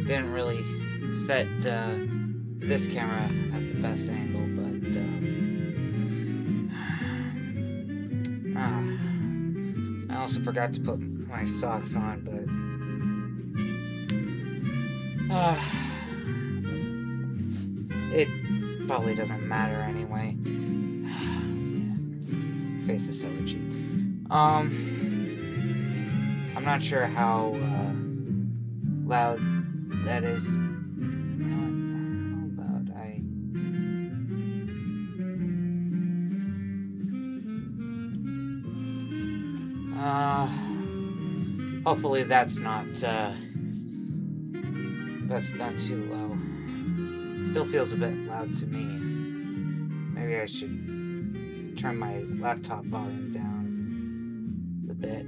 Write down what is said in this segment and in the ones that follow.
Didn't really set this camera at the best angle, but I also forgot to put my socks on, but it probably doesn't matter anyway. Face is so itchy. I'm not sure how loud that is. You know what? How about hopefully that's not too low. Still feels a bit loud to me. Maybe I should turn my laptop volume down a bit.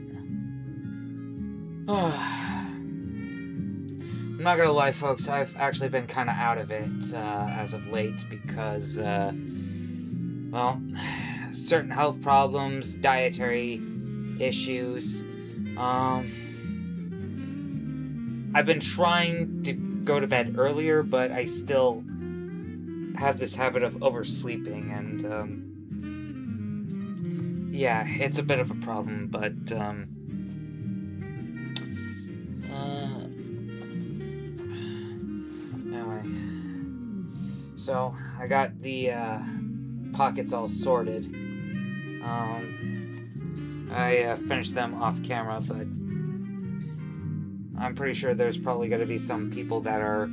I'm not gonna lie, folks, I've actually been kind of out of it as of late because, well, certain health problems, dietary issues. I've been trying to go to bed earlier, but I still have this habit of oversleeping, and yeah, it's a bit of a problem, but anyway, so I got the pockets all sorted. I finished them off camera, but I'm pretty sure there's probably going to be some people that are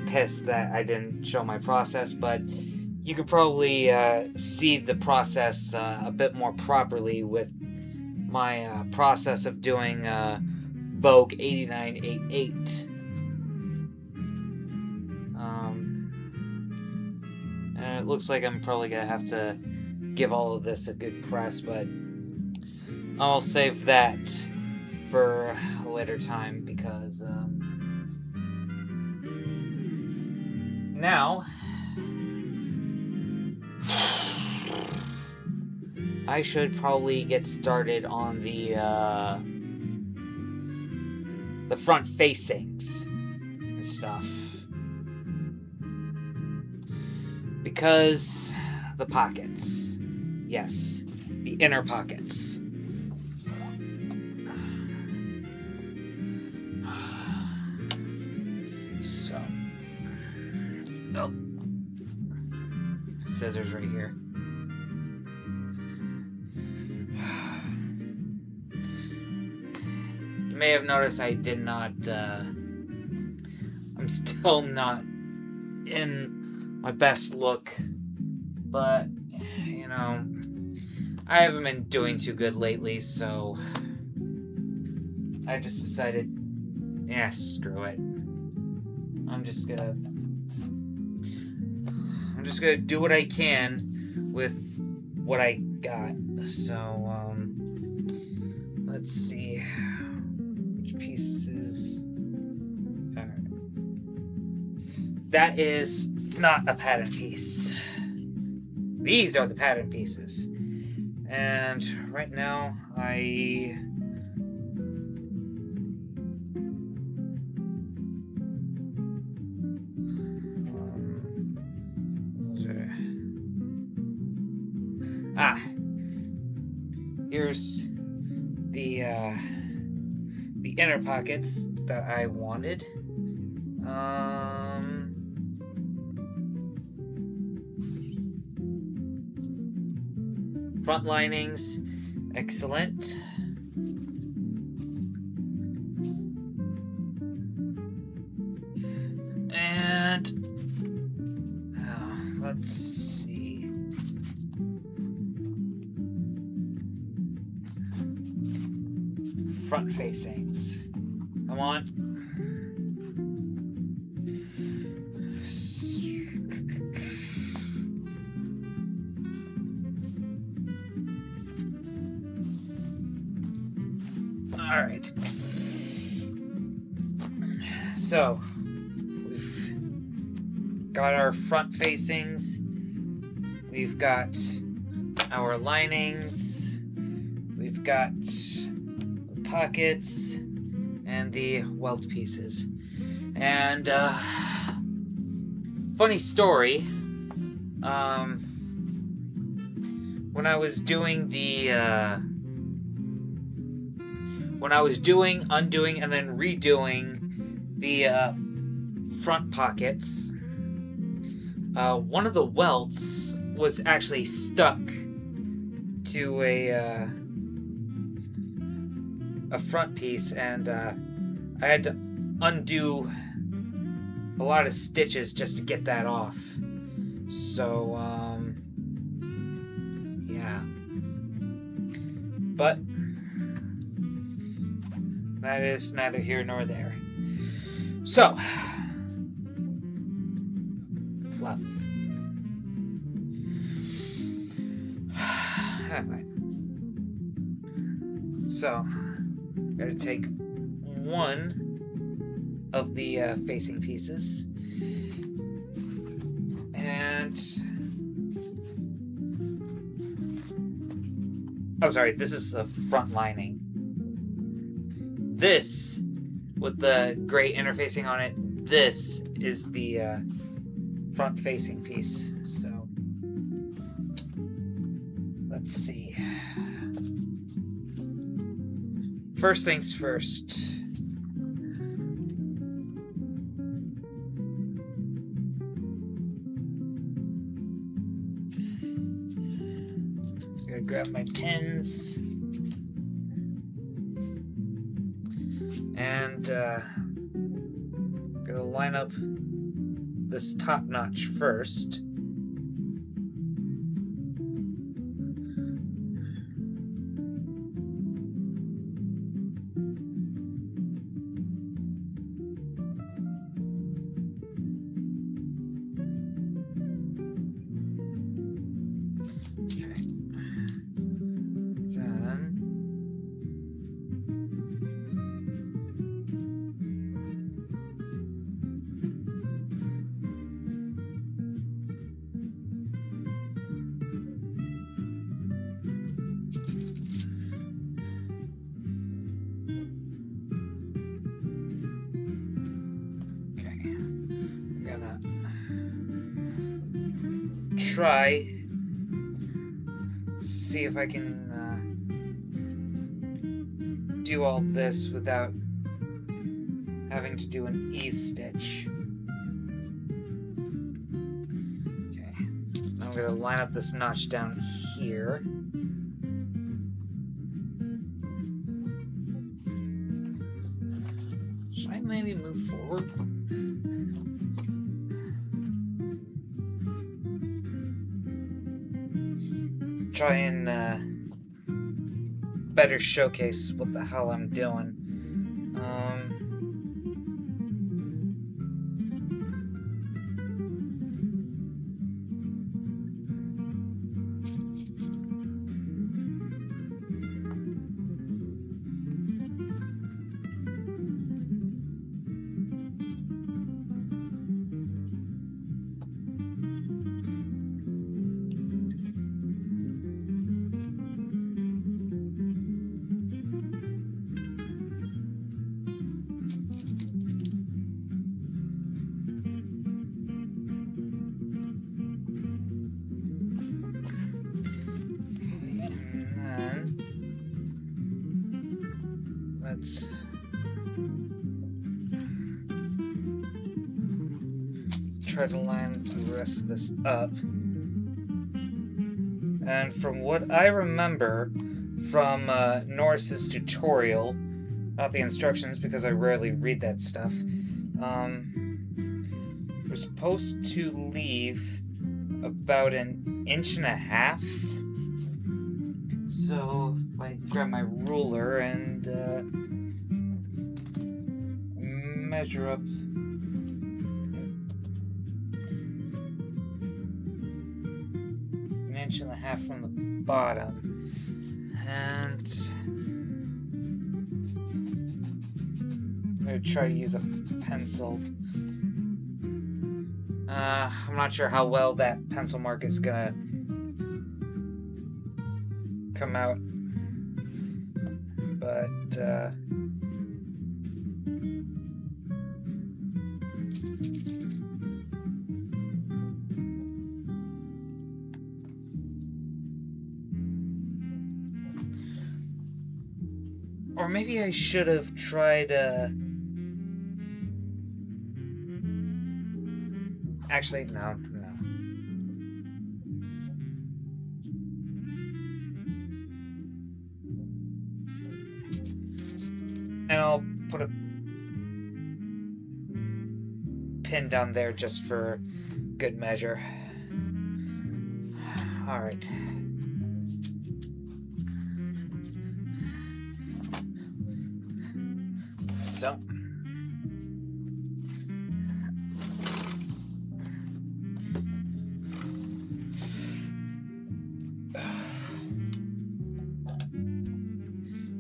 pissed that I didn't show my process, but you could probably see the process a bit more properly with my process of doing Vogue 8988. And it looks like I'm probably going to have to give all of this a good press, but I'll save that for a later time because now I should probably get started on the front facings and stuff, because the pockets, yes, the inner pockets. So, oh, scissors right here. You may have noticed I did not, I'm still not in my best look, but, you know, I haven't been doing too good lately, so I just decided, yeah, screw it. I'm just gonna do what I can with what I got. So, let's see which pieces. Alright. That is not a pattern piece. These are the pattern pieces. And right now, here's the inner pockets that I wanted. Front linings, excellent. And let's see. Front facings. Come on. All right. So we've got our front facings. We've got our linings. We've got pockets and the welt pieces. And funny story, when I was doing undoing, and then redoing the front pockets, one of the welts was actually stuck to a front piece, and I had to undo a lot of stitches just to get that off. So, yeah. But that is neither here nor there. So, fluff. Anyway. So, gotta take one of the facing pieces, and oh, sorry, this is the front lining. This, with the gray interfacing on it, this is the front facing piece. So, let's see. First things first. Gotta grab my pins. And gonna line up this top notch first. Try see if I can do all this without having to do an E-stitch. Okay, now I'm going to line up this notch down here. Should I maybe move forward? Try and better showcase what the hell I'm doing. Let's try to line the rest of this up. And from what I remember from Norris's tutorial, not the instructions because I rarely read that stuff, we're supposed to leave about 1.5 inches. So if I grab my ruler and measure up 1.5 inches from the bottom, and I'm going to try to use a pencil. I'm not sure how well that pencil mark is going to come out, but Or maybe I should have tried, actually, no. And I'll put a pin down there just for good measure. Alright. So.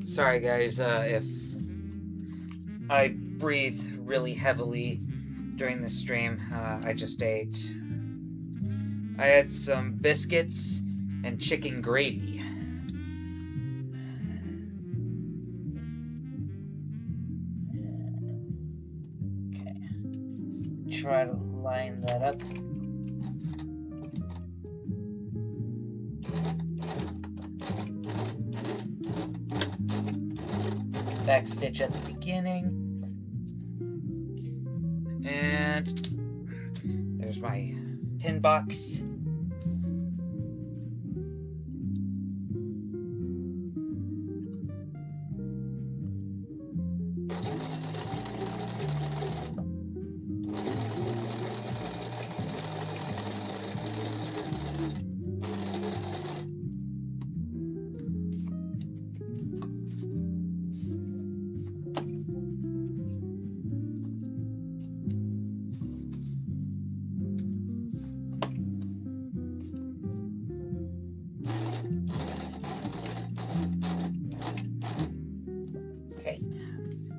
Sorry guys, if I breathe really heavily during the stream. I just ate. I had some biscuits and chicken gravy. Okay. Try to line that up. Back stitch at the beginning. And there's my pin box.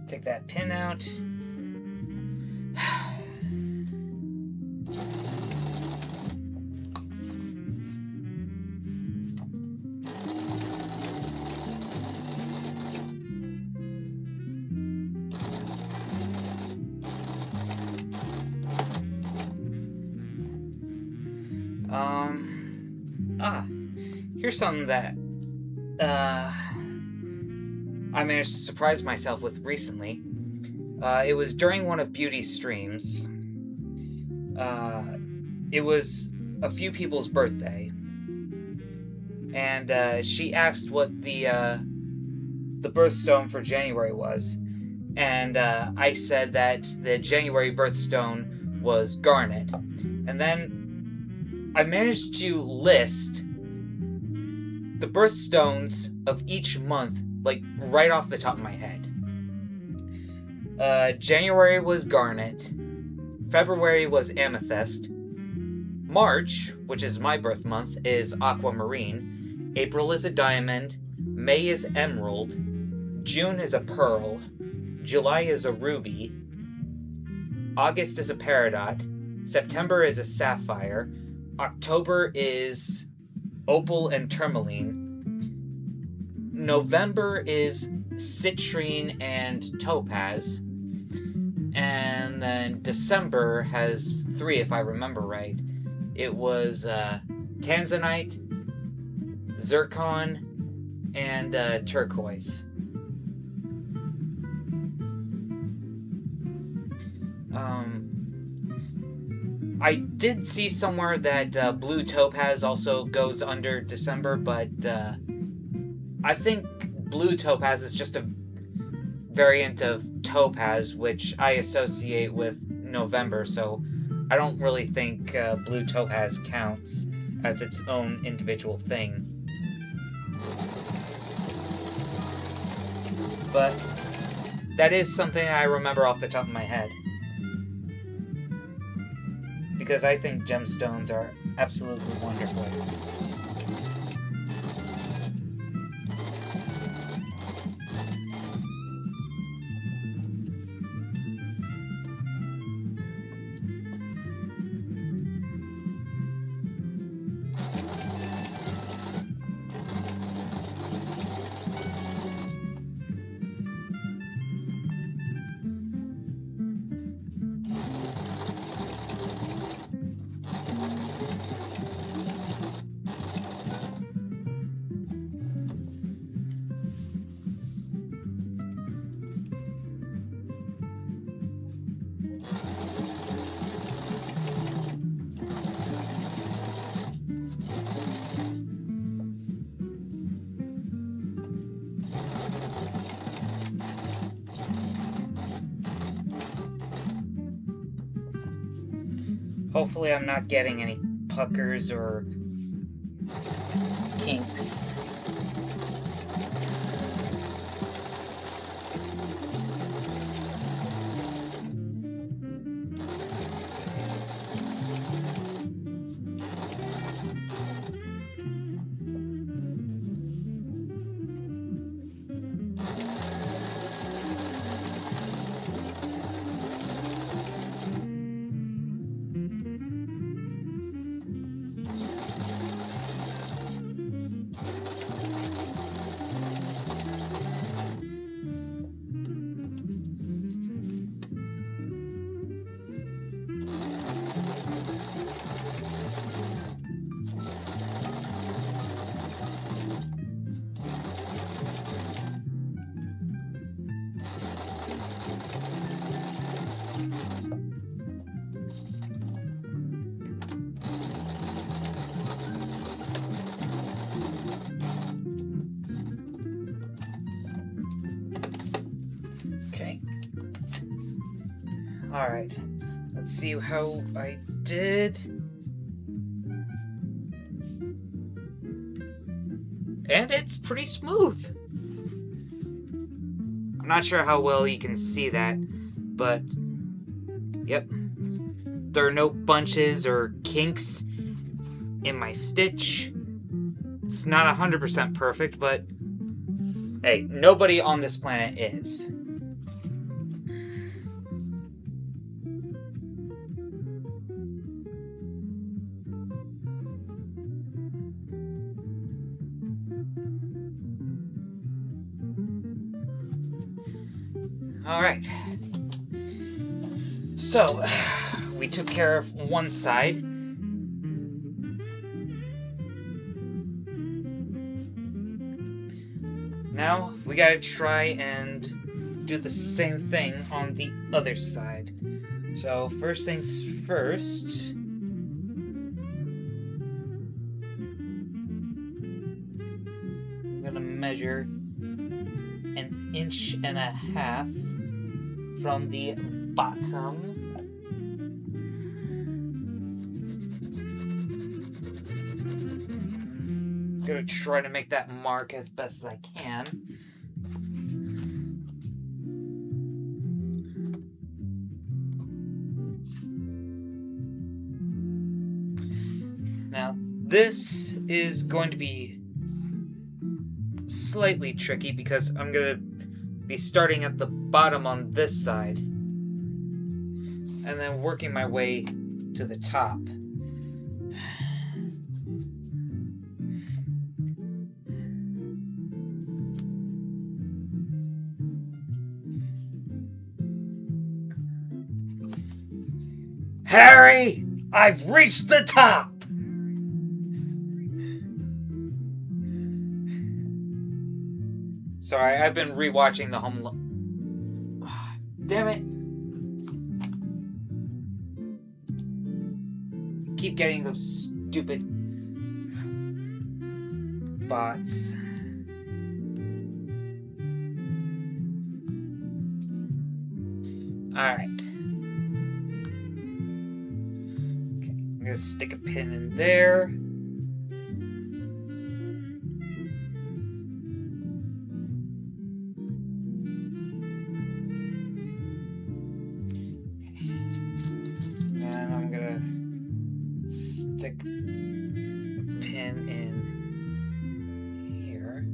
Take that pin out. Here's something that I managed to surprise myself with recently. It was during one of Beauty's streams. It was a few people's birthday, and she asked what the birthstone for January was, and I said that the January birthstone was garnet, and then I managed to list the birthstones of each month, like, right off the top of my head. January was garnet. February was amethyst. March, which is my birth month, is aquamarine. April is a diamond. May is emerald. June is a pearl. July is a ruby. August is a peridot. September is a sapphire. October is opal and tourmaline. November is citrine and topaz. And then December has 3, if I remember right. It was tanzanite, zircon, and turquoise. I did see somewhere that blue topaz also goes under December, but I think blue topaz is just a variant of topaz, which I associate with November, so I don't really think blue topaz counts as its own individual thing. But that is something I remember off the top of my head, because I think gemstones are absolutely wonderful. Hopefully I'm not getting any puckers or kinks. Okay. Alright. Let's see how I did. And it's pretty smooth. I'm not sure how well you can see that, but yep. There are no bunches or kinks in my stitch. It's not 100% perfect, but hey, nobody on this planet is. Alright. So, we took care of one side. Now, we gotta try and do the same thing on the other side. So, first things first. I'm gonna measure 1.5 inches from the bottom. Gonna try to make that mark as best as I can. Now, this is going to be slightly tricky because I'm gonna be starting at the bottom on this side and then working my way to the top. Harry, I've reached the top! Sorry, I've been rewatching the Home Alone. Damn it. Keep getting those stupid bots. Alright. Okay, I'm gonna stick a pin in there. Stick a pin in here.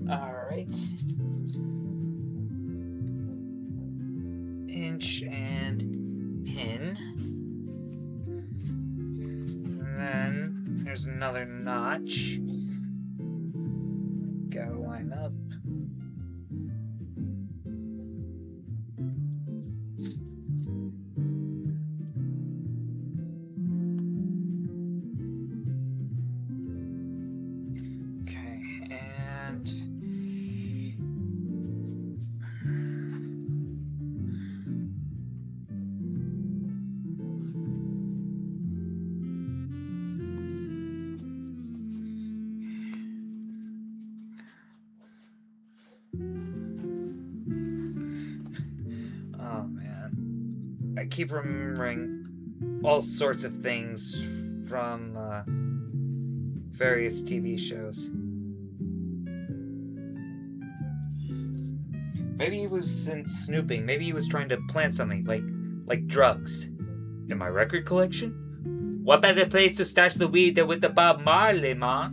All right. Inch and pin. And then there's another notch. Gotta line up. Okay, and keep remembering all sorts of things from various TV shows. Maybe he was snooping. Maybe he was trying to plant something, like drugs. In my record collection? What better place to stash the weed than with the Bob Marley, ma?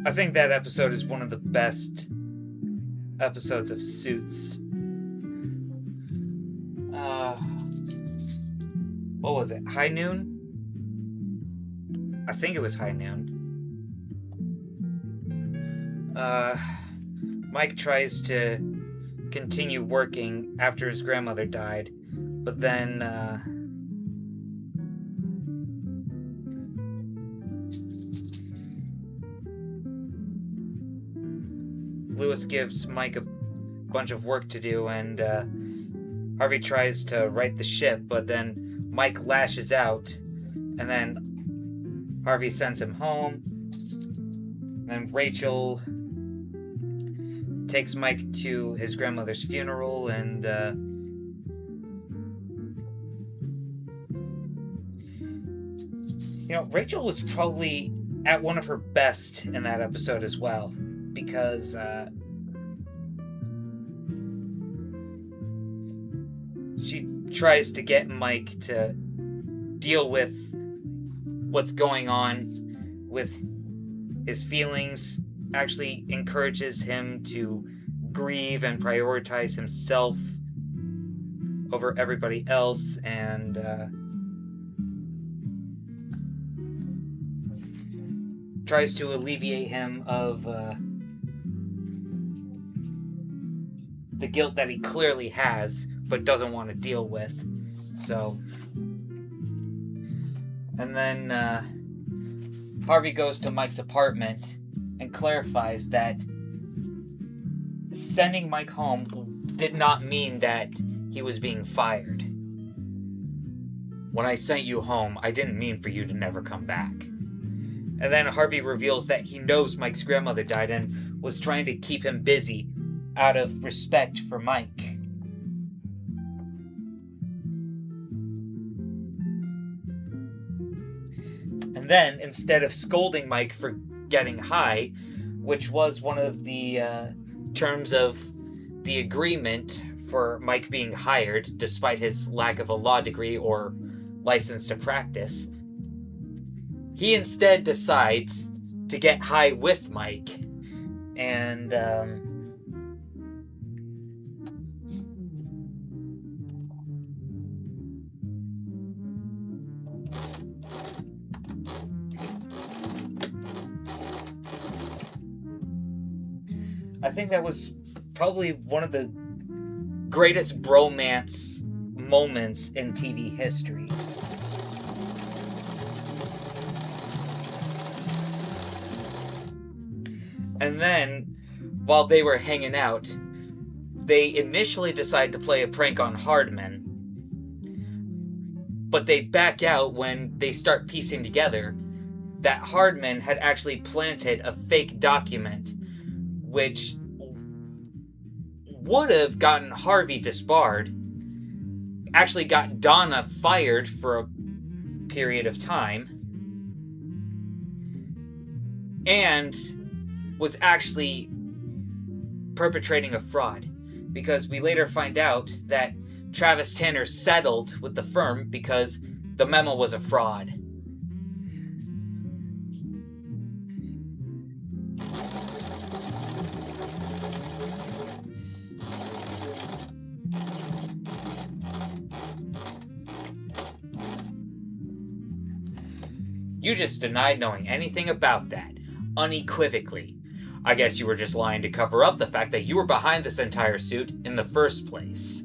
I think that episode is one of the best episodes of Suits. What was it? High Noon? I think it was High Noon. Mike tries to continue working after his grandmother died, but then, Lewis gives Mike a bunch of work to do, and Harvey tries to right the ship, but then Mike lashes out, and then Harvey sends him home, and then Rachel takes Mike to his grandmother's funeral, and Rachel was probably at one of her best in that episode as well, because she tries to get Mike to deal with what's going on with his feelings, actually encourages him to grieve and prioritize himself over everybody else, and tries to alleviate him of the guilt that he clearly has but doesn't want to deal with. So, and then Harvey goes to Mike's apartment and clarifies that sending Mike home did not mean that he was being fired. When I sent you home, I didn't mean for you to never come back. And then Harvey reveals that he knows Mike's grandmother died and was trying to keep him busy out of respect for Mike. And then, instead of scolding Mike for getting high, which was one of the terms of the agreement for Mike being hired, despite his lack of a law degree or license to practice, he instead decides to get high with Mike. And I think that was probably one of the greatest bromance moments in TV history. And then, while they were hanging out, they initially decide to play a prank on Hardman. But they back out when they start piecing together that Hardman had actually planted a fake document, which would have gotten Harvey disbarred, actually got Donna fired for a period of time, and was actually perpetrating a fraud, because we later find out that Travis Tanner settled with the firm because the memo was a fraud. You just denied knowing anything about that, unequivocally. I guess you were just lying to cover up the fact that you were behind this entire suit in the first place.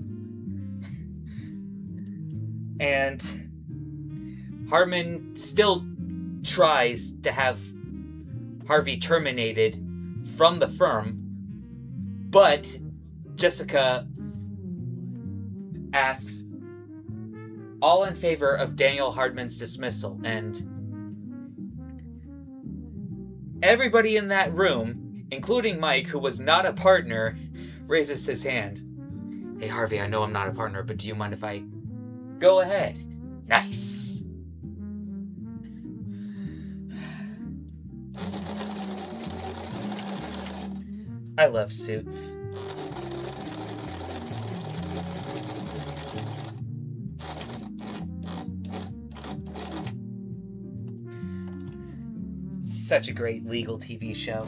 And Hardman still tries to have Harvey terminated from the firm, but Jessica asks all in favor of Daniel Hardman's dismissal, and everybody in that room, including Mike, who was not a partner, raises his hand. Hey, Harvey, I know I'm not a partner, but do you mind if I... Go ahead. Nice. I love Suits. Such a great legal TV show.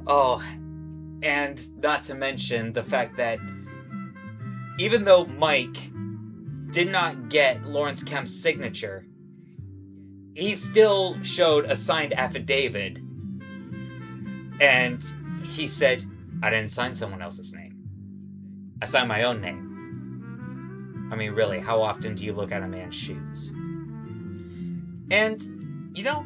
Oh, and not to mention the fact that even though Mike did not get Lawrence Kemp's signature, he still showed a signed affidavit, and he said, I didn't sign someone else's name. I signed my own name. I mean, really, how often do you look at a man's shoes? And, you know,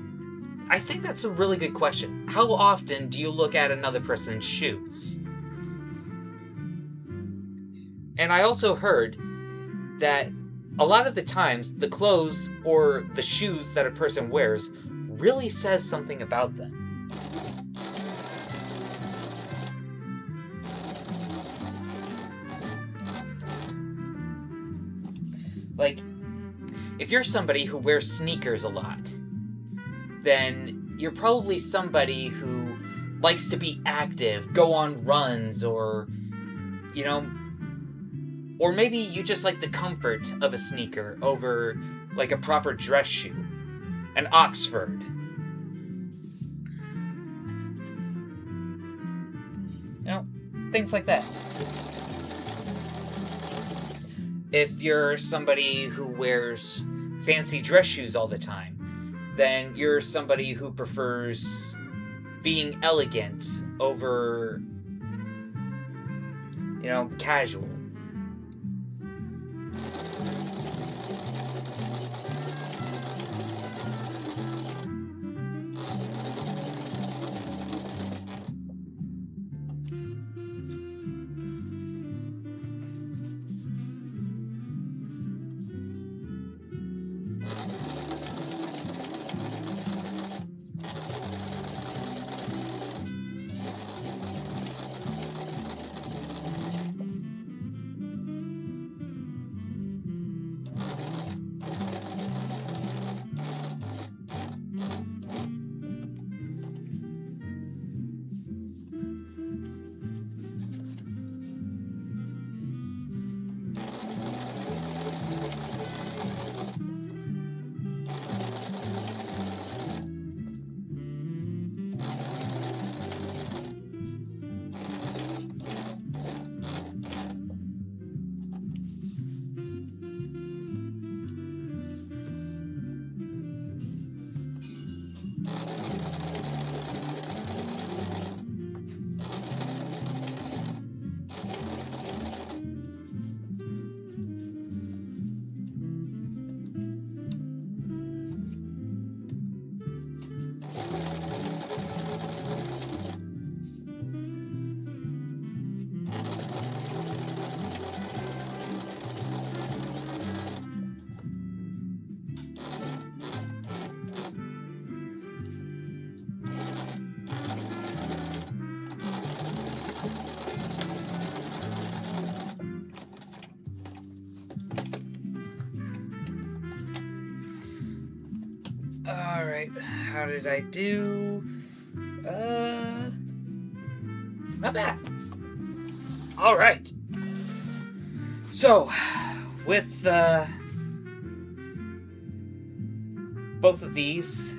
I think that's a really good question. How often do you look at another person's shoes? And I also heard that a lot of the times the clothes or the shoes that a person wears really says something about them. Like, if you're somebody who wears sneakers a lot, then you're probably somebody who likes to be active, go on runs, or, you know, or maybe you just like the comfort of a sneaker over, like, a proper dress shoe. An Oxford. You know, things like that. If you're somebody who wears fancy dress shoes all the time, then you're somebody who prefers being elegant over, you know, casual. Alright, how did I do? Not bad. Alright. So, with, both of these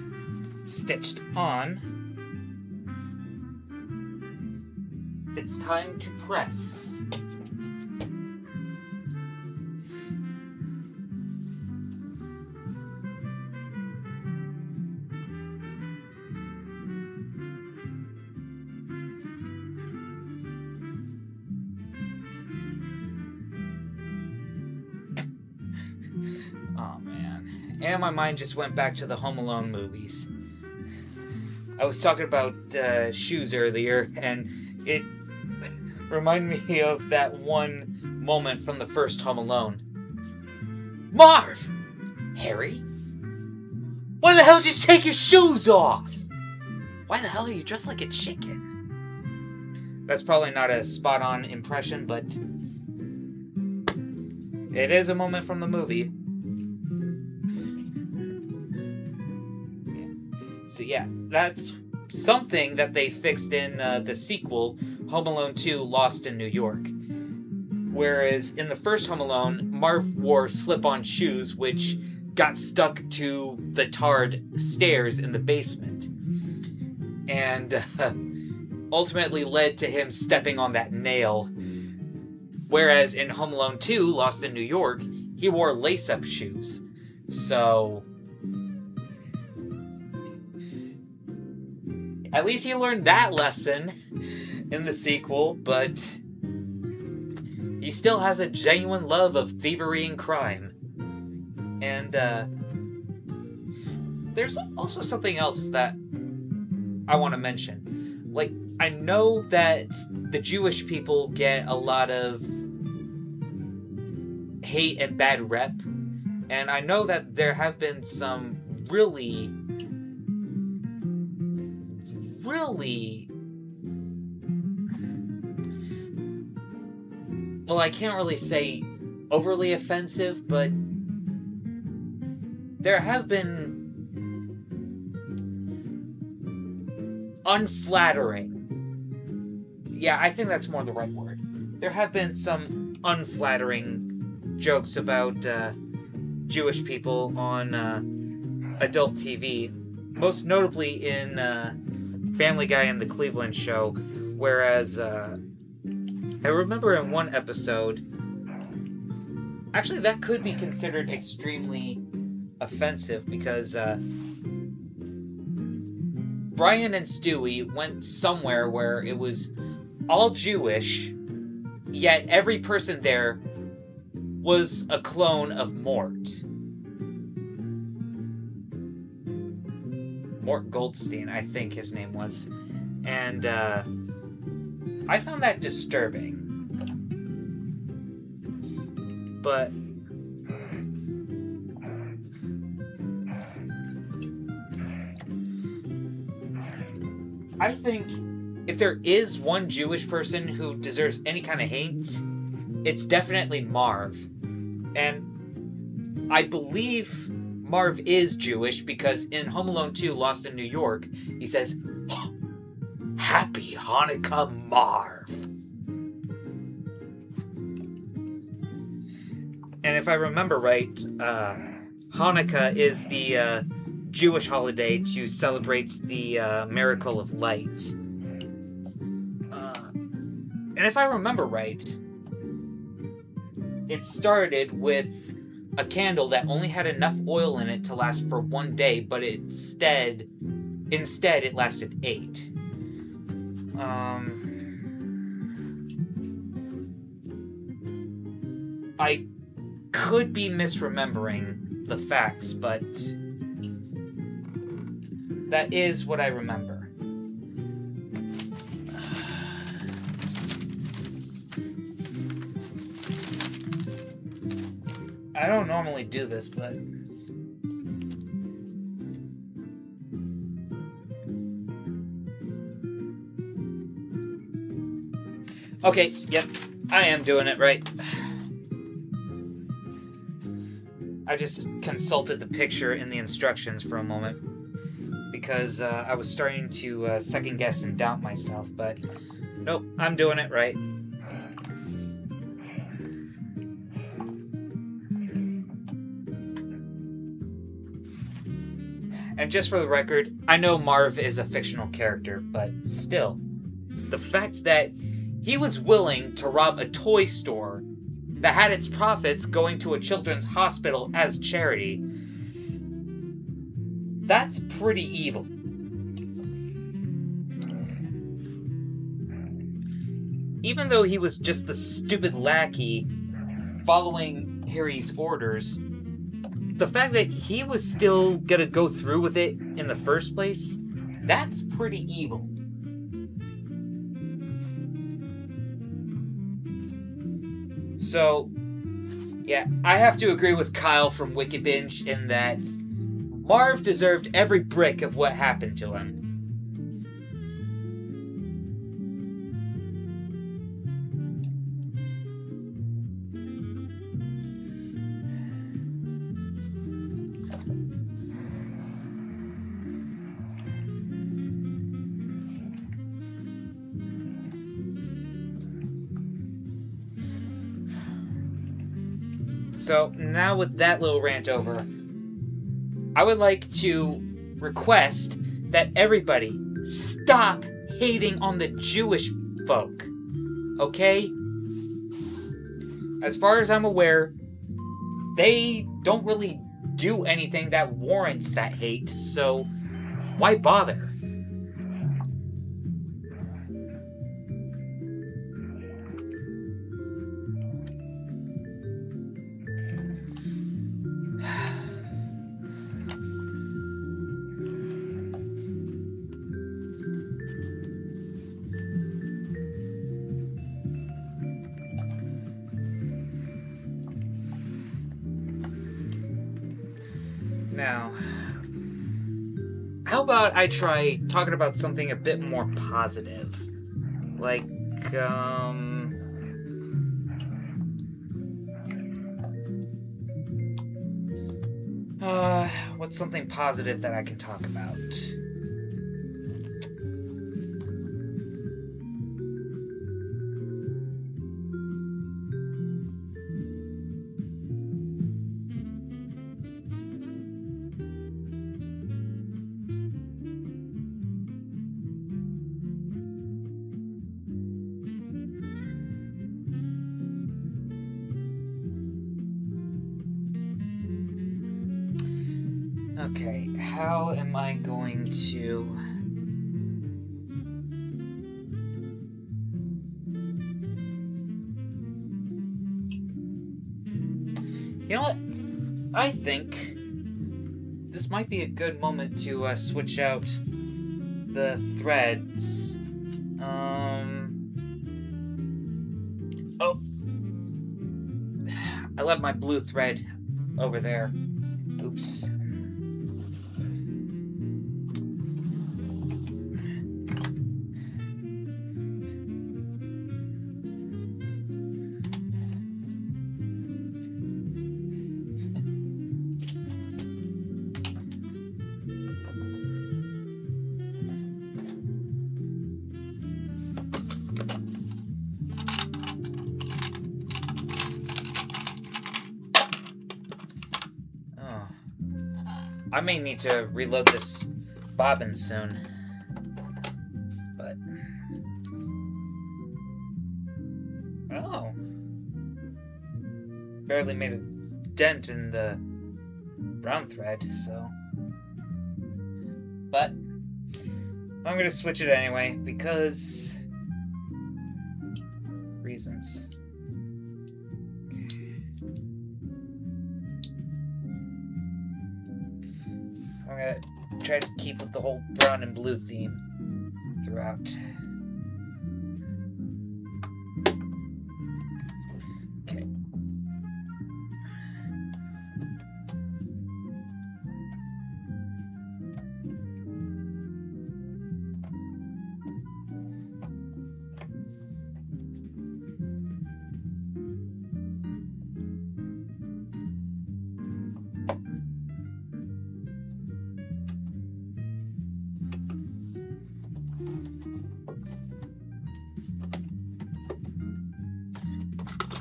stitched on, it's time to press. Oh, man. And my mind just went back to the Home Alone movies. I was talking about shoes earlier, and it reminded me of that one moment from the first Home Alone. Marv! Harry? Why the hell did you take your shoes off? Why the hell are you dressed like a chicken? That's probably not a spot-on impression, but it is a moment from the movie. So yeah, that's something that they fixed in the sequel, Home Alone 2: Lost in New York. Whereas in the first Home Alone, Marv wore slip-on shoes which got stuck to the tarred stairs in the basement. And ultimately led to him stepping on that nail. Whereas in Home Alone 2: Lost in New York, he wore lace-up shoes. So at least he learned that lesson in the sequel, but he still has a genuine love of thievery and crime. And there's also something else that I want to mention. Like, I know that the Jewish people get a lot of hate and bad rep, and I know that there have been some really well, I can't really say overly offensive, but there have been unflattering. Yeah, I think that's more the right word. There have been some unflattering jokes about Jewish people on adult TV, most notably in Family Guy and The Cleveland Show, whereas I remember in one episode, actually that could be considered extremely offensive because Brian and Stewie went somewhere where it was all Jewish, yet every person there was a clone of Mort. Mort Goldstein, I think his name was. And I found that disturbing. But I think if there is one Jewish person who deserves any kind of hate, it's definitely Marv. And I believe Marv is Jewish because in Home Alone 2: Lost in New York, he says, oh, Happy Hanukkah, Marv. And if I remember right, Hanukkah is the Jewish holiday to celebrate the miracle of light. And if I remember right, it started with a candle that only had enough oil in it to last for 1 day, but instead it lasted 8. I could be misremembering the facts, but that is what I remember. I don't normally do this, but okay, yep, I am doing it right. I just consulted the picture in the instructions for a moment because I was starting to second guess and doubt myself, but nope, I'm doing it right. And just for the record, I know Marv is a fictional character, but still, the fact that he was willing to rob a toy store that had its profits going to a children's hospital as charity, that's pretty evil. Even though he was just the stupid lackey following Harry's orders, the fact that he was still gonna go through with it in the first place, that's pretty evil. So, yeah, I have to agree with Kyle from Wicked Binge in that Marv deserved every brick of what happened to him. So, now with that little rant over, I would like to request that everybody stop hating on the Jewish folk. Okay? As far as I'm aware, they don't really do anything that warrants that hate, so why bother? Now, how about I try talking about something a bit more positive? Like, what's something positive that I can talk about? Okay, how am I going to... You know what? I think this might be a good moment to switch out the threads. Oh! I left my blue thread over there. Oops. I may need to reload this bobbin soon, but... Oh. Barely made a dent in the brown thread, so... But, I'm gonna switch it anyway, because... reasons. I'm gonna try to keep with the whole brown and blue theme throughout. Okay.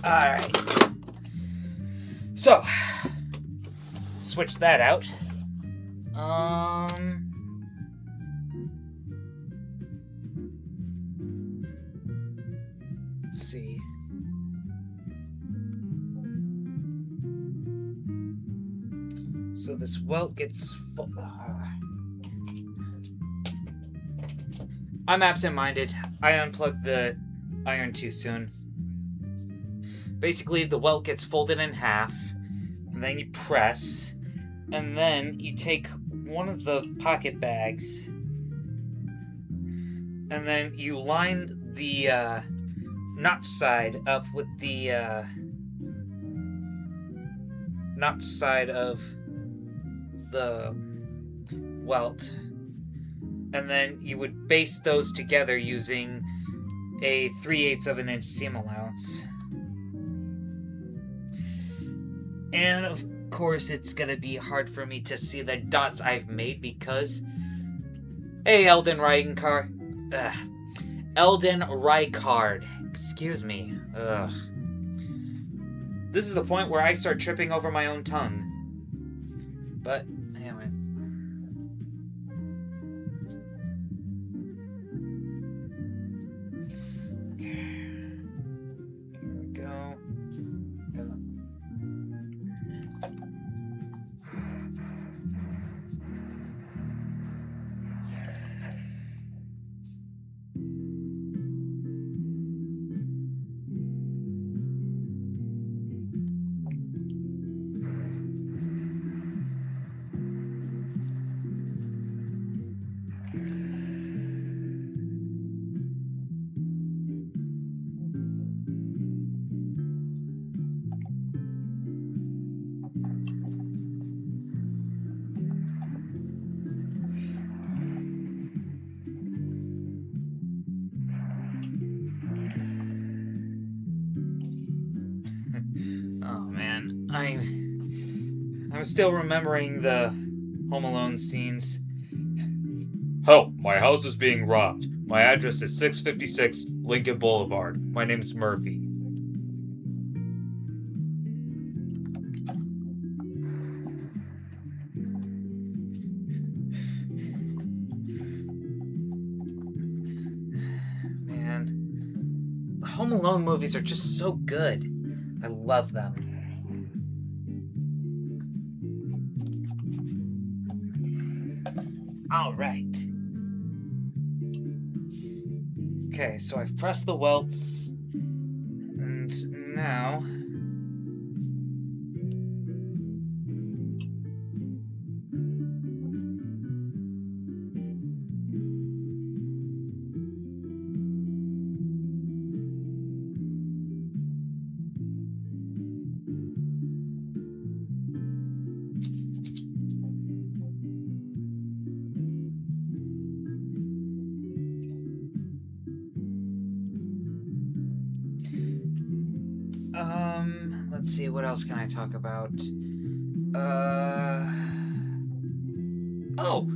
Alright. So, switch that out. Let's see. So this welt gets full. I'm absent-minded. I unplugged the iron too soon. Basically, the welt gets folded in half, and then you press, And then you take one of the pocket bags, and then you line the notch side up with the notch side of the welt, and then you would baste those together using a 3/8 of an inch seam allowance. And of course it's gonna be hard for me to see the dots I've made because, hey, Eldon Rijkaard, excuse me. Ugh. This is the point where I start tripping over my own tongue. But anyway. Okay. Here we go. Oh man, I'm still remembering the Home Alone scenes. Help, my house is being robbed. My address is 656 Lincoln Boulevard. My name's Murphy. Man, the Home Alone movies are just so good. I love them. All right. Okay, so I've pressed the welts, and now let's see, what else can I talk about? Oh!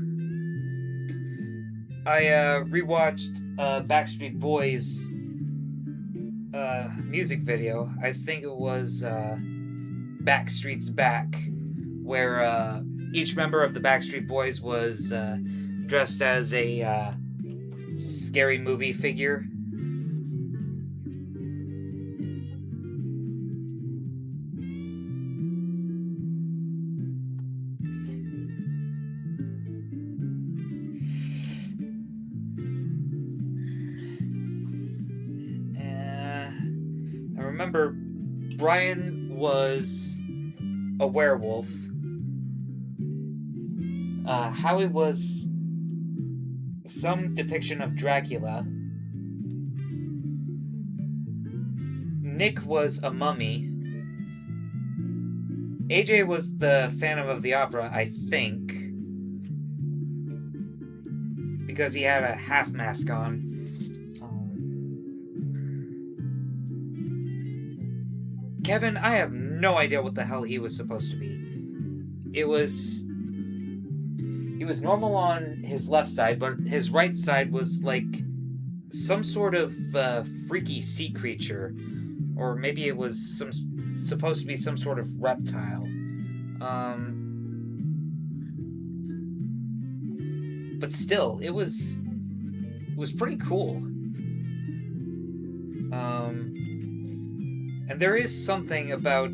I, rewatched, Backstreet Boys, music video. I think it was, Backstreet's Back, where, each member of the Backstreet Boys was, dressed as a, scary movie figure. I remember Brian was a werewolf. Howie was some depiction of Dracula. Nick was a mummy. AJ was the Phantom of the Opera, I think, because he had a half mask on. Kevin, I have no idea what the hell he was supposed to be. He was normal on his left side, but his right side was like some sort of freaky sea creature, or maybe it was supposed to be some sort of reptile. But still, it was pretty cool. And there is something about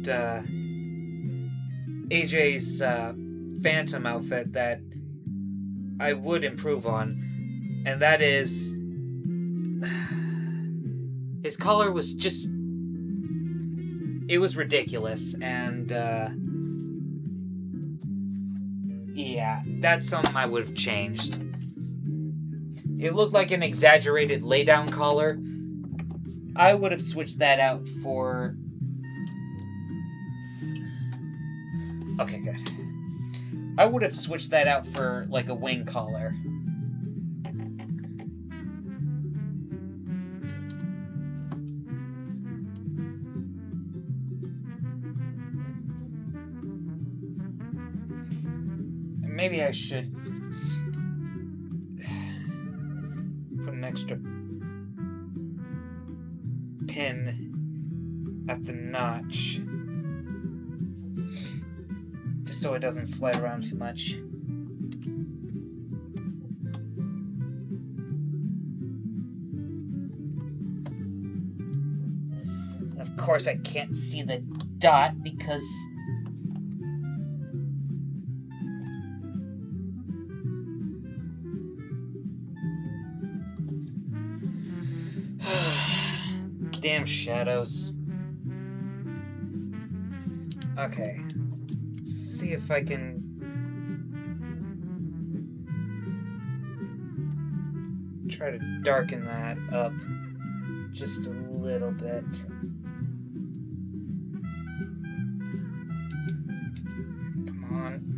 AJ's Phantom outfit that I would improve on, and that is his collar was just, it was ridiculous, and Yeah, that's something I would have changed. It looked like an exaggerated laydown collar. I would have switched that out for... Okay, good. I would have switched that out for, like, a wing collar. Maybe I should put an extra pin at the notch, just so it doesn't slide around too much. And of course I can't see the dot because damn shadows. Okay. Let's see if I can... try to darken that up just a little bit. Come on.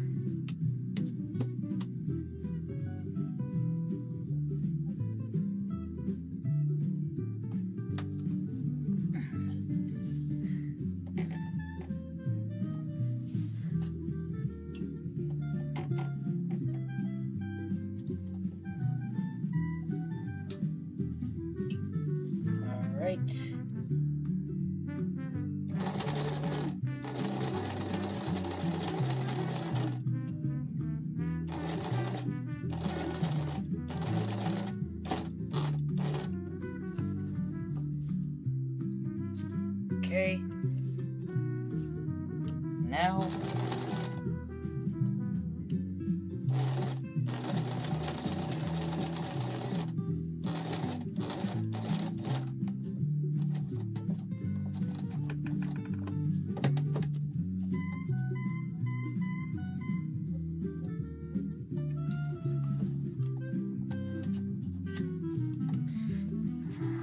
Right. Okay. Now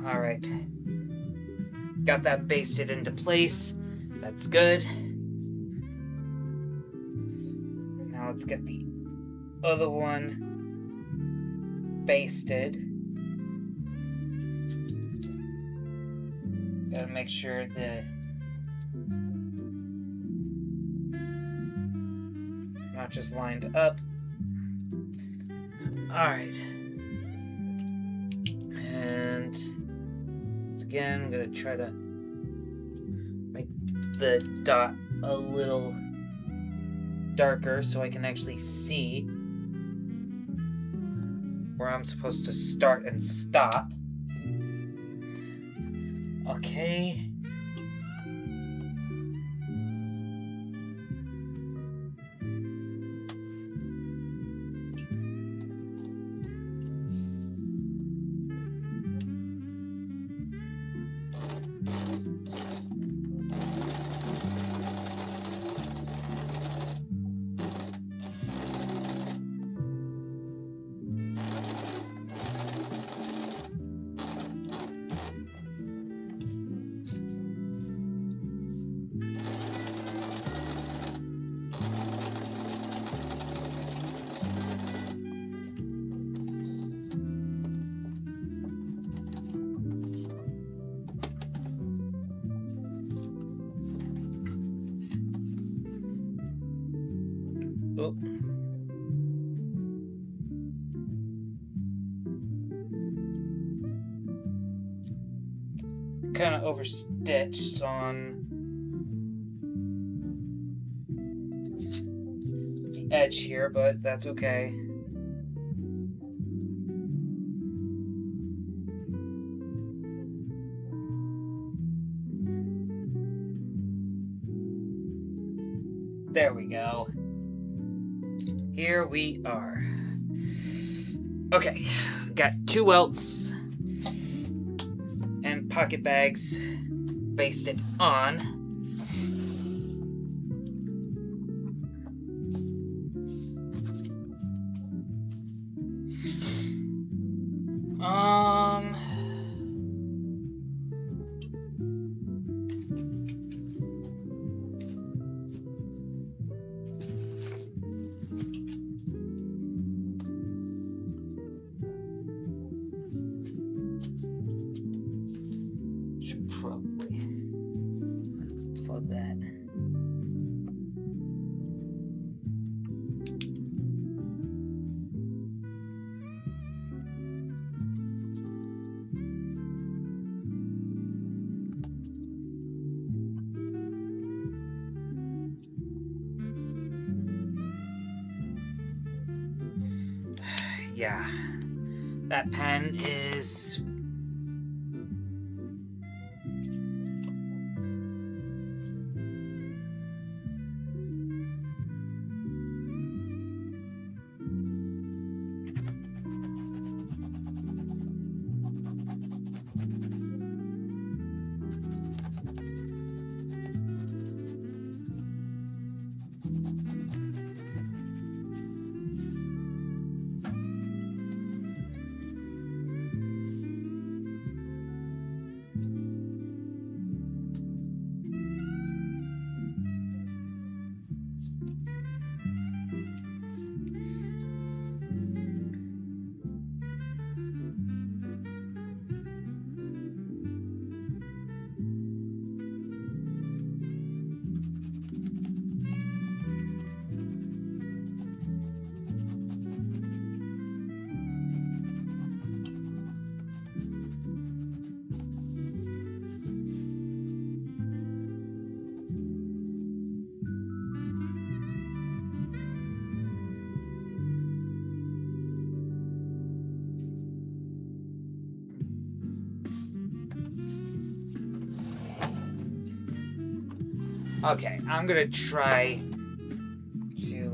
all right. Got that basted into place. That's good. Now let's get the other one basted. Gotta make sure the notch is lined up. Alright. And once again, I'm gonna try to make the dot a little darker so I can actually see where I'm supposed to start and stop. Okay. Oh. Kind of overstitched on the edge here, but that's okay. There we go. Here we are. Okay, got 2 welts and pocket bags basted on. Yeah. That pen is... Okay, I'm gonna try to...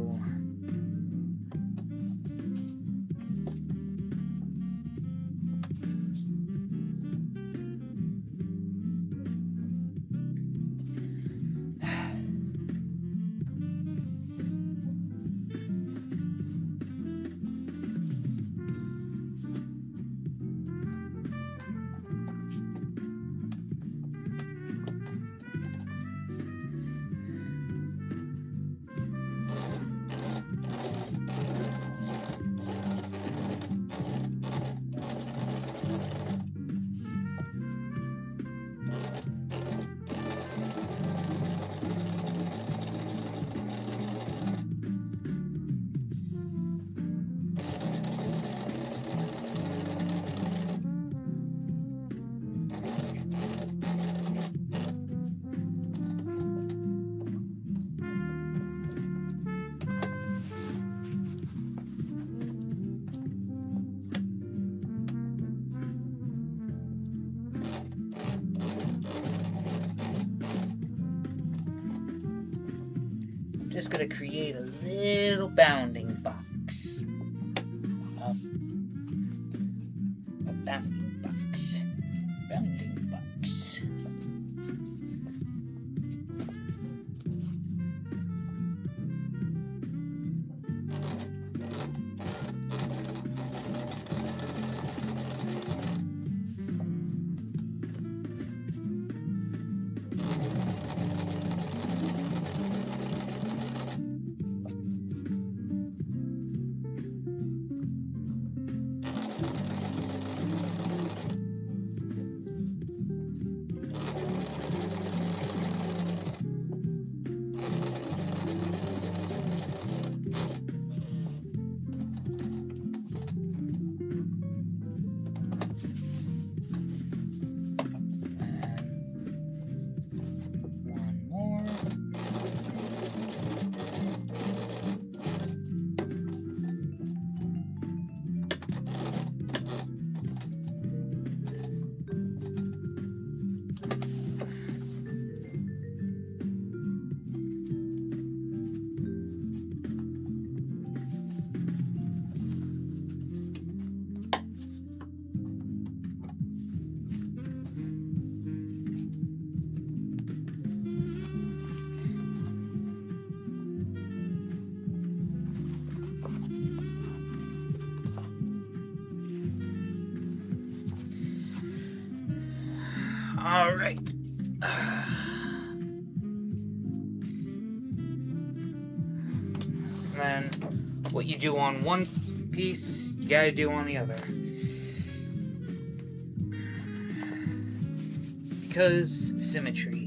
Just gonna create a little bounding box. A bounding box. Bounding box. All right. Then what you do on one piece, you gotta do on the other. Because symmetry.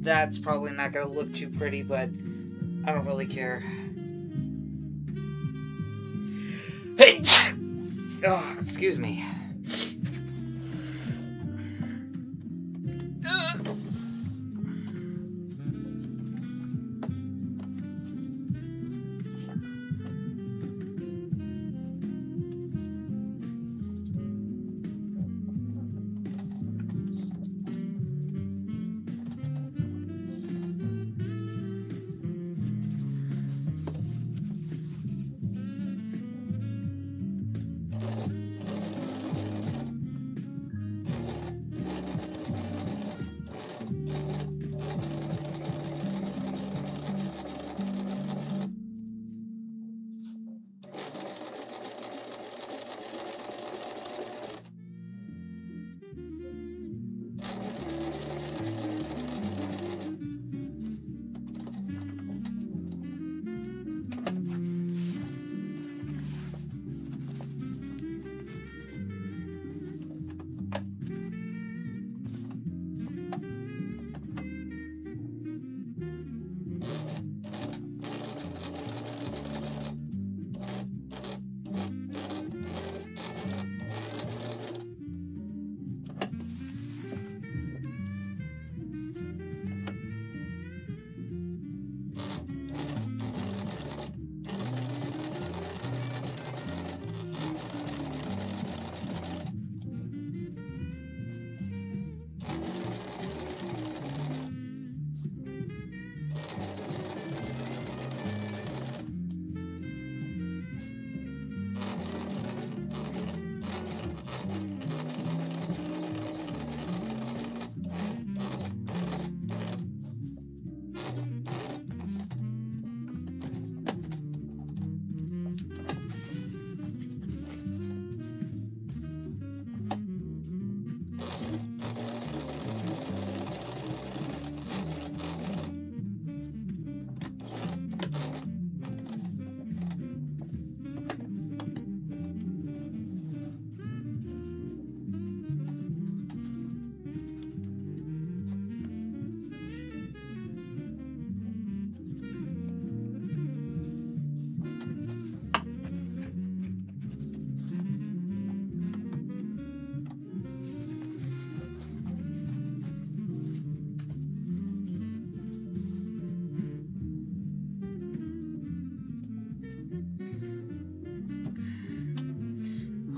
That's probably not going to look too pretty, but I don't really care. Hey! Oh, excuse me.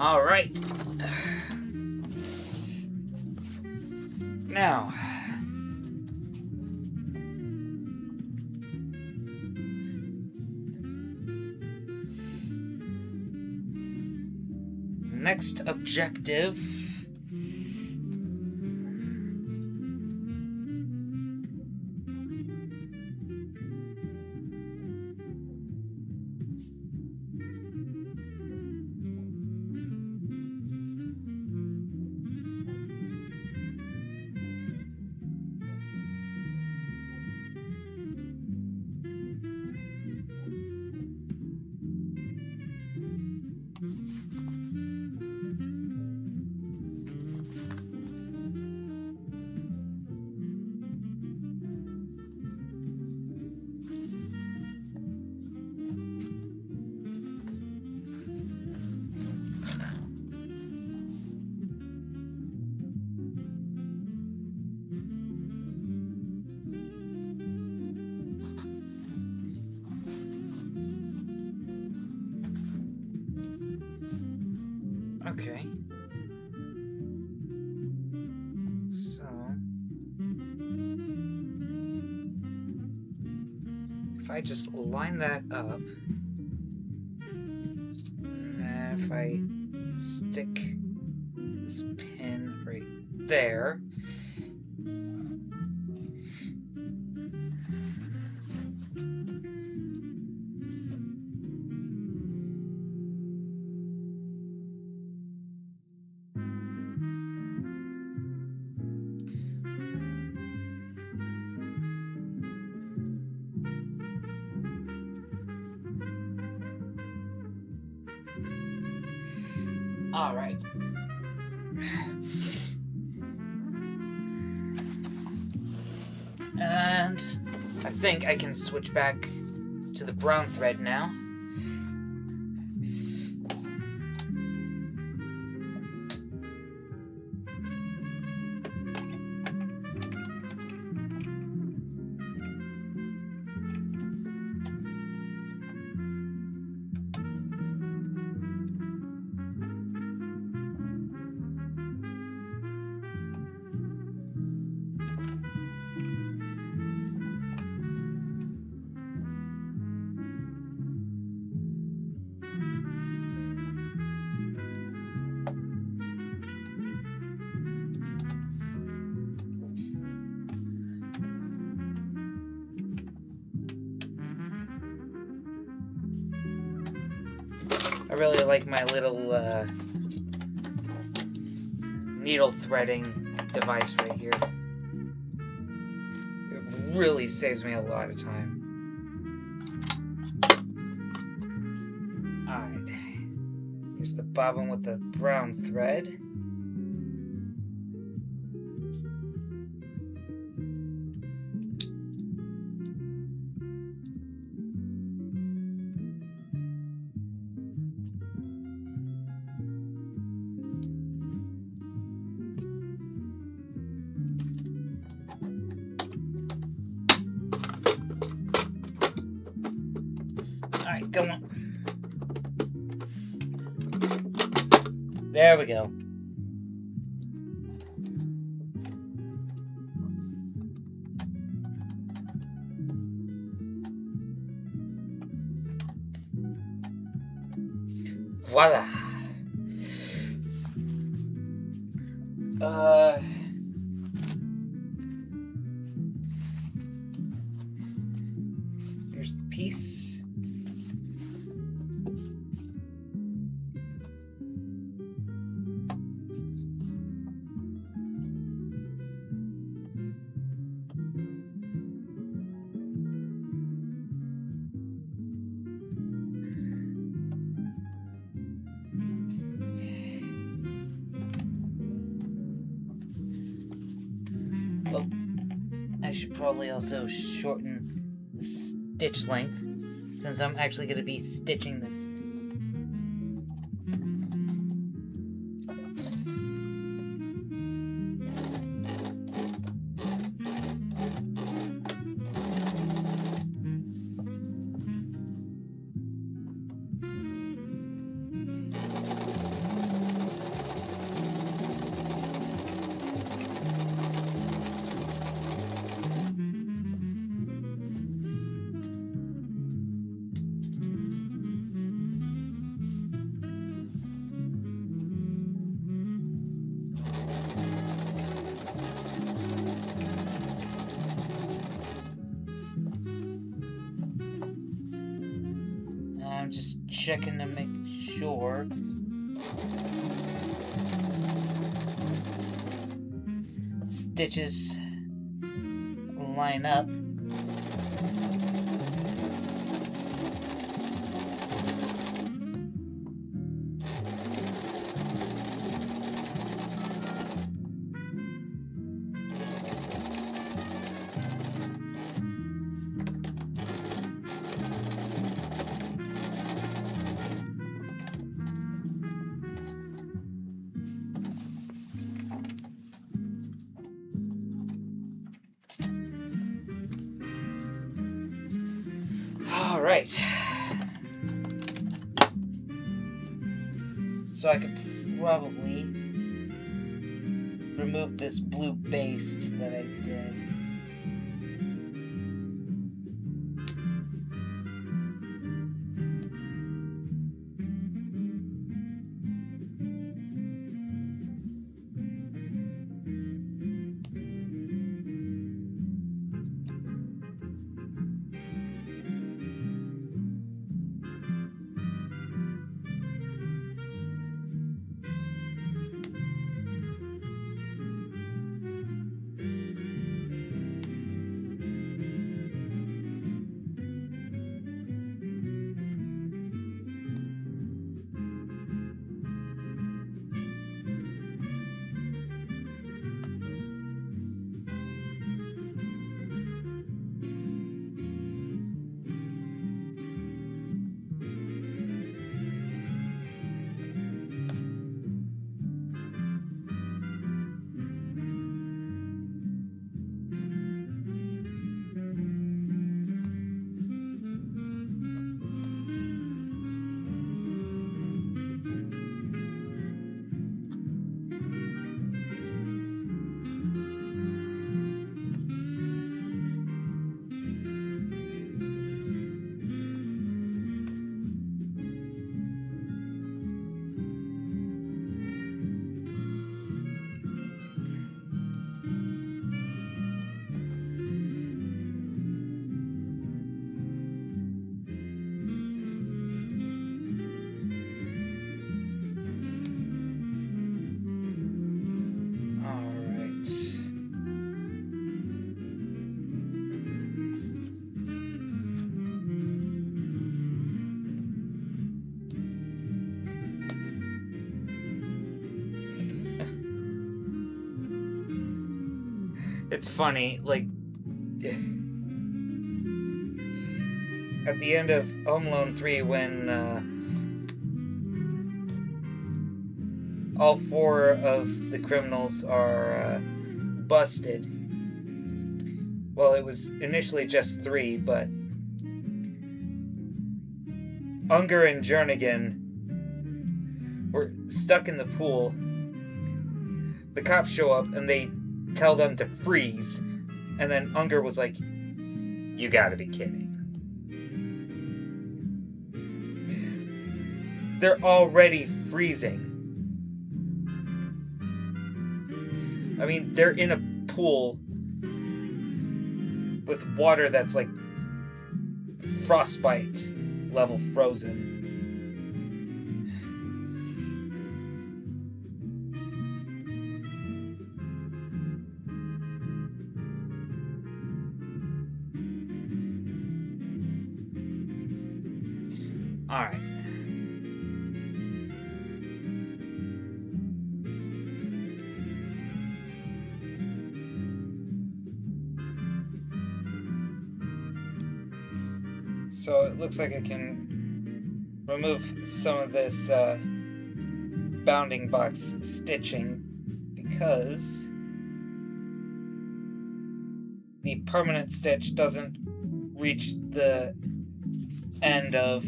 All right. Now, next objective. Okay. So, if I just line that up, and then if I stick this pin right there, all right. And I think I can switch back to the brown thread now. I really like my little needle threading device right here. It really saves me a lot of time. Alright. Here's the bobbin with the brown thread. Alright, come on. There we go. Voila. Here's the piece. Well, I should probably also shorten the stitch length, since I'm actually going to be stitching this. I'm just checking to make sure. Stitches line up. Alright. So I could probably remove this blue base that I did. It's funny, like, at the end of Home Alone 3, when all 4 of the criminals are busted. Well, it was initially just 3, but Unger and Jernigan were stuck in the pool. The cops show up and they tell them to freeze. And then Unger was like, "You gotta be kidding." They're already freezing. I mean, they're in a pool with water that's like frostbite level frozen. All right. So it looks like I can remove some of this bounding box stitching because the permanent stitch doesn't reach the end of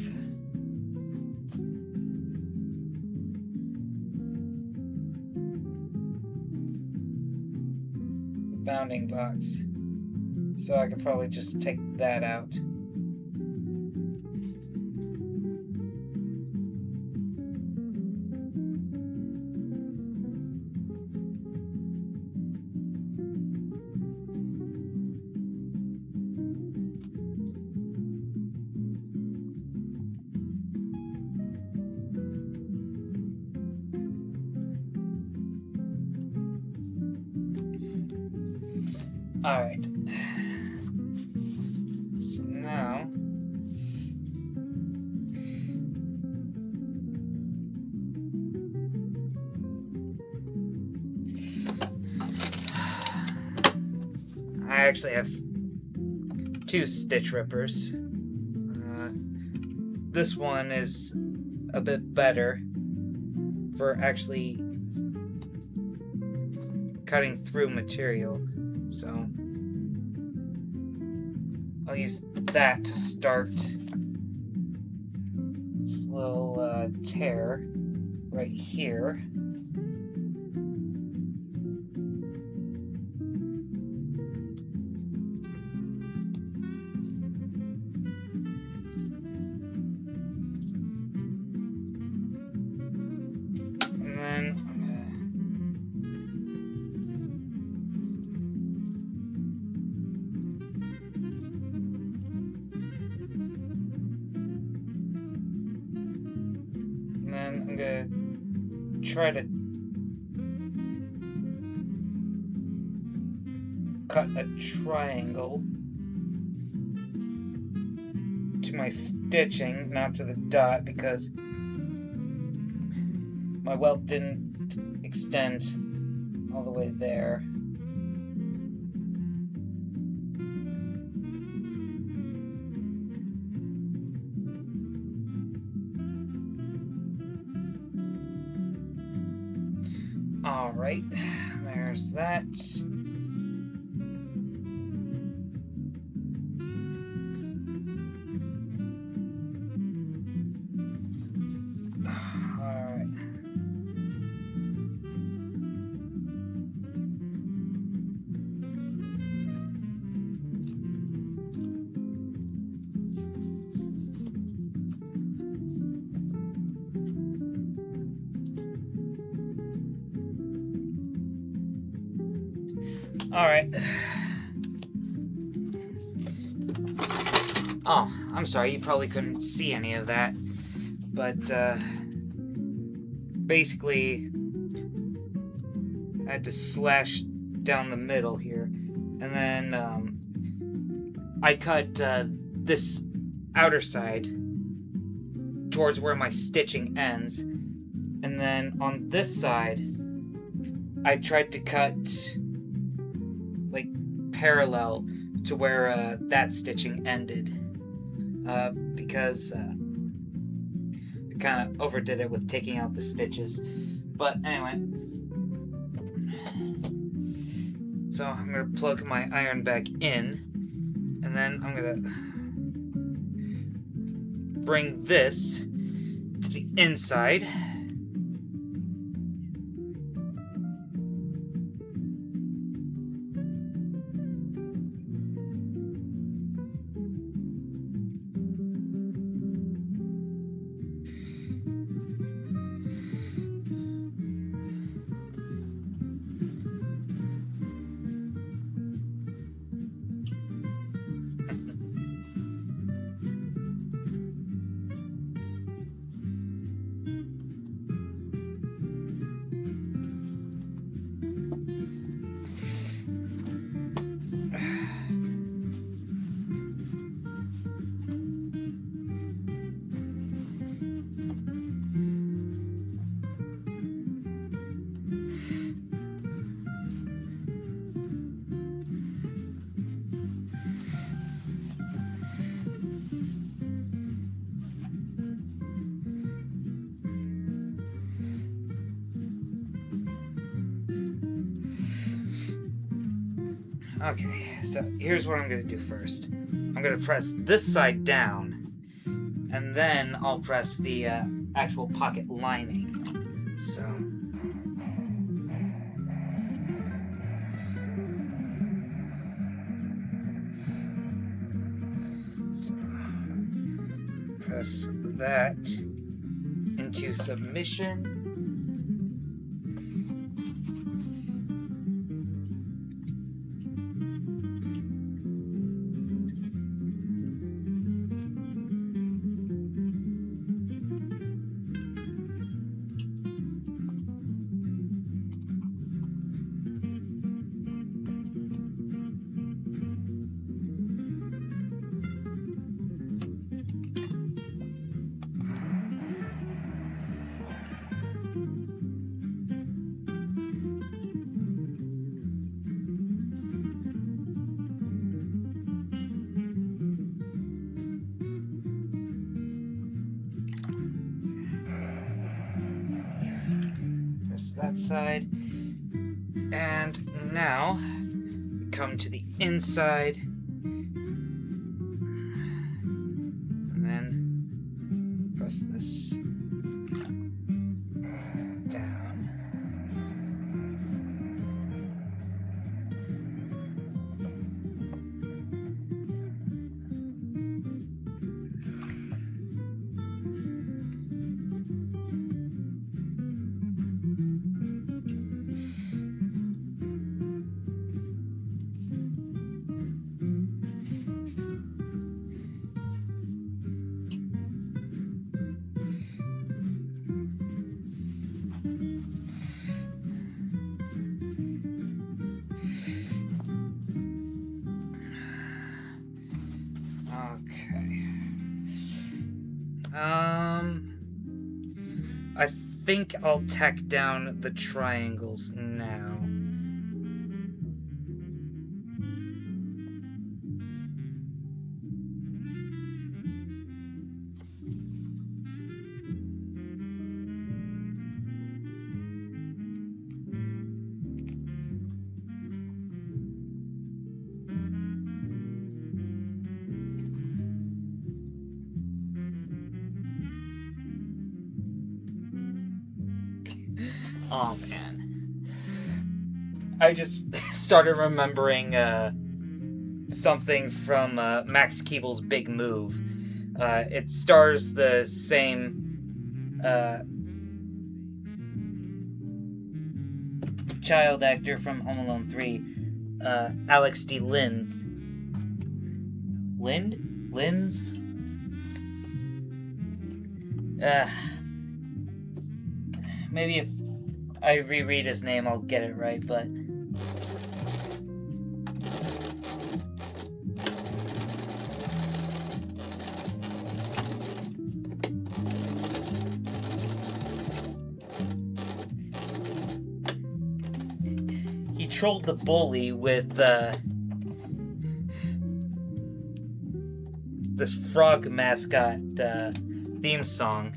the bounding box. So I could probably just take that out. Alright. So now I actually have 2 stitch rippers. This one is a bit better for actually cutting through material. So I'll use that to start this little tear right here. And then I'm gonna try to cut a triangle to my stitching, not to the dot, because my welt didn't extend all the way there. Alright, there's that. Alright. Alright. Oh, I'm sorry, you probably couldn't see any of that. But, basically, I had to slash down the middle here. And then, I cut, this outer side towards where my stitching ends. And then on this side, I tried to cut like parallel to where that stitching ended, because I kind of overdid it with taking out the stitches. But anyway, so I'm gonna plug my iron back in, and then I'm gonna bring this to the inside. Okay, so here's what I'm going to do first. I'm going to press this side down, and then I'll press the actual pocket lining. So press that into submission. That side, and now we come to the inside, and then press this down. I think I'll tack down the triangles now. Oh man, I just started remembering something from Max Keeble's Big Move. It stars the same child actor from Home Alone 3, Alex D. Linz. Linz? Maybe if I reread his name, I'll get it right, but... trolled the bully with this frog mascot theme song.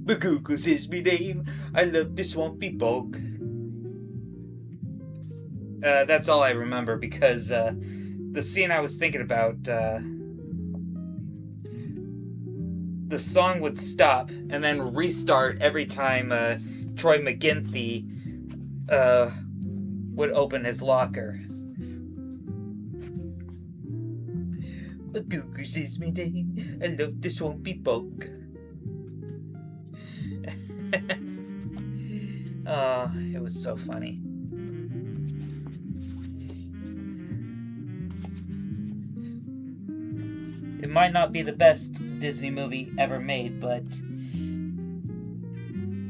Bagoogles is me name. I love the swampy bog. That's all I remember because the scene I was thinking about, the song would stop and then restart every time Troy McGinty would open his locker. Bagoogles is me name. I love the swampy bog. Oh, it was so funny. It might not be the best Disney movie ever made, but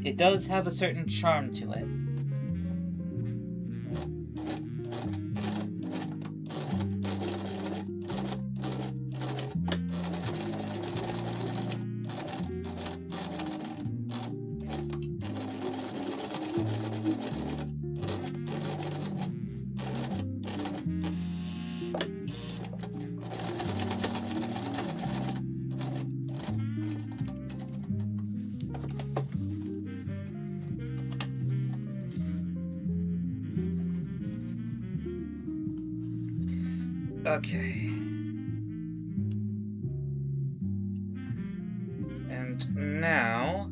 it does have a certain charm to it. Okay. And now...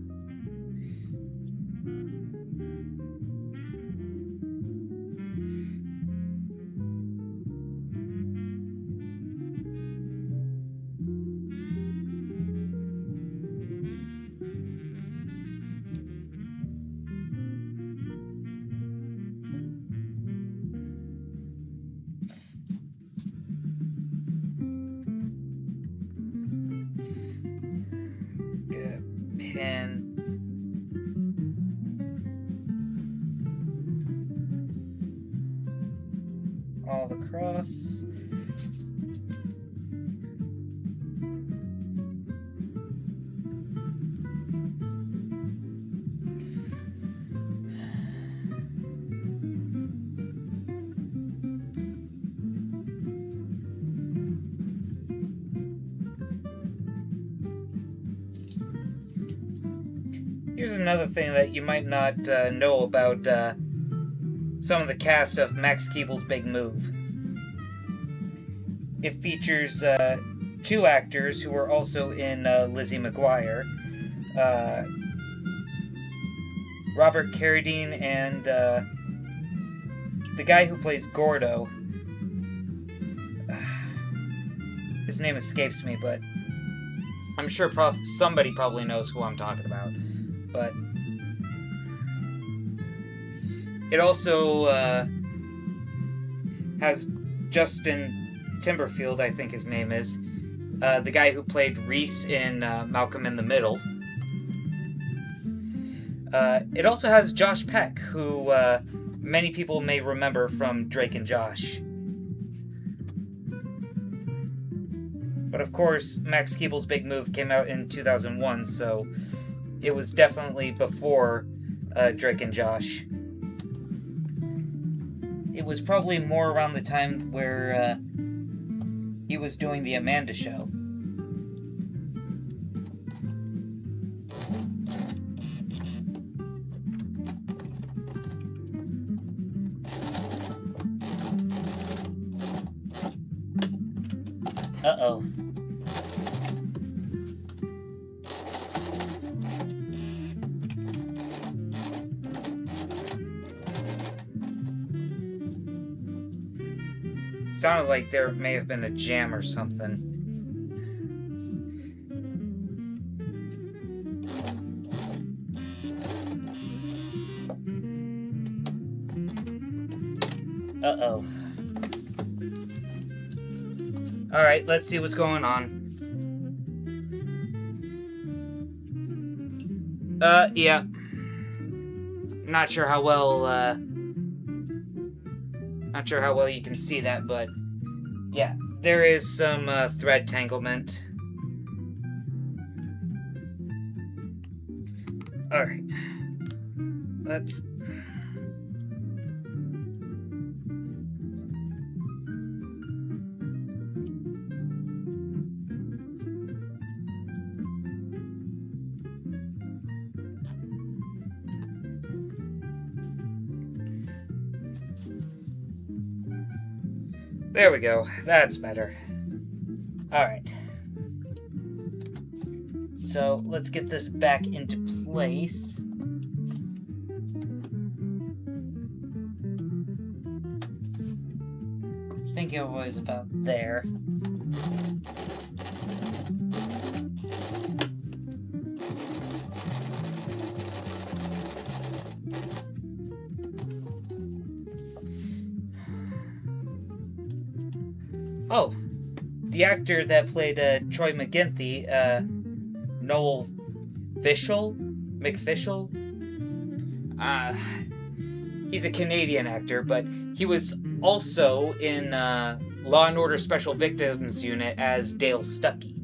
pin all across. Here's another thing that you might not know about some of the cast of Max Keeble's Big Move. It features two actors who were also in Lizzie McGuire, Robert Carradine and the guy who plays Gordo. His name escapes me, but I'm sure somebody probably knows who I'm talking about. But it also has Justin Timberfield, I think his name is, the guy who played Reese in Malcolm in the Middle. It also has Josh Peck, who many people may remember from Drake and Josh. But of course, Max Keeble's Big Move came out in 2001, so it was definitely before Drake and Josh. It was probably more around the time where he was doing the Amanda Show. Uh-oh. Sounded like there may have been a jam or something. Uh-oh. Alright, let's see what's going on. Yeah. Not sure how well you can see that, but yeah, there is some thread tanglement. Alright. There we go. That's better. Alright. So, let's get this back into place. I think it was about there. Oh, the actor that played Troy McGinty, Noel McFishel? He's a Canadian actor, but he was also in Law and Order Special Victims Unit as Dale Stuckey.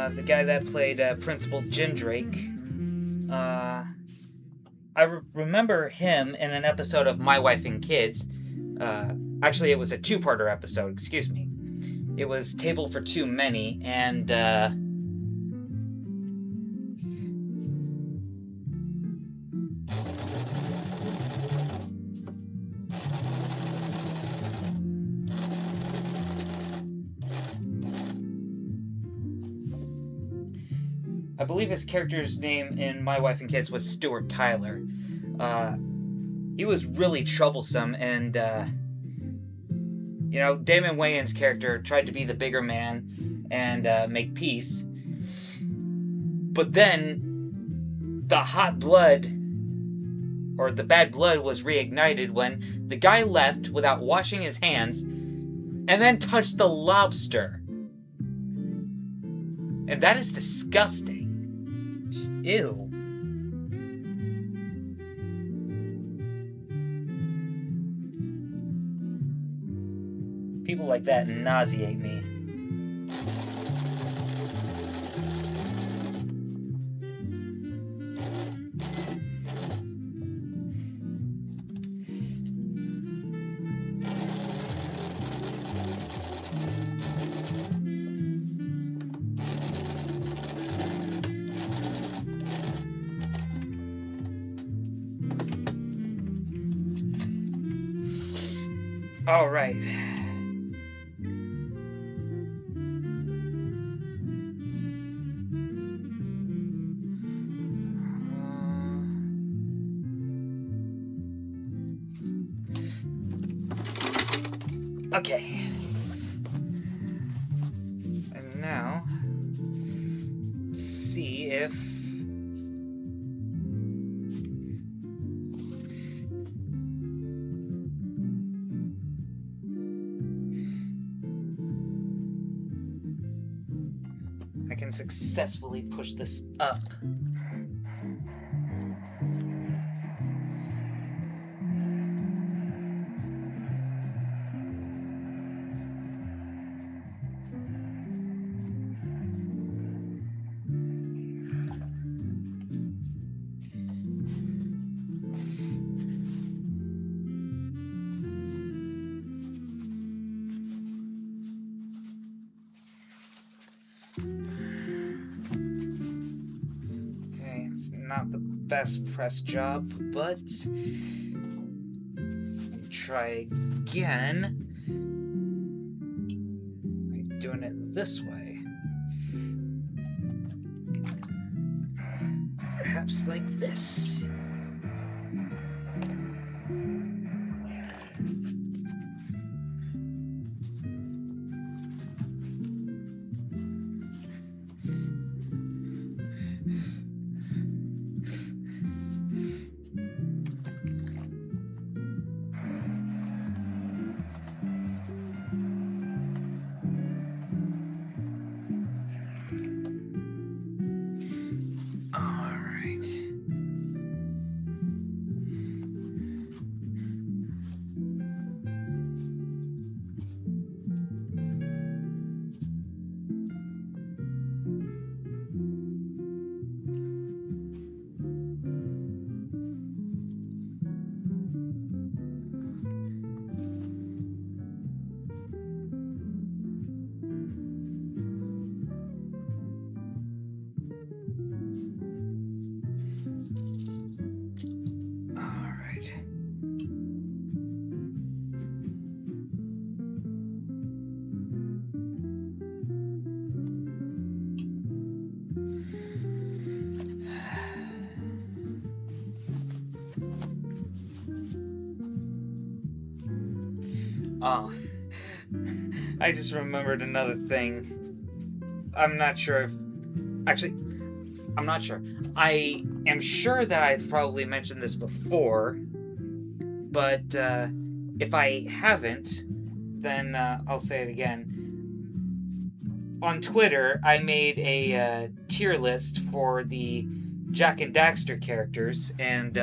The guy that played Principal Jindrake. I remember him in an episode of My Wife and Kids. Actually, it was a two-parter episode, excuse me. It was Table for Too Many, and I believe his character's name in My Wife and Kids was Stuart Tyler. He was really troublesome, and, Damon Wayans' character tried to be the bigger man and make peace. But then, the hot blood, or the bad blood, was reignited when the guy left without washing his hands, and then touched the lobster. And that is disgusting. Just ew. People like that nauseate me. All right. Okay. And now, let's see if I can successfully push this up. Not the best press job, but try again. I'm doing it this way. Perhaps like this. right. Oh, I just remembered another thing. I'm not sure if... Actually, I'm not sure. I am sure that I've probably mentioned this before, but if I haven't, then I'll say it again. On Twitter, I made a tier list for the Jak and Daxter characters, and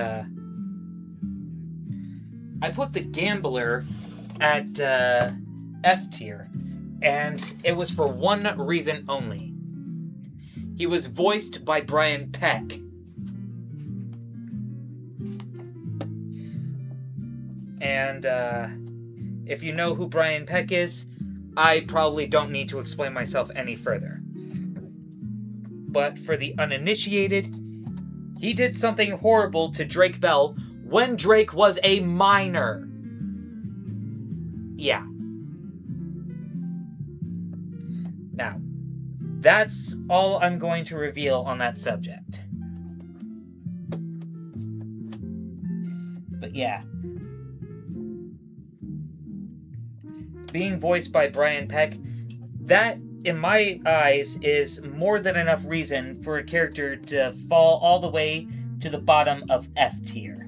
I put the Gambler at F tier, and it was for one reason only. He was voiced by Brian Peck. And if you know who Brian Peck is, I probably don't need to explain myself any further. But for the uninitiated, he did something horrible to Drake Bell when Drake was a minor. Yeah. Now, that's all I'm going to reveal on that subject. But yeah. Being voiced by Brian Peck, that, in my eyes, is more than enough reason for a character to fall all the way to the bottom of F tier.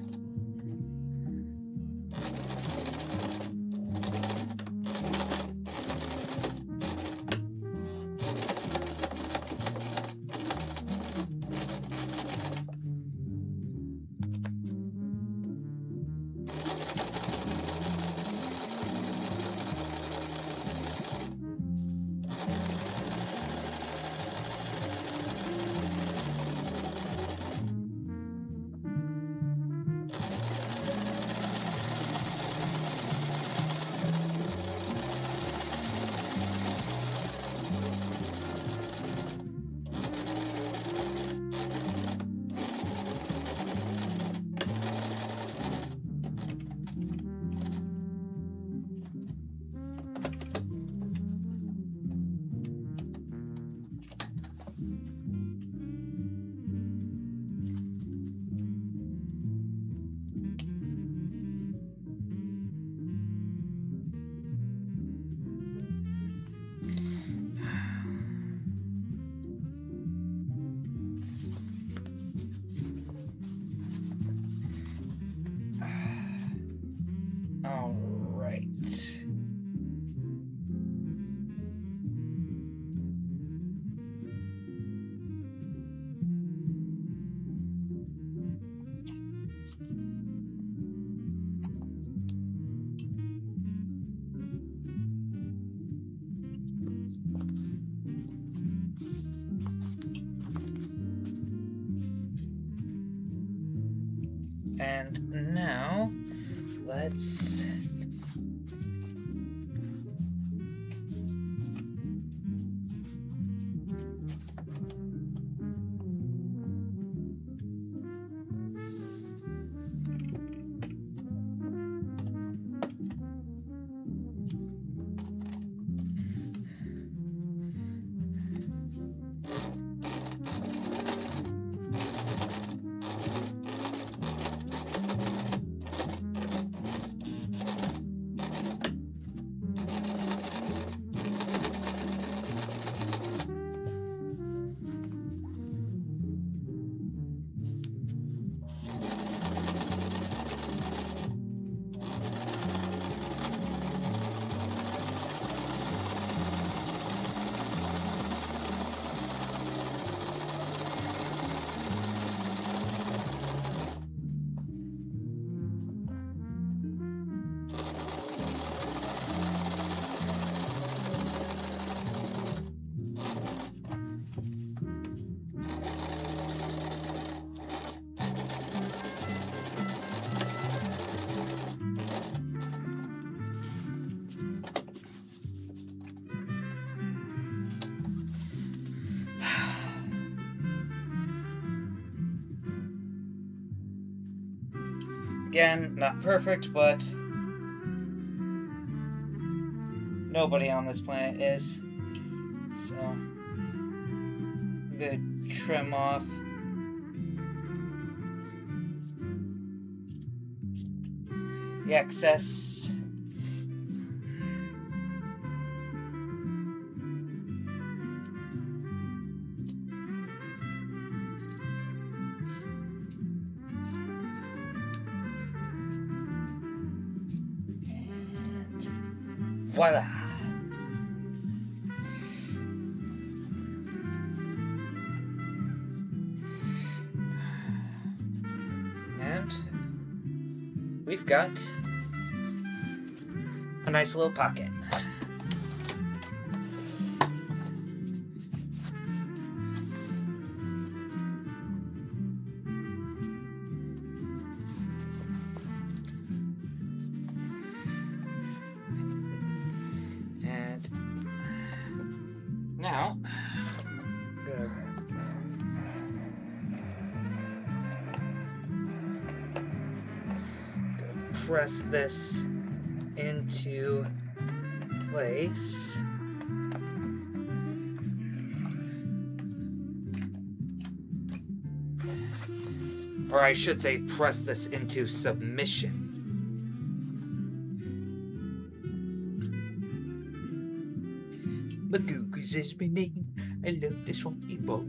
And now, let's... Again, not perfect, but nobody on this planet is. So, I'm gonna trim off the excess. Voila! And we've got a nice little pocket. Now, press this into place. Or I should say, press this into submission. Magoogas is my name. I love this swampy boat.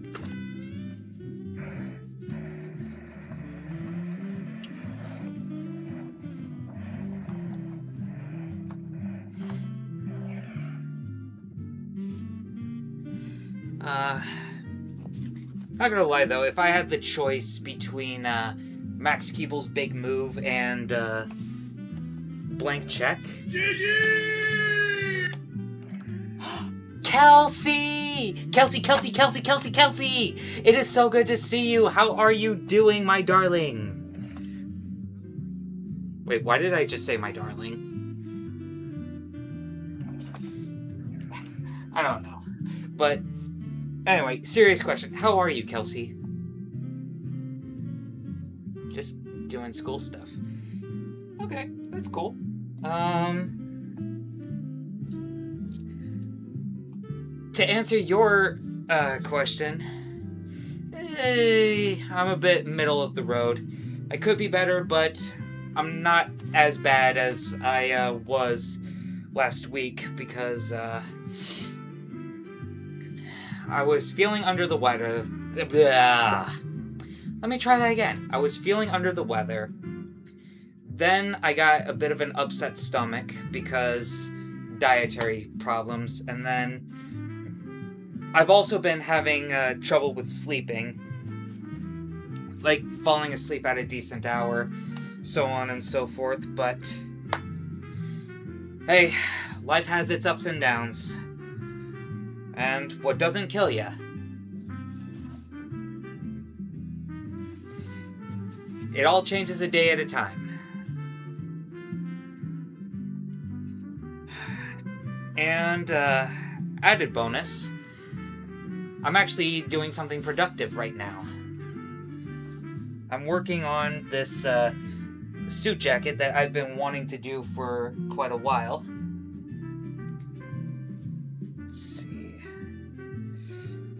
Not gonna lie though, if I had the choice between Max Keeble's big move and blank check. Kelsey! Kelsey! It is so good to see you. How are you doing, my darling? Wait, why did I just say my darling? I don't know. But anyway, serious question. How are you, Kelsey? Just doing school stuff. Okay, that's cool. To answer your question, I'm a bit middle of the road. I could be better, but I'm not as bad as I was last week because I was feeling under the weather. Let me try that again. I was feeling under the weather. Then I got a bit of an upset stomach because dietary problems, and then I've also been having trouble with sleeping, like falling asleep at a decent hour, so on and so forth, but hey, life has its ups and downs, and what doesn't kill ya? It all changes a day at a time. And added bonus, I'm actually doing something productive right now. I'm working on this suit jacket that I've been wanting to do for quite a while. Let's see.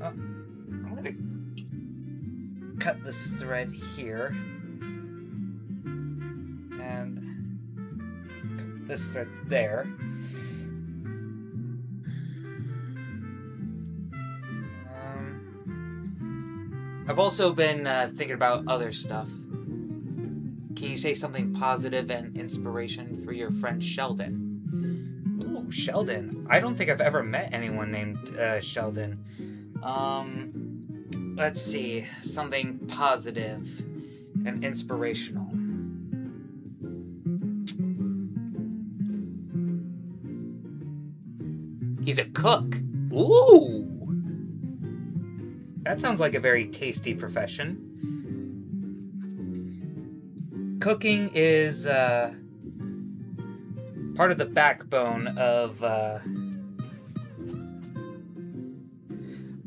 Oh, I'm going to cut this thread here. And cut this thread there. I've also been thinking about other stuff. Can you say something positive and inspiration for your friend Sheldon? Ooh, Sheldon. I don't think I've ever met anyone named Sheldon. Let's see. Something positive and inspirational. He's a cook. Ooh! That sounds like a very tasty profession. Cooking is part of the backbone of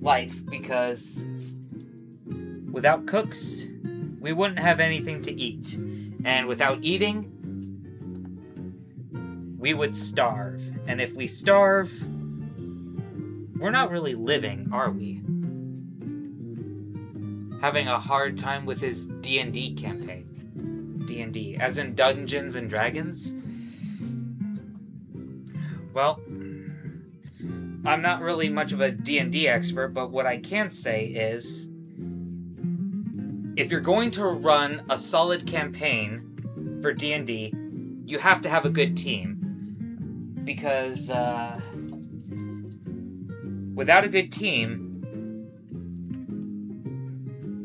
life, because without cooks, we wouldn't have anything to eat. And without eating, we would starve. And if we starve, we're not really living, are we? Having a hard time with his D&D campaign. D&D, as in Dungeons and Dragons? Well, I'm not really much of a D&D expert, but what I can say is, if you're going to run a solid campaign for D&D, you have to have a good team. Because, without a good team,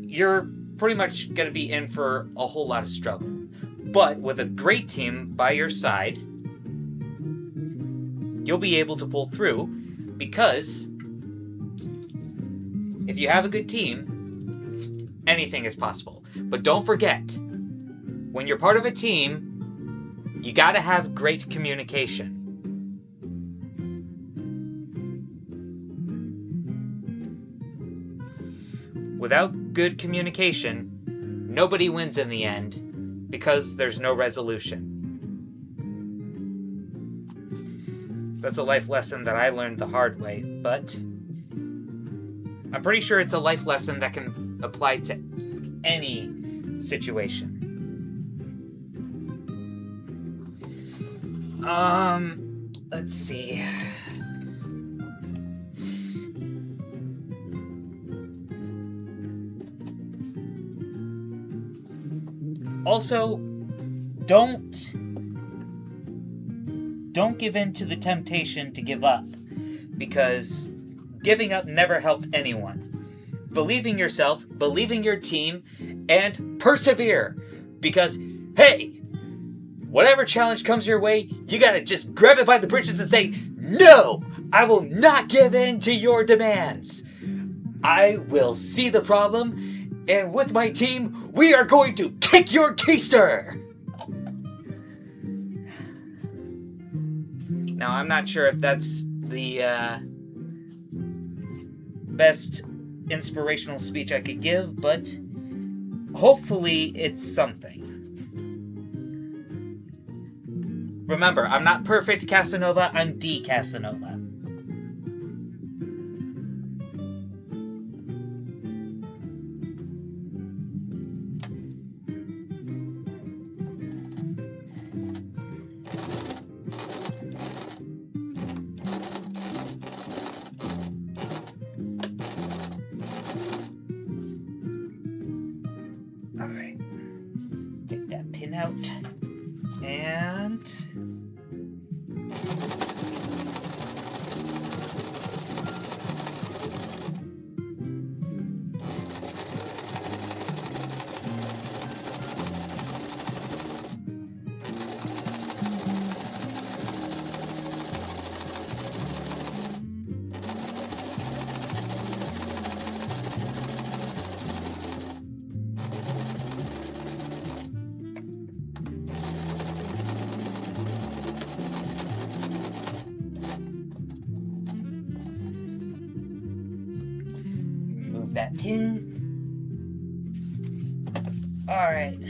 you're pretty much going to be in for a whole lot of struggle. But with a great team by your side, you'll be able to pull through, because if you have a good team, anything is possible. But don't forget, when you're part of a team, you gotta have great communication. Without good communication, nobody wins in the end, because there's no resolution. That's a life lesson that I learned the hard way, but I'm pretty sure it's a life lesson that can apply to any situation. Let's see. Also, don't give in to the temptation to give up, because giving up never helped anyone. Believe in yourself, believe in your team, and persevere, because, hey, whatever challenge comes your way, you gotta just grab it by the britches and say, no, I will not give in to your demands. I will see the problem, and with my team, we are going to kick your keister! Now, I'm not sure if that's the best inspirational speech I could give, but hopefully it's something. Remember, I'm not perfect Casanova, I'm D Casanova. Alright. Take that pin out. And that pin. Alright.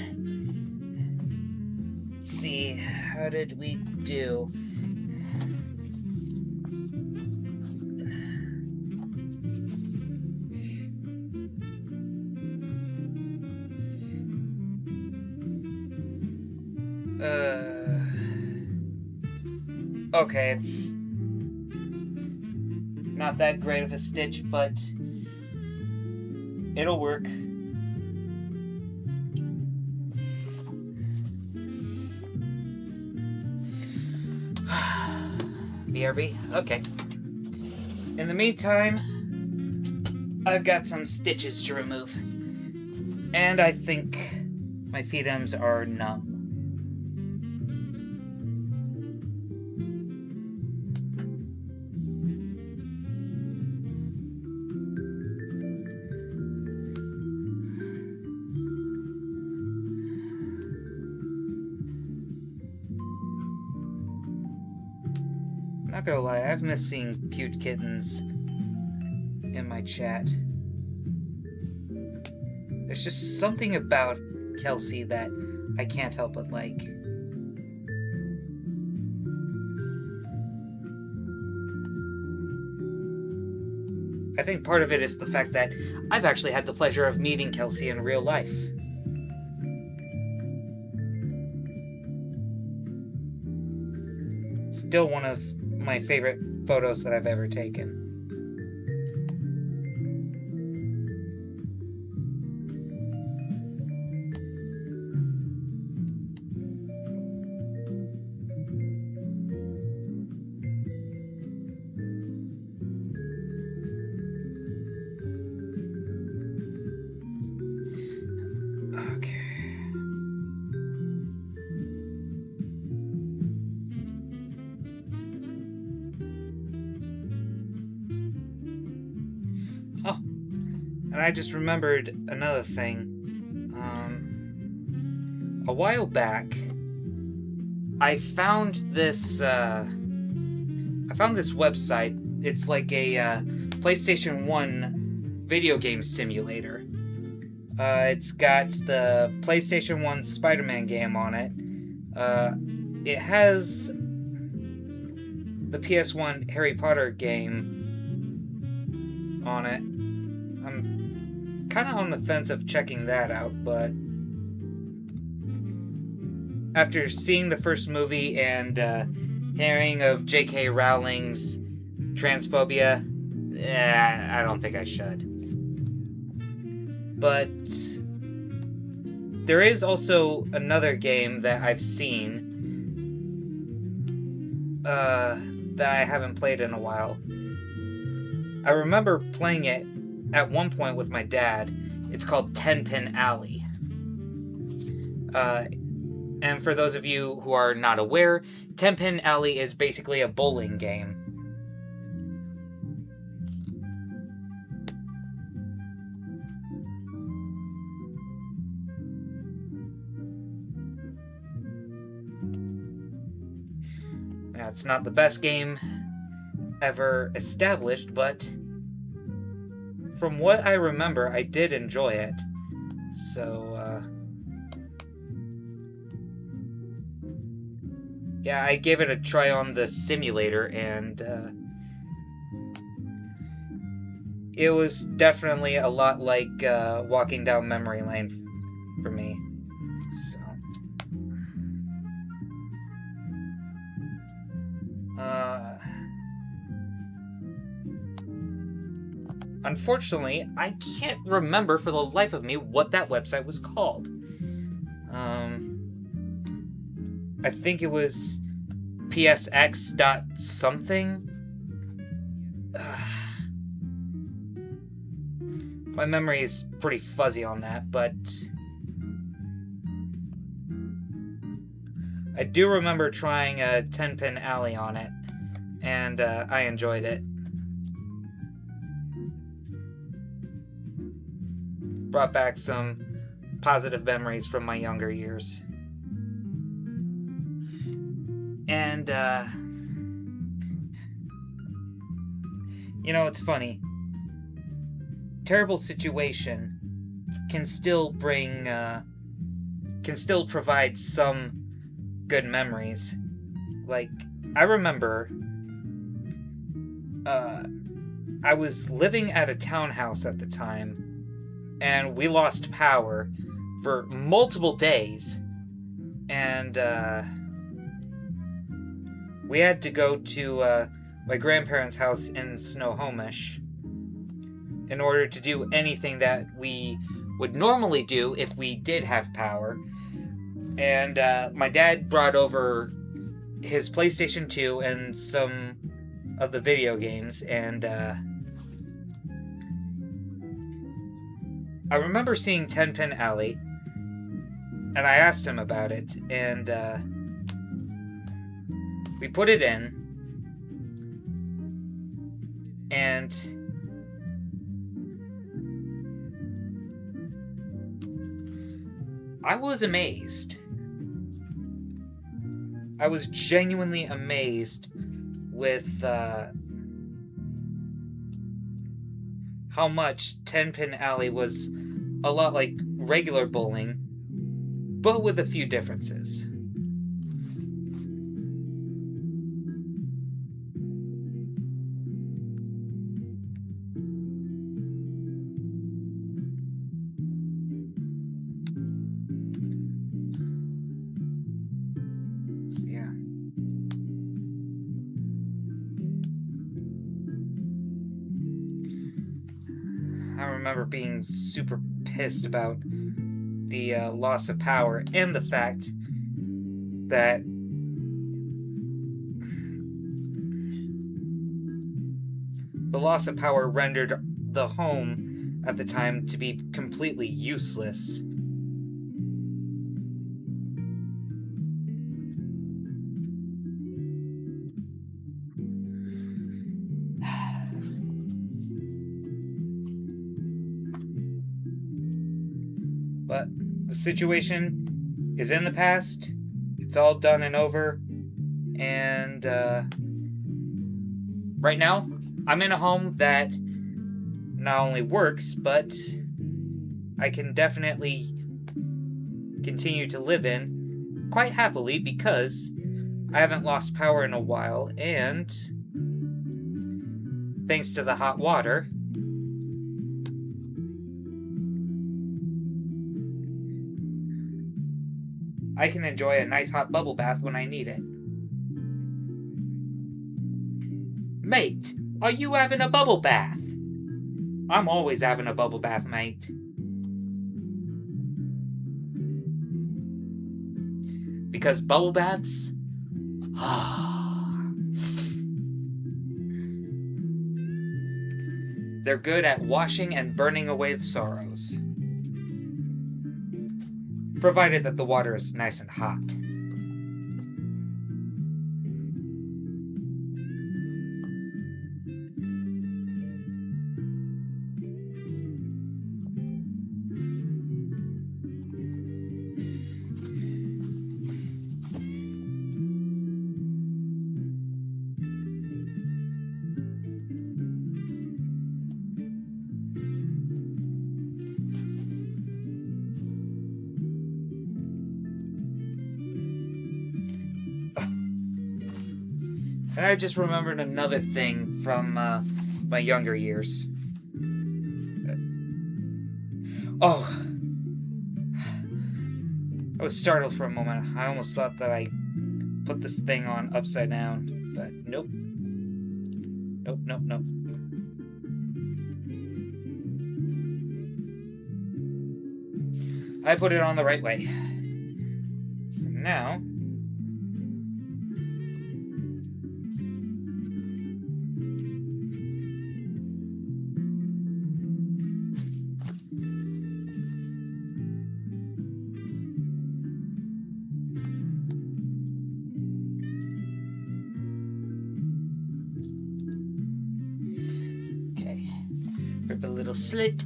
Let's see. How did we do? Okay, it's not that great of a stitch, but it'll work. BRB? Okay. In the meantime, I've got some stitches to remove. And I think my feetums are numb. Not gonna lie, I've missed seeing cute kittens in my chat. There's just something about Kelsey that I can't help but like. I think part of it is the fact that I've actually had the pleasure of meeting Kelsey in real life. Still one of my favorite photos that I've ever taken. Oh, and I just remembered another thing. A while back, I found this website. It's like a PlayStation 1 video game simulator. It's got the PlayStation 1 Spider-Man game on it. It has the PS1 Harry Potter game on it. I'm kind of on the fence of checking that out, but after seeing the first movie and hearing of J.K. Rowling's transphobia, I don't think I should. But there is also another game that I've seen that I haven't played in a while. I remember playing it at one point with my dad. It's called Tenpin Alley. And for those of you who are not aware, Tenpin Alley is basically a bowling game. Now, it's not the best game ever established, but from what I remember, I did enjoy it. So, yeah, I gave it a try on the simulator, and it was definitely a lot like walking down memory lane for me. So, unfortunately, I can't remember for the life of me what that website was called. I think it was psx.something. My memory is pretty fuzzy on that, but I do remember trying a Tenpin Alley on it, and I enjoyed it. Brought back some positive memories from my younger years. And, you know, it's funny. Terrible situation can still provide some good memories. Like, I remember, I was living at a townhouse at the time, and we lost power for multiple days, and, we had to go to my grandparents' house in Snohomish in order to do anything that we would normally do if we did have power. And my dad brought over his PlayStation 2 and some of the video games, and I remember seeing Tenpin Alley, and I asked him about it, and we put it in, and I was amazed. I was genuinely amazed with how much Tenpin Alley was a lot like regular bowling, but with a few differences. So, yeah. I remember being super pissed about the loss of power and the fact that the loss of power rendered the home at the time to be completely useless. But the situation is in the past. It's all done and over. And right now, I'm in a home that not only works, but I can definitely continue to live in quite happily because I haven't lost power in a while, and thanks to the hot water, I can enjoy a nice hot bubble bath when I need it. Mate, are you having a bubble bath? I'm always having a bubble bath, mate. Because bubble baths... they're good at washing and burning away the sorrows. Provided that the water is nice and hot. And I just remembered another thing from my younger years. Oh! I was startled for a moment. I almost thought that I put this thing on upside down. But nope. Nope, nope, nope. I put it on the right way. So now... rip a little slit.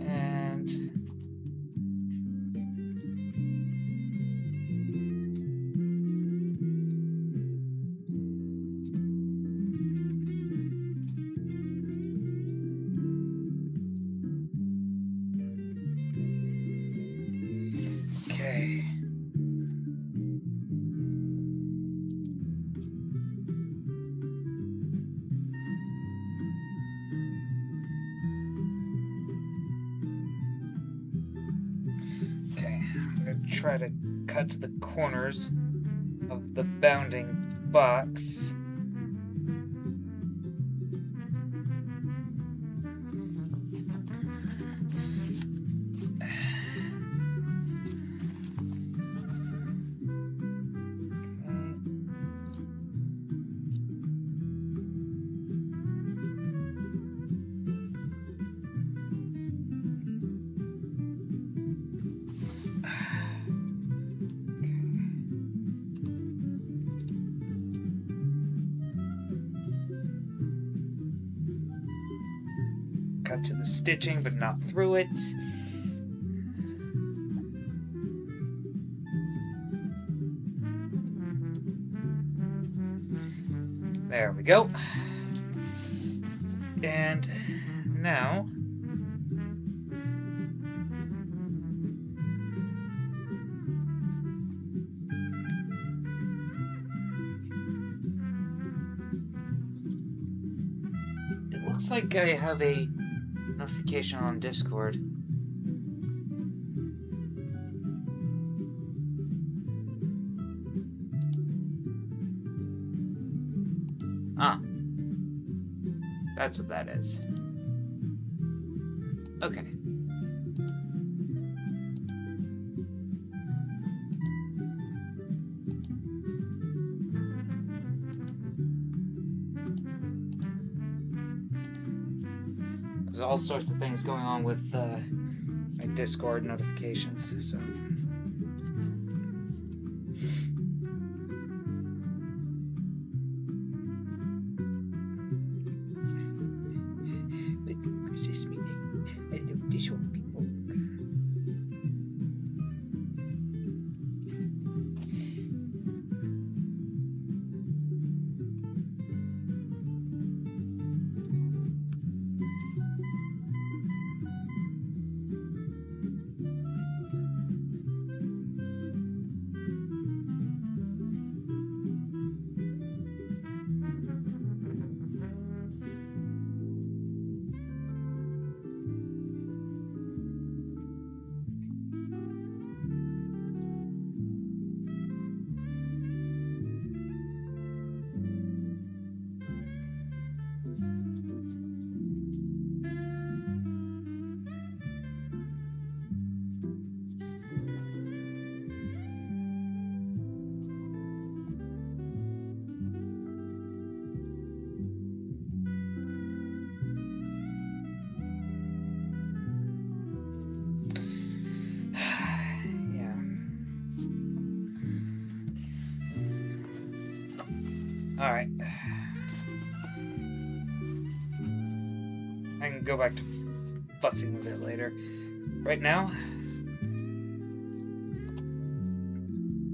And okay. Try to cut to the corners of the bounding box. Cut to the stitching, but not through it. There we go. And now... it looks like I have a notification on Discord. Ah. That's what that is. Okay. There's all sorts of things going on with my Discord notifications, so... Alright. I can go back to fussing with it later. Right now,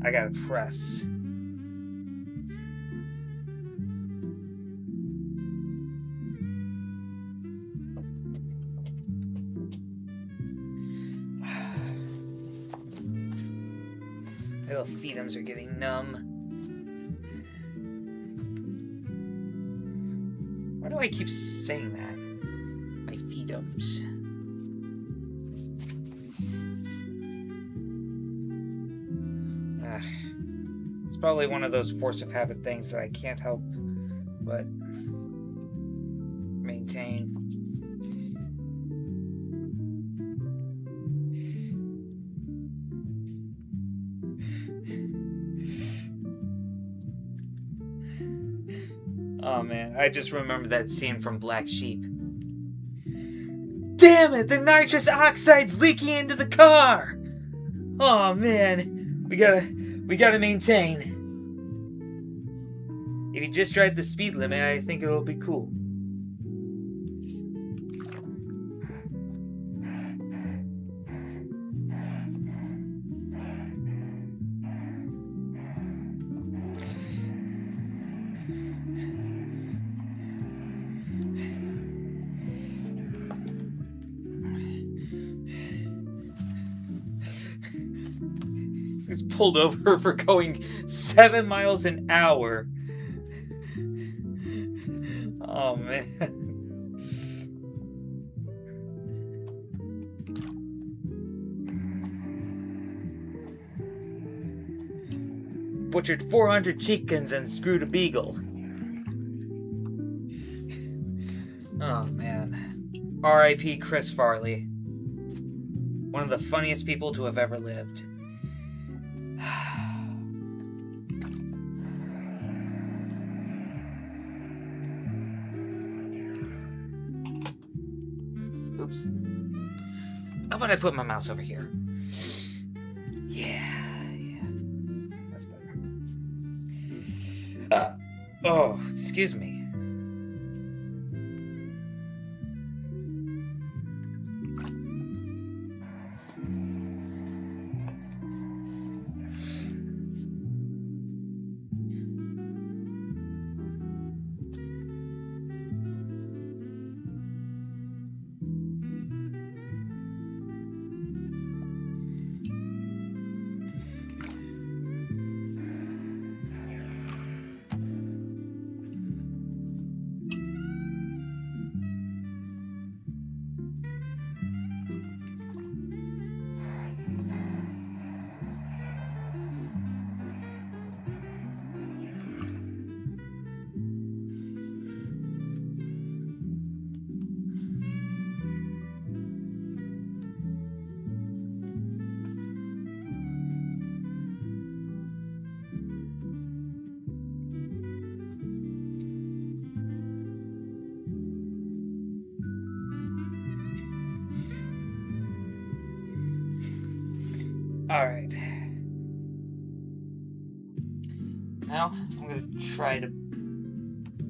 I gotta press. My little feetums are getting numb. Why do I keep saying that? My feetums. It's probably one of those force of habit things that I can't help but maintain. Oh man, I just remember that scene from Black Sheep. Damn it, the nitrous oxide's leaking into the car! Oh man, we gotta maintain. If you just drive the speed limit, I think it'll be cool. Was pulled over for going 7 miles an hour. Oh man. Butchered 400 chickens and screwed a beagle. Oh man. R.I.P. Chris Farley. One of the funniest people to have ever lived. Oops. How about I put my mouse over here? Yeah. That's better. Oh, excuse me. Alright. Now, I'm going to try to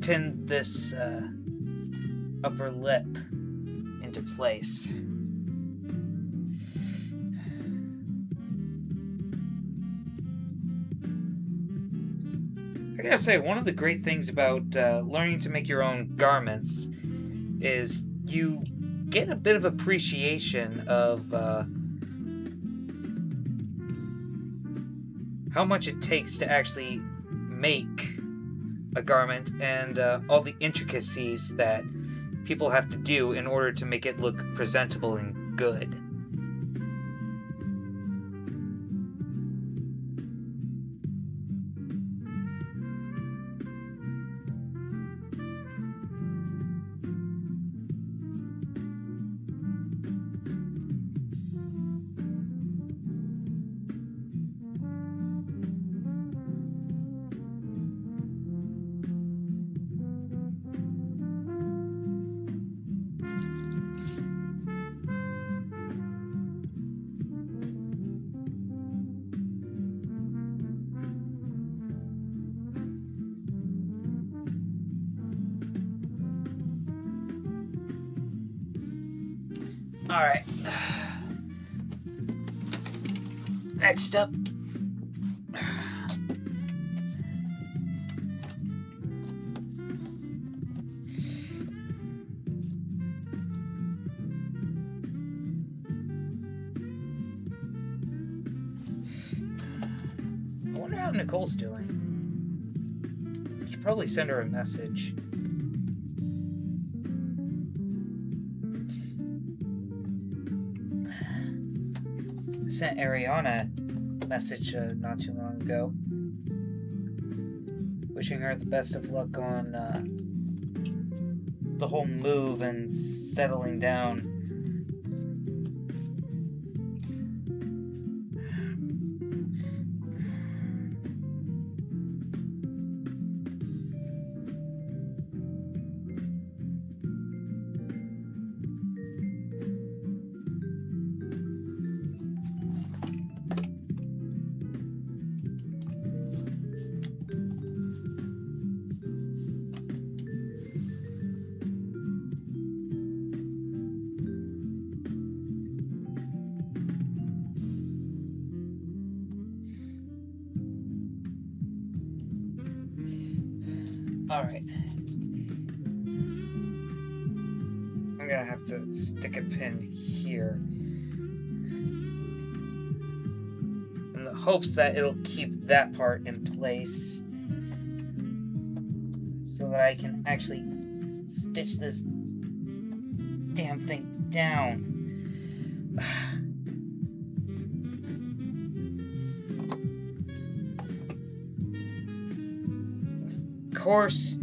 pin this upper lip into place. I gotta say, one of the great things about learning to make your own garments is you get a bit of appreciation of how much it takes to actually make a garment and all the intricacies that people have to do in order to make it look presentable and good. Alright. Next up. I wonder how Nicole's doing. I should probably send her a message. Sent Ariana a message not too long ago, wishing her the best of luck on the whole move and settling down. Alright. I'm gonna have to stick a pin here in the hopes that it'll keep that part in place so that I can actually stitch this damn thing down. Of course.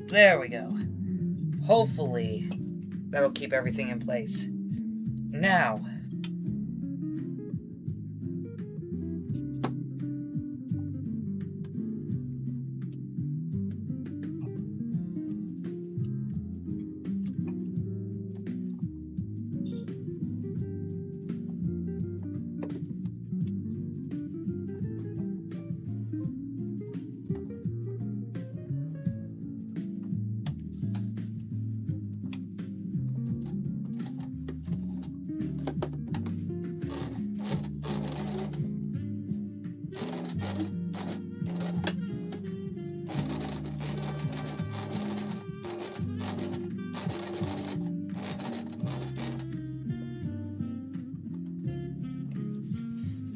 There we go. Hopefully, that'll keep everything in place. Now,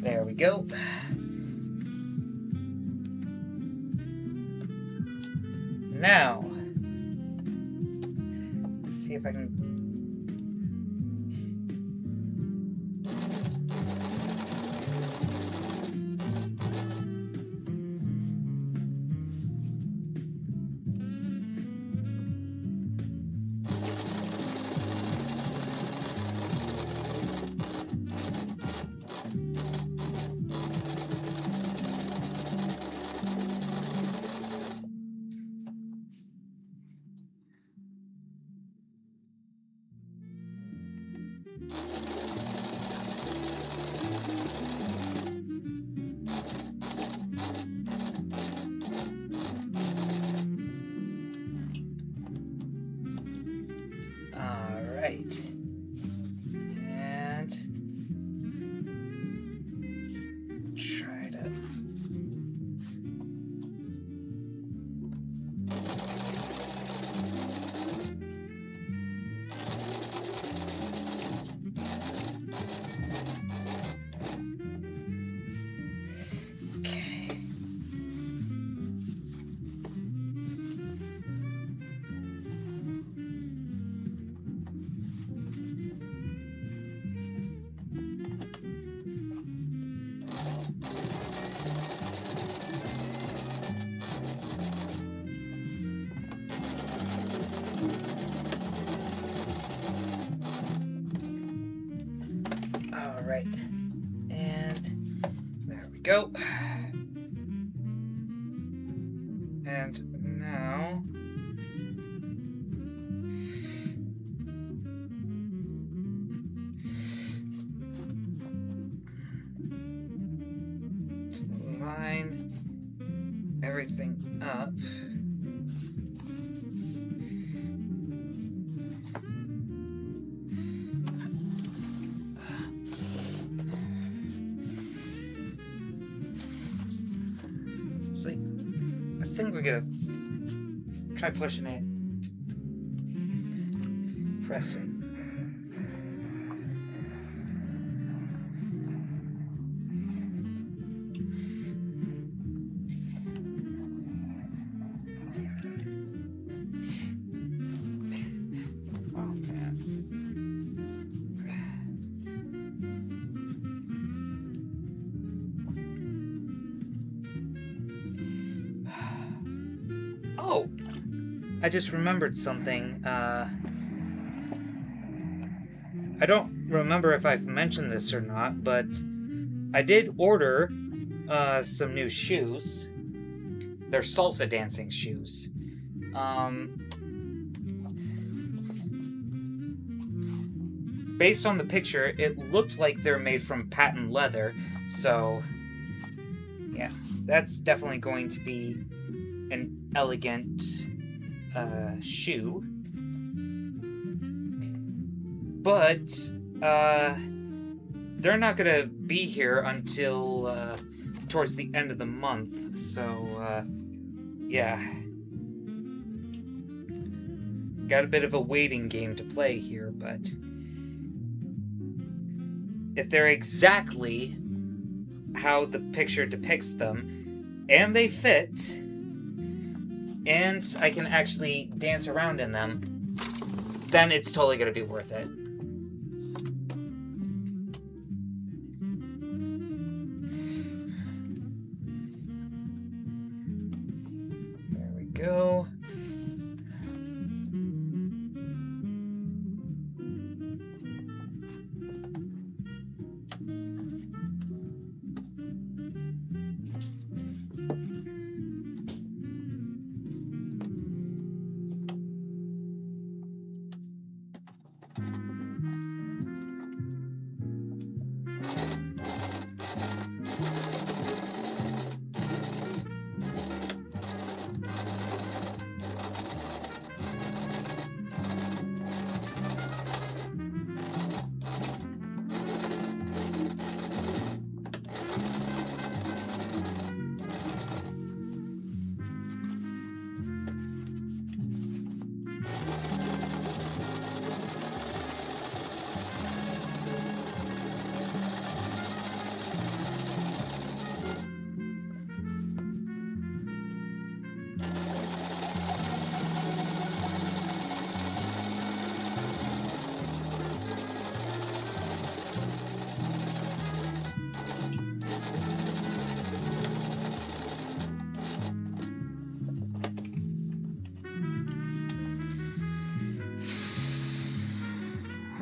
there we go. Now, let's see if I can... right. And let's try to... Alright, and there we go. And now... let's line everything up. I think we're gonna try pushing it, pressing. Oh man. Oh, I just remembered something. I don't remember if I've mentioned this or not, but I did order some new shoes. They're salsa dancing shoes. Based on the picture, it looked like they're made from patent leather, so yeah, that's definitely going to be an elegant shoe. But they're not gonna be here until towards the end of the month, so yeah, got a bit of a waiting game to play here. But if they're exactly how the picture depicts them, and they fit, and I can actually dance around in them, then it's totally gonna be worth it. There we go.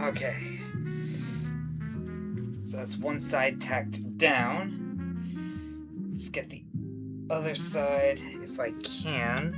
Okay, so that's one side tacked down. Let's get the other side if I can.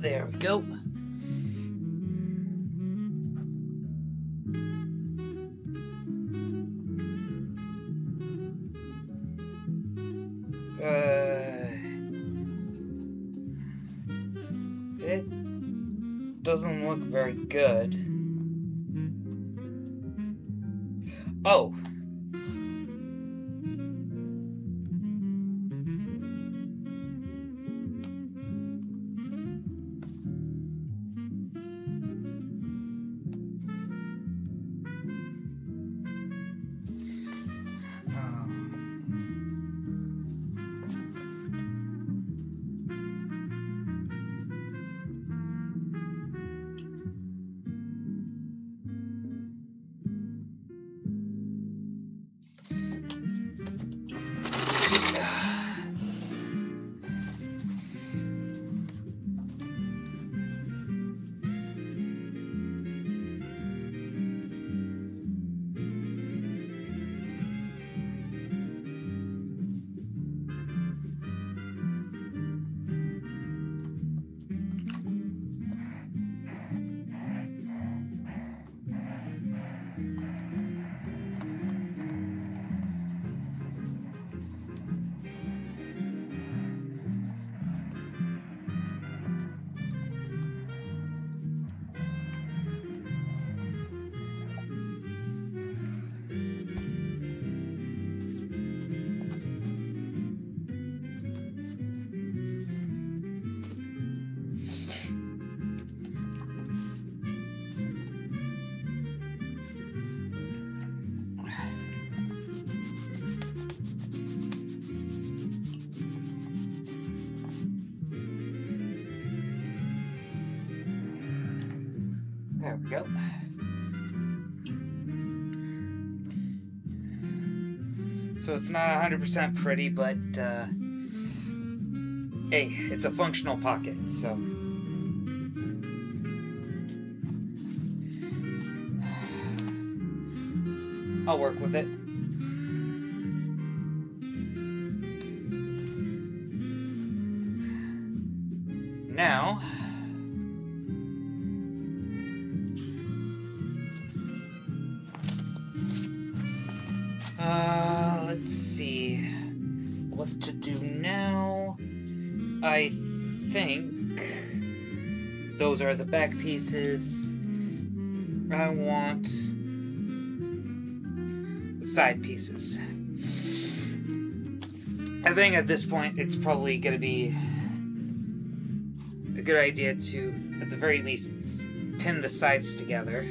There we go. It doesn't look very good. Oh. There we go. So it's not 100% pretty, but hey, it's a functional pocket, so I'll work with it. Now, let's see what to do now. I think those are the back pieces. I want the side pieces. I think at this point it's probably going to be a good idea to, at the very least, pin the sides together.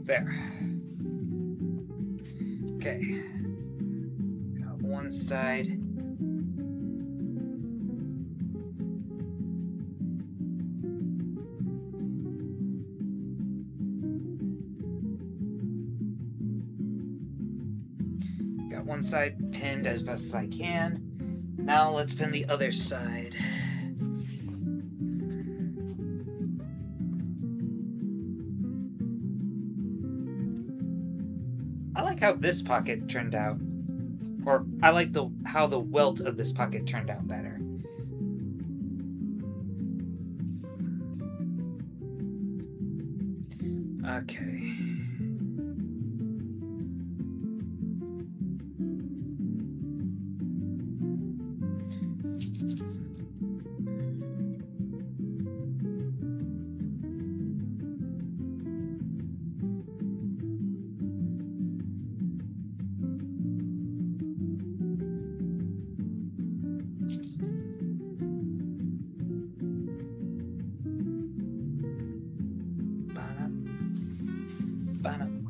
There. Okay. Got one side. Got one side pinned as best as I can. Now let's pin the other side. I like how this pocket turned out. Or I like how the welt of this pocket turned out better. Okay.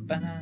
Ba-na.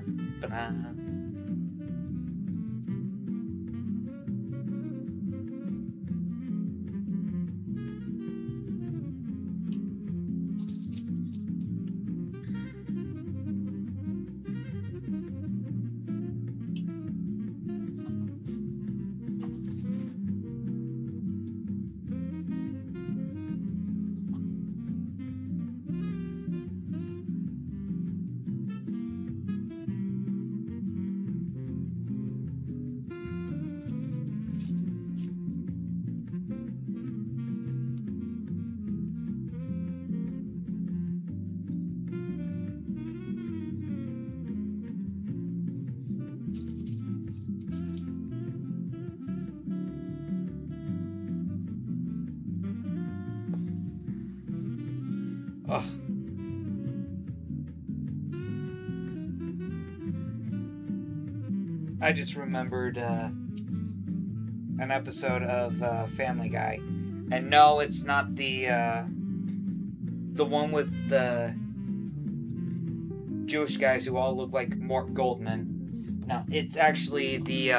Oh. I just remembered an episode of Family Guy. And no, it's not the one with the Jewish guys who all look like Mort Goldman. No, it's actually the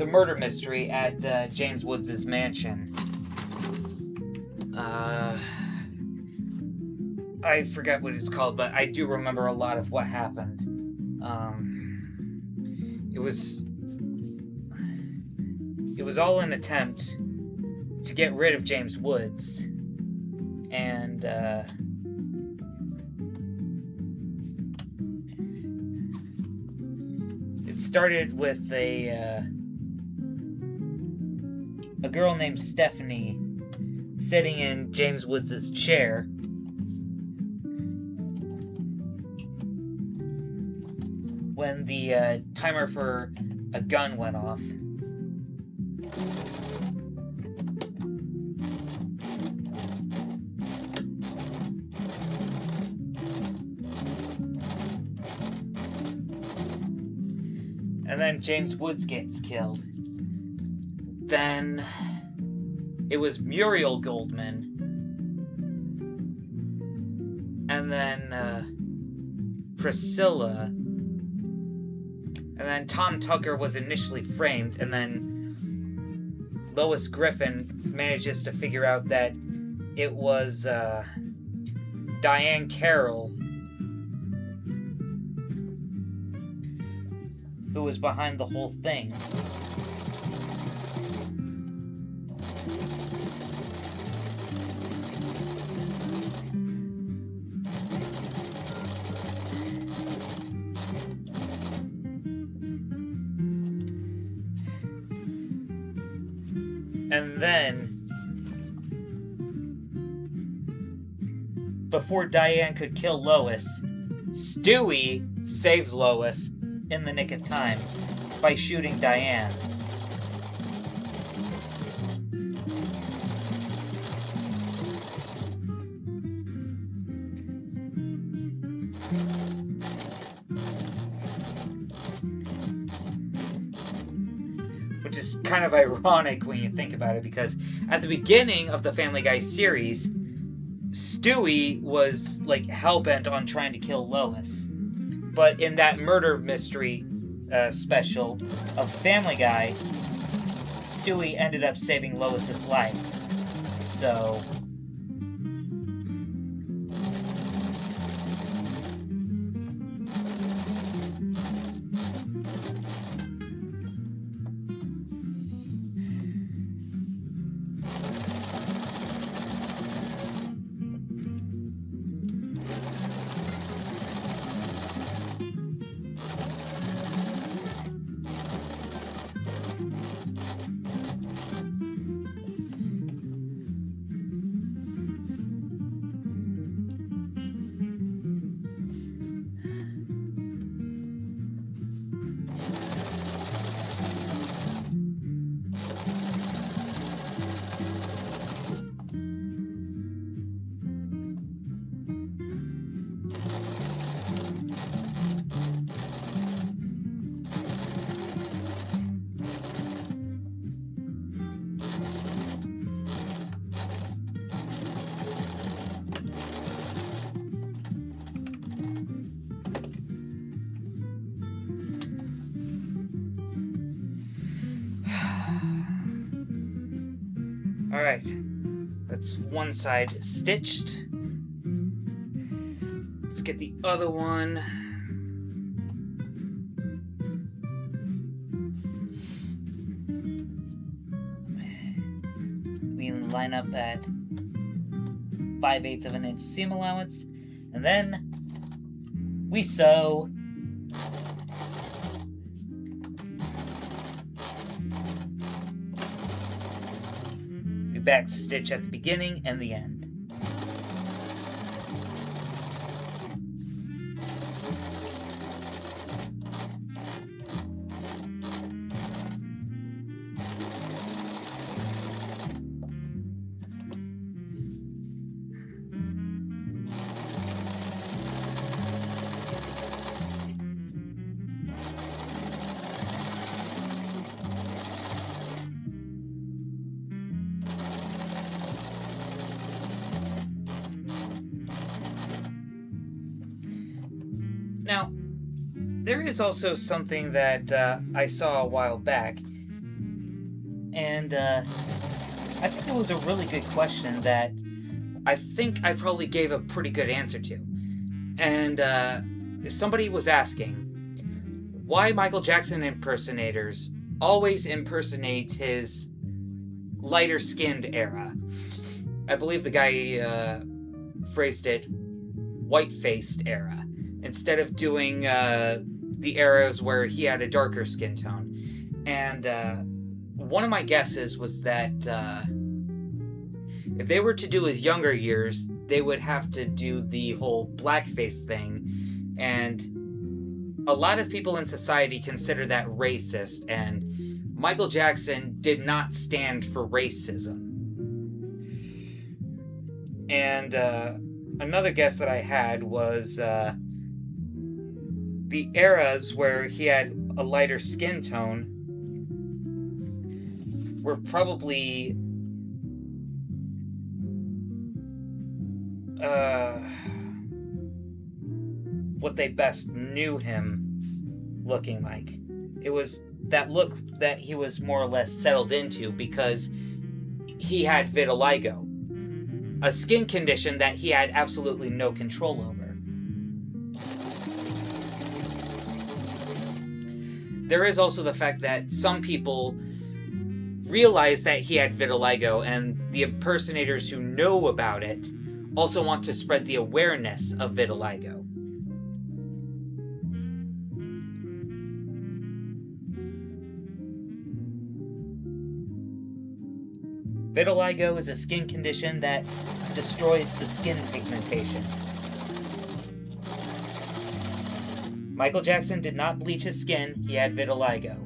murder mystery at James Woods' mansion. I forget what it's called, but I do remember a lot of what happened. It was all an attempt to get rid of James Woods, and it started with a girl named Stephanie sitting in James Woods' chair. When the timer for a gun went off. And then James Woods gets killed. Then it was Muriel Goldman. And then Priscilla. And then Tom Tucker was initially framed, and then Lois Griffin manages to figure out that it was Diane Carroll who was behind the whole thing. And then, before Diane could kill Lois, Stewie saves Lois in the nick of time by shooting Diane. Which is kind of ironic when you think about it, because at the beginning of the Family Guy series, Stewie was like hell-bent on trying to kill Lois. But in that murder mystery, special of Family Guy, Stewie ended up saving Lois's life. So alright, that's one side stitched. Let's get the other one. We line up at 5/8 of an inch seam allowance, and then we sew. We back stitch at the beginning and the end. Now, there is also something that I saw a while back, and I think it was a really good question that I think I probably gave a pretty good answer to. And somebody was asking why Michael Jackson impersonators always impersonate his lighter-skinned era. I believe the guy phrased it white-faced era, instead of doing the eras where he had a darker skin tone. And one of my guesses was that if they were to do his younger years, they would have to do the whole blackface thing. And a lot of people in society consider that racist, and Michael Jackson did not stand for racism. And another guess that I had was the eras where he had a lighter skin tone were probably what they best knew him looking like. It was that look that he was more or less settled into because he had vitiligo, a skin condition that he had absolutely no control over. There is also the fact that some people realize that he had vitiligo, and the impersonators who know about it also want to spread the awareness of vitiligo. Vitiligo is a skin condition that destroys the skin pigmentation. Michael Jackson did not bleach his skin, he had vitiligo.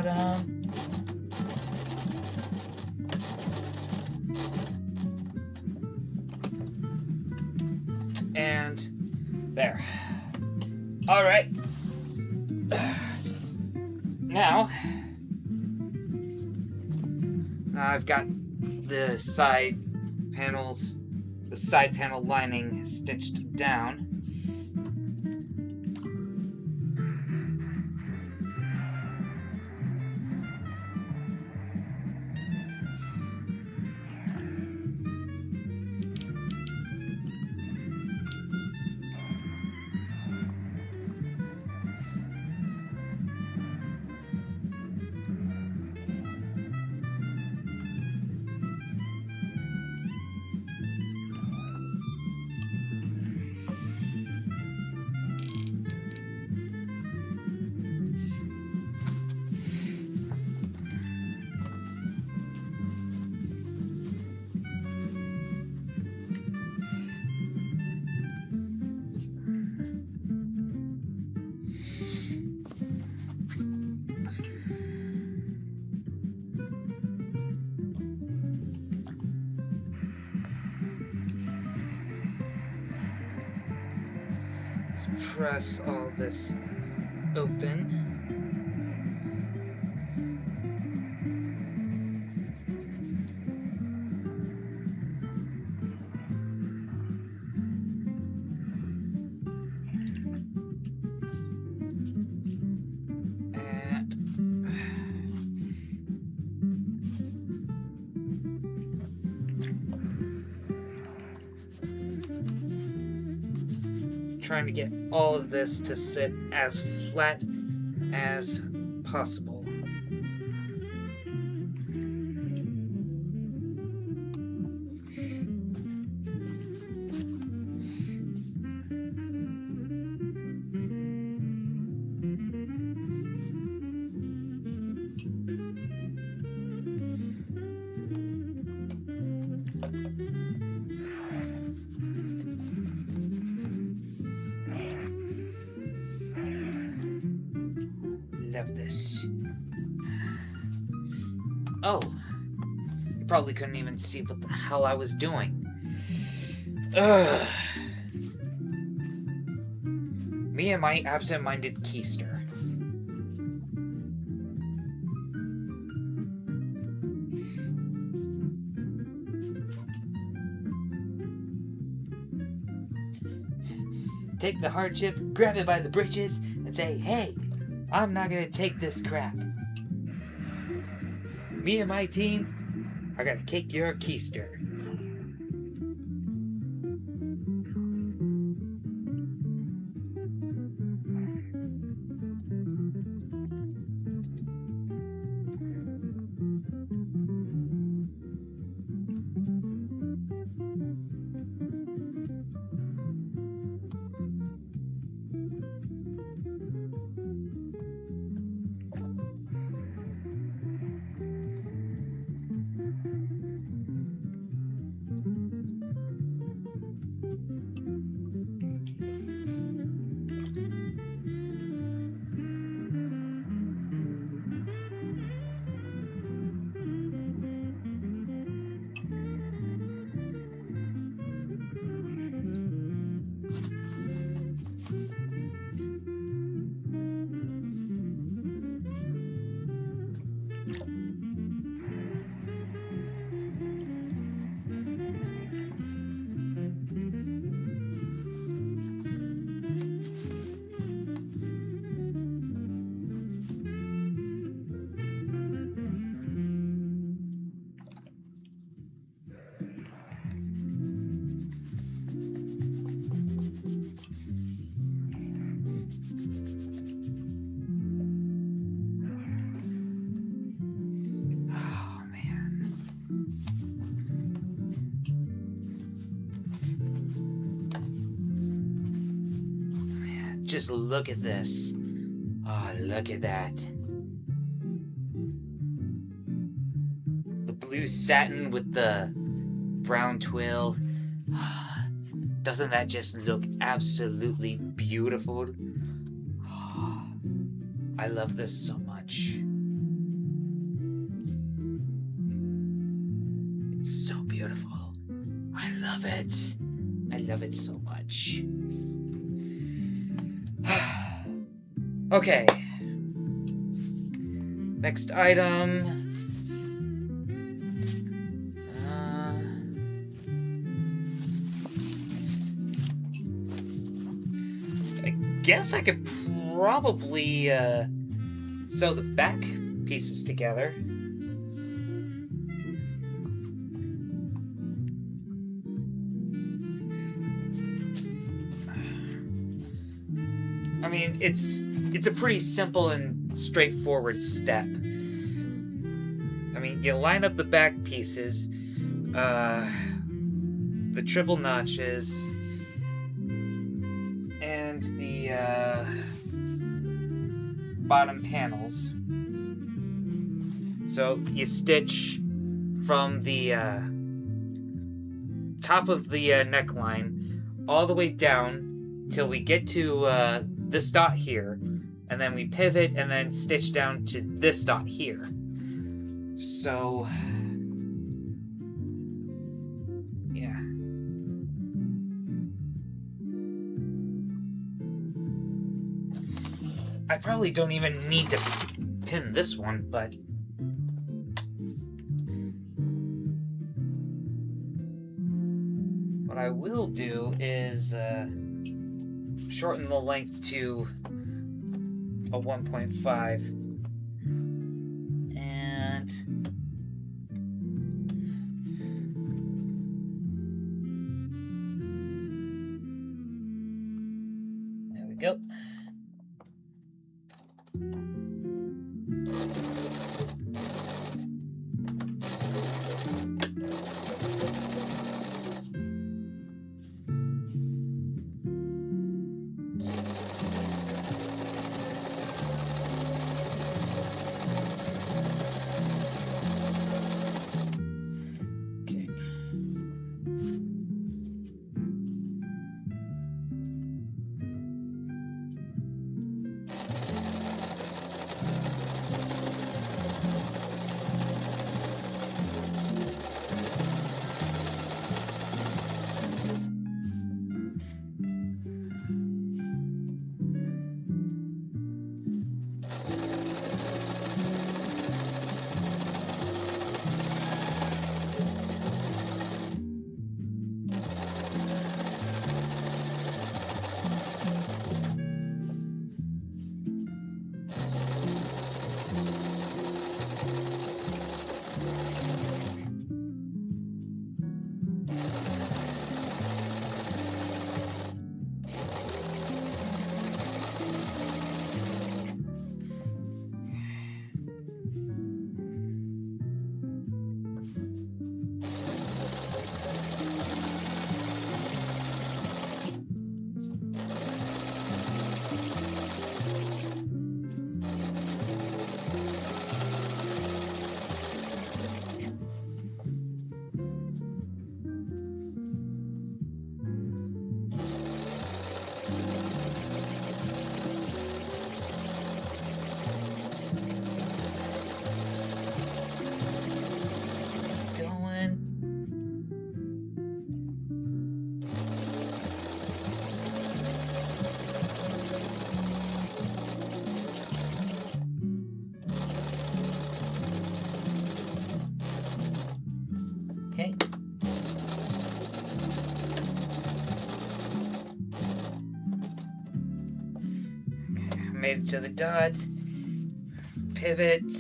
bottom. And there. All right. Now, I've got the side panels, the side panel lining stitched down. Press all this open. Trying to get all of this to sit as flat as possible. Love this. Oh, you probably couldn't even see what the hell I was doing. Ugh. Me and my absent-minded keister. Take the hardship, grab it by the britches, and say, hey, I'm not gonna take this crap. Me and my team are gonna kick your keister. Just look at this. Oh, look at that. The blue satin with the brown twill. Doesn't that just look absolutely beautiful? I love this so much. beautiful. I love it. I love it so much. Okay. Next item. I guess I could probably sew the back pieces together. I mean, it's a pretty simple and straightforward step. I mean, you line up the back pieces, the triple notches, and the bottom panels. So you stitch from the top of the neckline all the way down till we get to this dot here, and then we pivot and then stitch down to this dot here. So yeah. I probably don't even need to pin this one, but what I will do is shorten the length to a 1.5 and there we go. Okay. Made it to the dot. Pivot.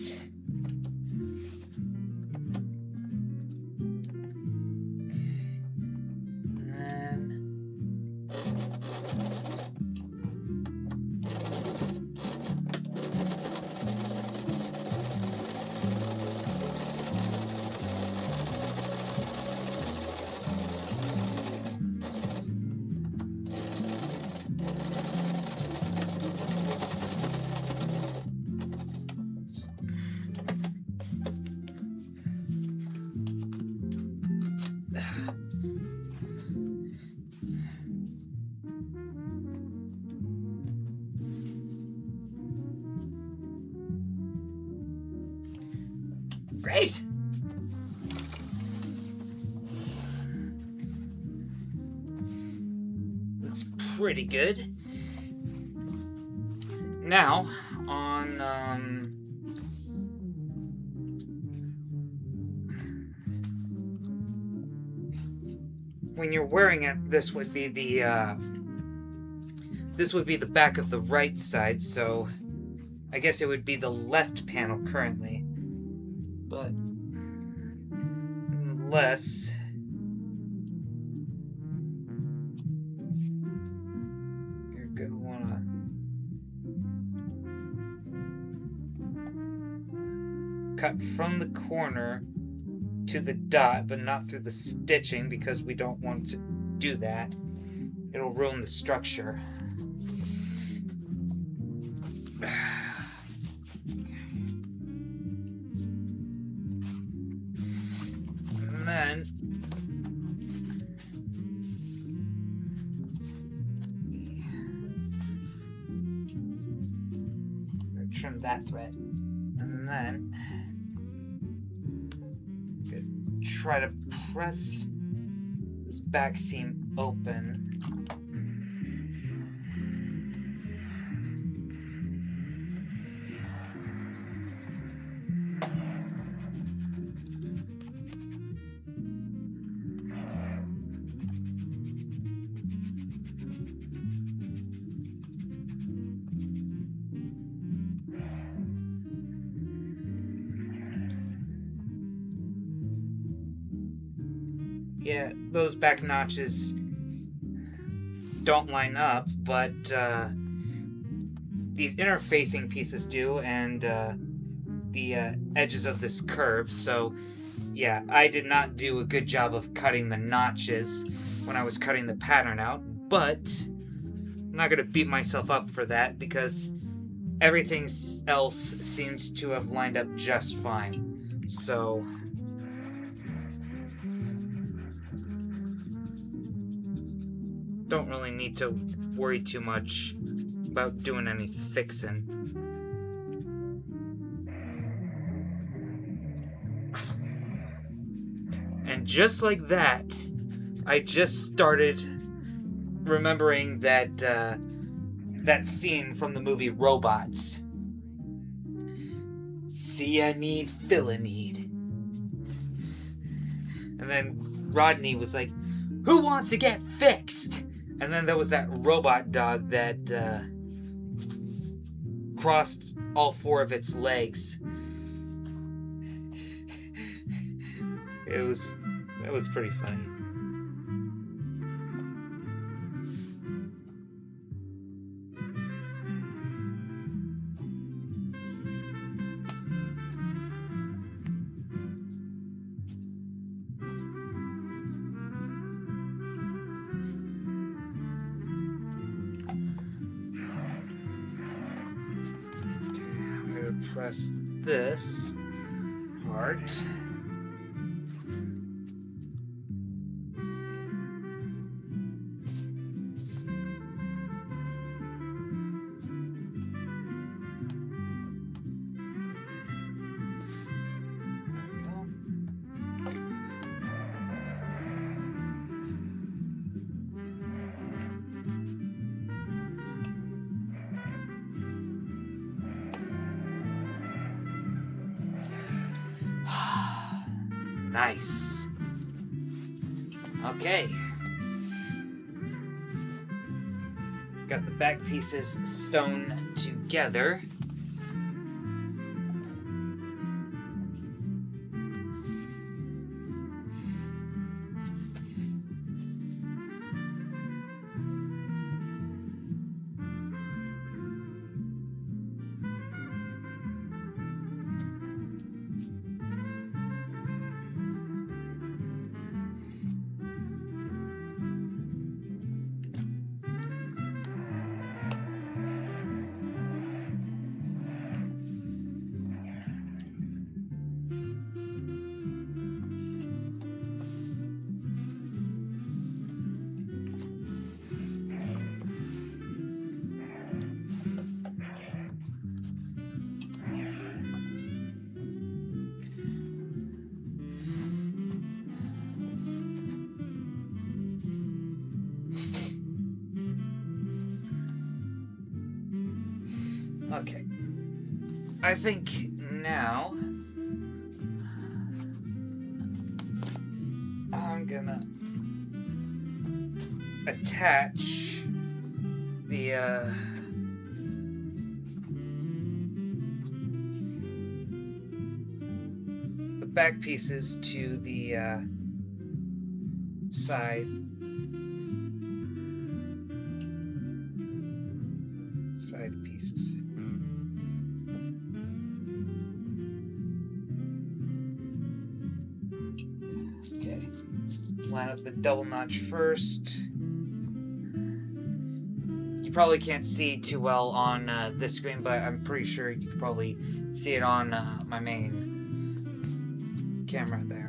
Great. pretty good. Now, on, when you're wearing it, this would be the back of the right side, so I guess it would be the left panel currently. But unless you're gonna wanna cut from the corner to the dot, but not through the stitching, because we don't want to do that. It'll ruin the structure. And then trim that thread, and then try to press this back seam open. Yeah, those back notches don't line up, but these interfacing pieces do, and the edges of this curve. So yeah, I did not do a good job of cutting the notches when I was cutting the pattern out, but I'm not going to beat myself up for that, because everything else seems to have lined up just fine. So don't really need to worry too much about doing any fixing. And just like that, I just started remembering that that scene from the movie Robots. See, I need, fill a need. And then Rodney was like, who wants to get fixed? And then there was that robot dog that crossed all four of its legs. That was pretty funny. Press this part. Nice. Okay. Got the back pieces sewn together. Okay. I think now I'm gonna attach the back pieces to the side pieces. Okay, line up the double notch first. You probably can't see too well on this screen, but I'm pretty sure you can probably see it on my main camera there.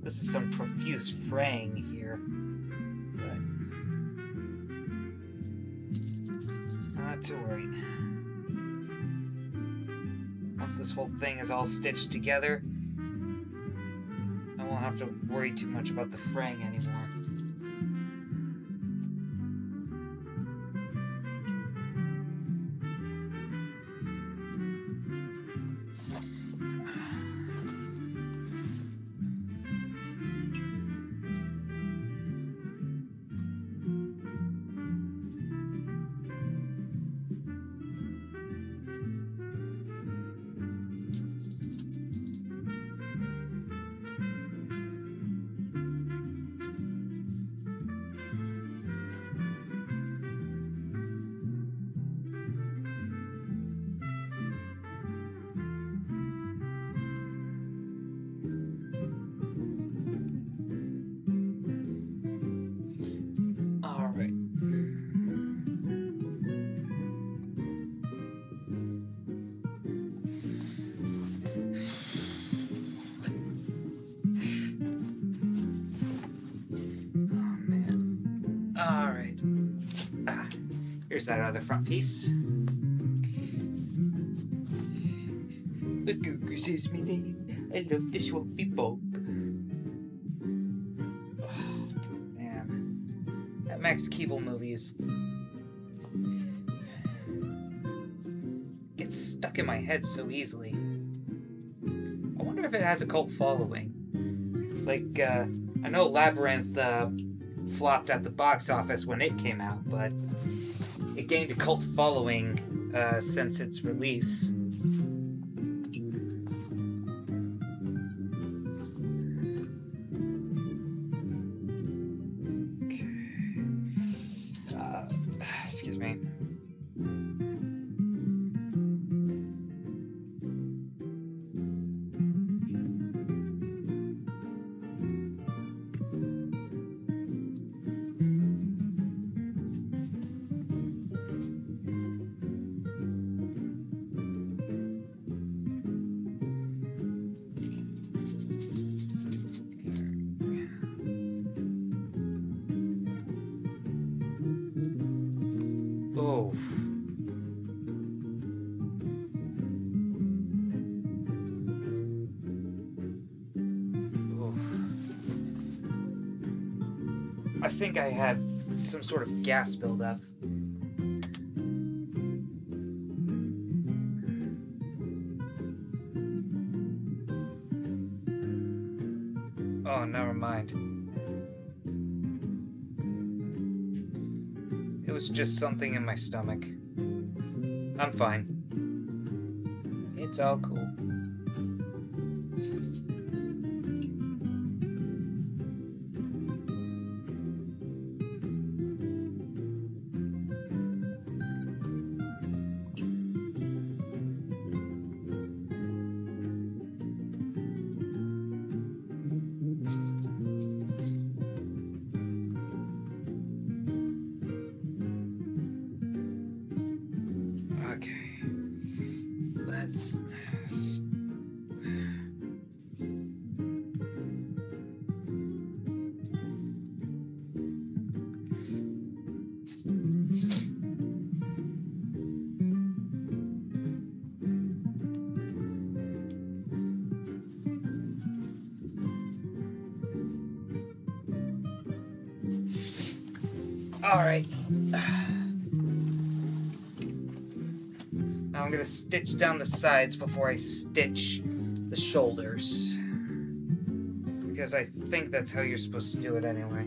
This is some profuse fraying here, but not to worry. Once this whole thing is all stitched together, I won't have to worry too much about the fraying anymore. Here's that other front piece. The Googers is me name. I love the swampy bog. Man, that Max Keeble movies gets stuck in my head so easily. I wonder if it has a cult following. Like, I know Labyrinth flopped at the box office when it came out, but it gained a cult following since its release. Okay. Excuse me. Oh. Oh. I think I had some sort of gas buildup. Oh, never mind. It was just something in my stomach. I'm fine. It's all cool. Okay. Alright. Now I'm gonna stitch down the sides before I stitch the shoulders. Because I think that's how you're supposed to do it anyway.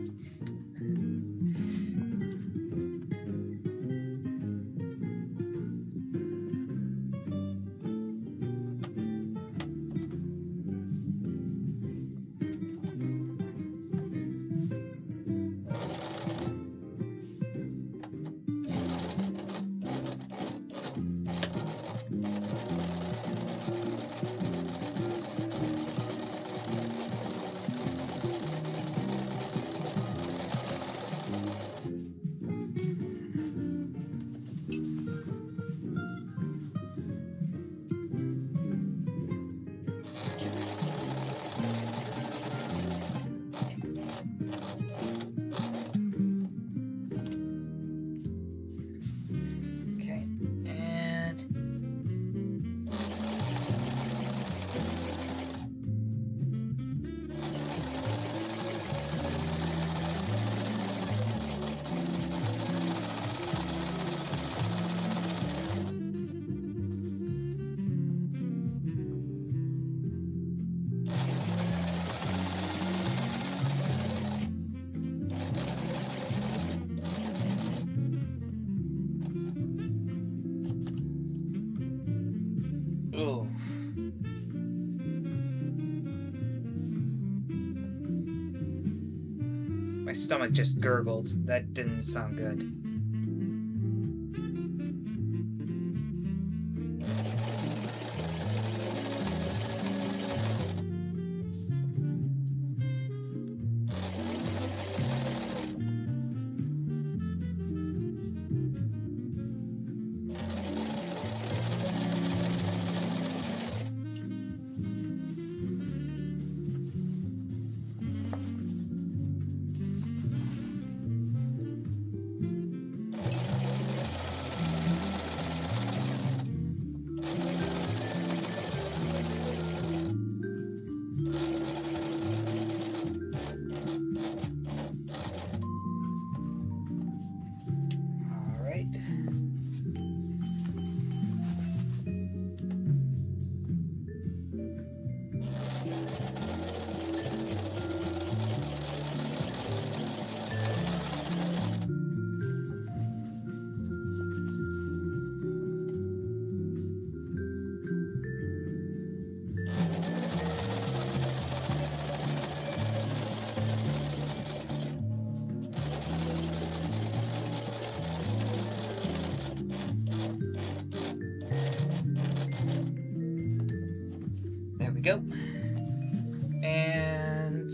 Oh. My stomach just gurgled. That didn't sound good. There we go. And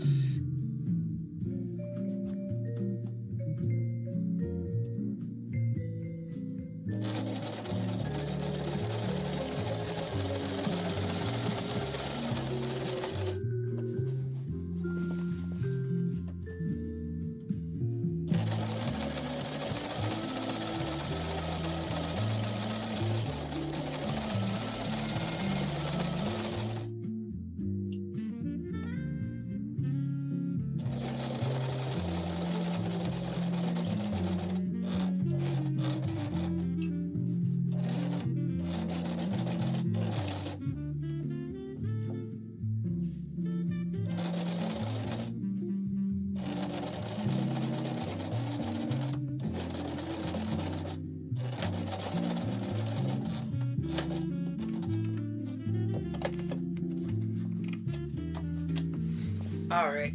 all right.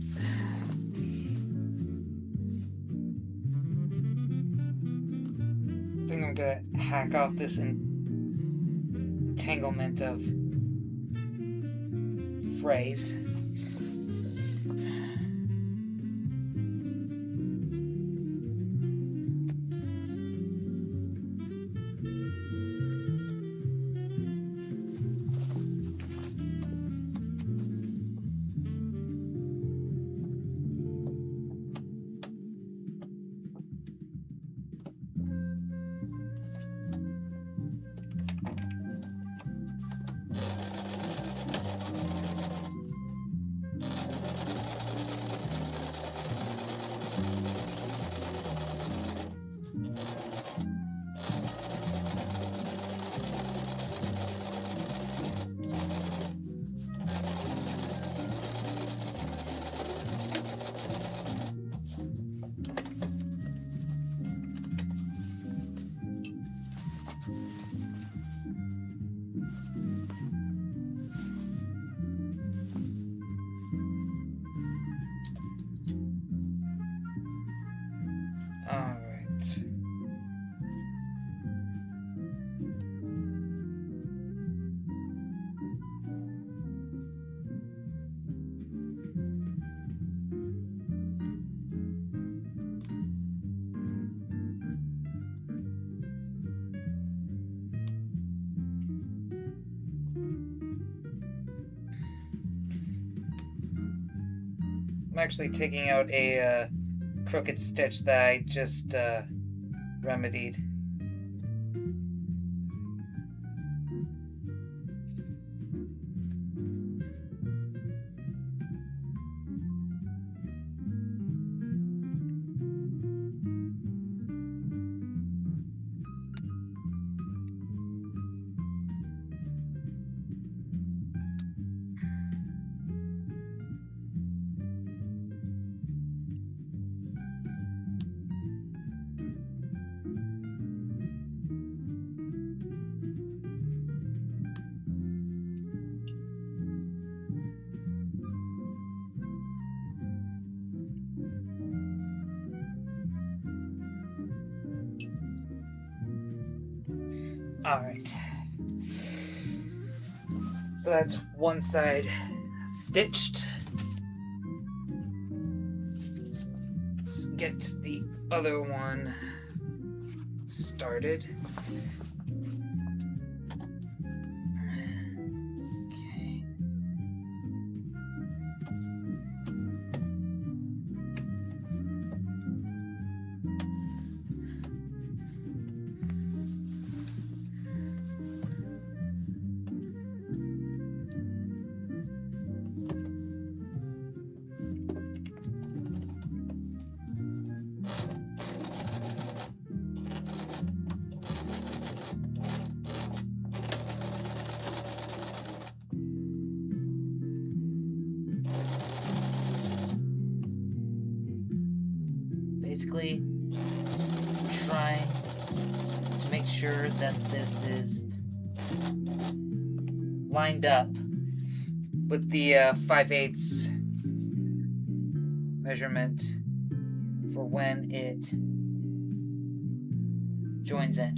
I think I'm gonna hack off this entanglement of phrase. I'm actually taking out a crooked stitch that I just remedied. Alright. So that's one side stitched. Let's get the other one started. Okay. Basically, trying to make sure that this is lined up with the 5/8 measurement for when it joins in.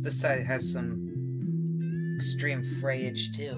This side has some extreme frayage too.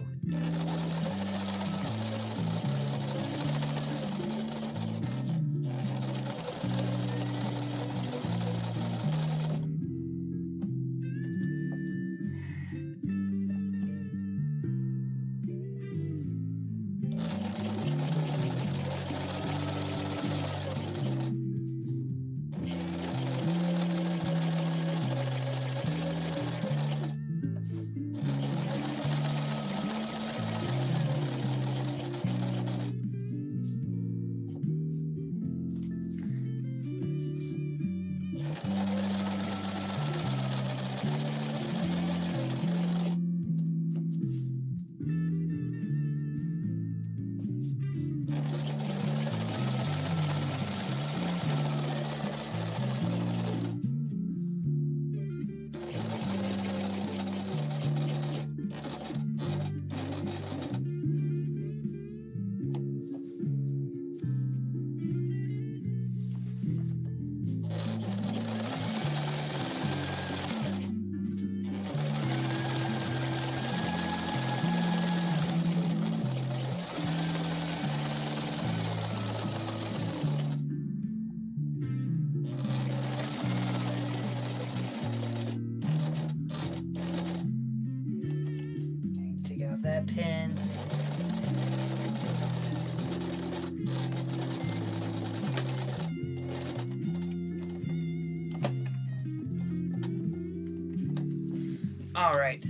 Alright.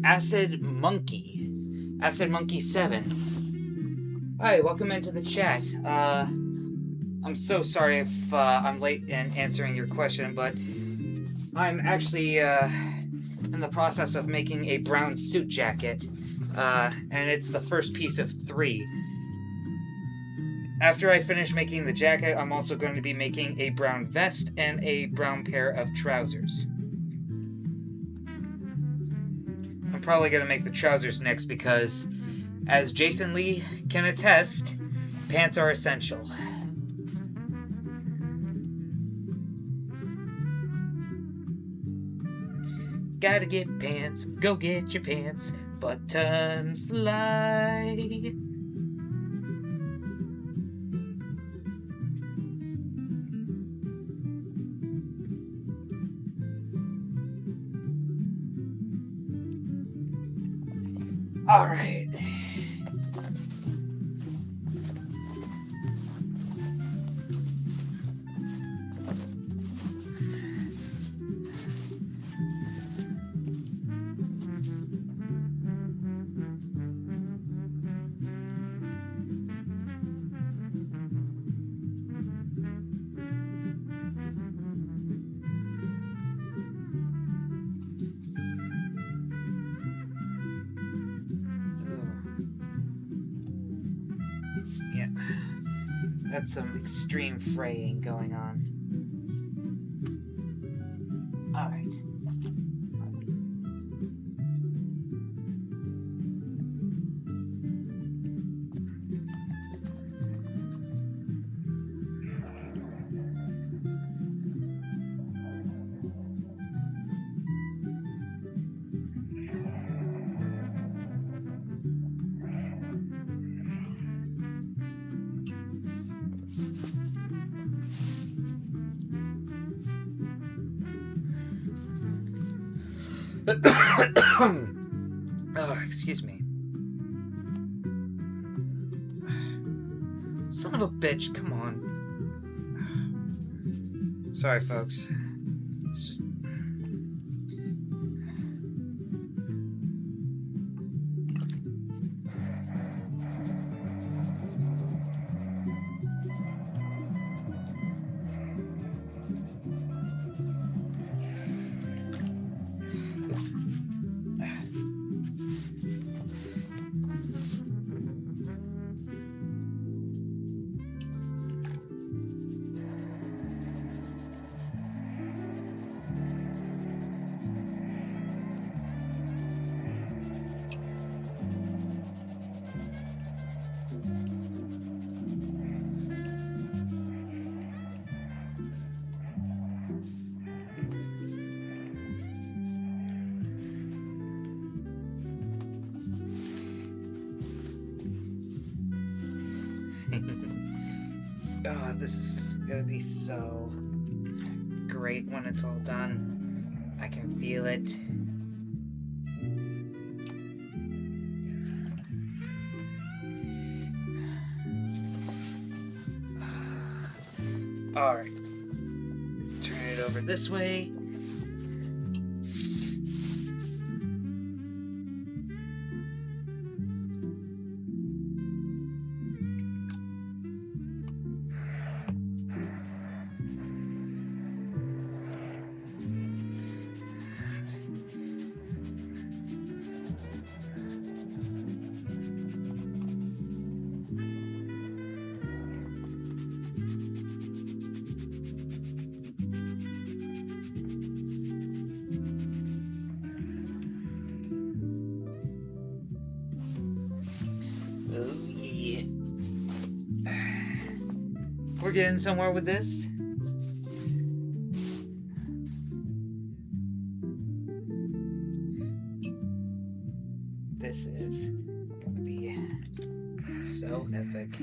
Acid Monkey 7. Hi, welcome into the chat. I'm so sorry if I'm late in answering your question, but I'm actually in the process of making a brown suit jacket, and it's the first piece of 3. After I finish making the jacket, I'm also going to be making a brown vest and a brown pair of trousers. I'm probably going to make the trousers next because, as Jason Lee can attest, pants are essential. Gotta get pants, go get your pants, button fly. All right. Yeah, that's some extreme fraying going on. All right. Oh, excuse me. Son of a bitch, come on. Sorry, folks. It's just... Oops. Oh, this is gonna be so great when it's all done. I can feel it. Alright. Turn it over this way. Oh, yeah. We're getting somewhere with this. This is gonna be so epic.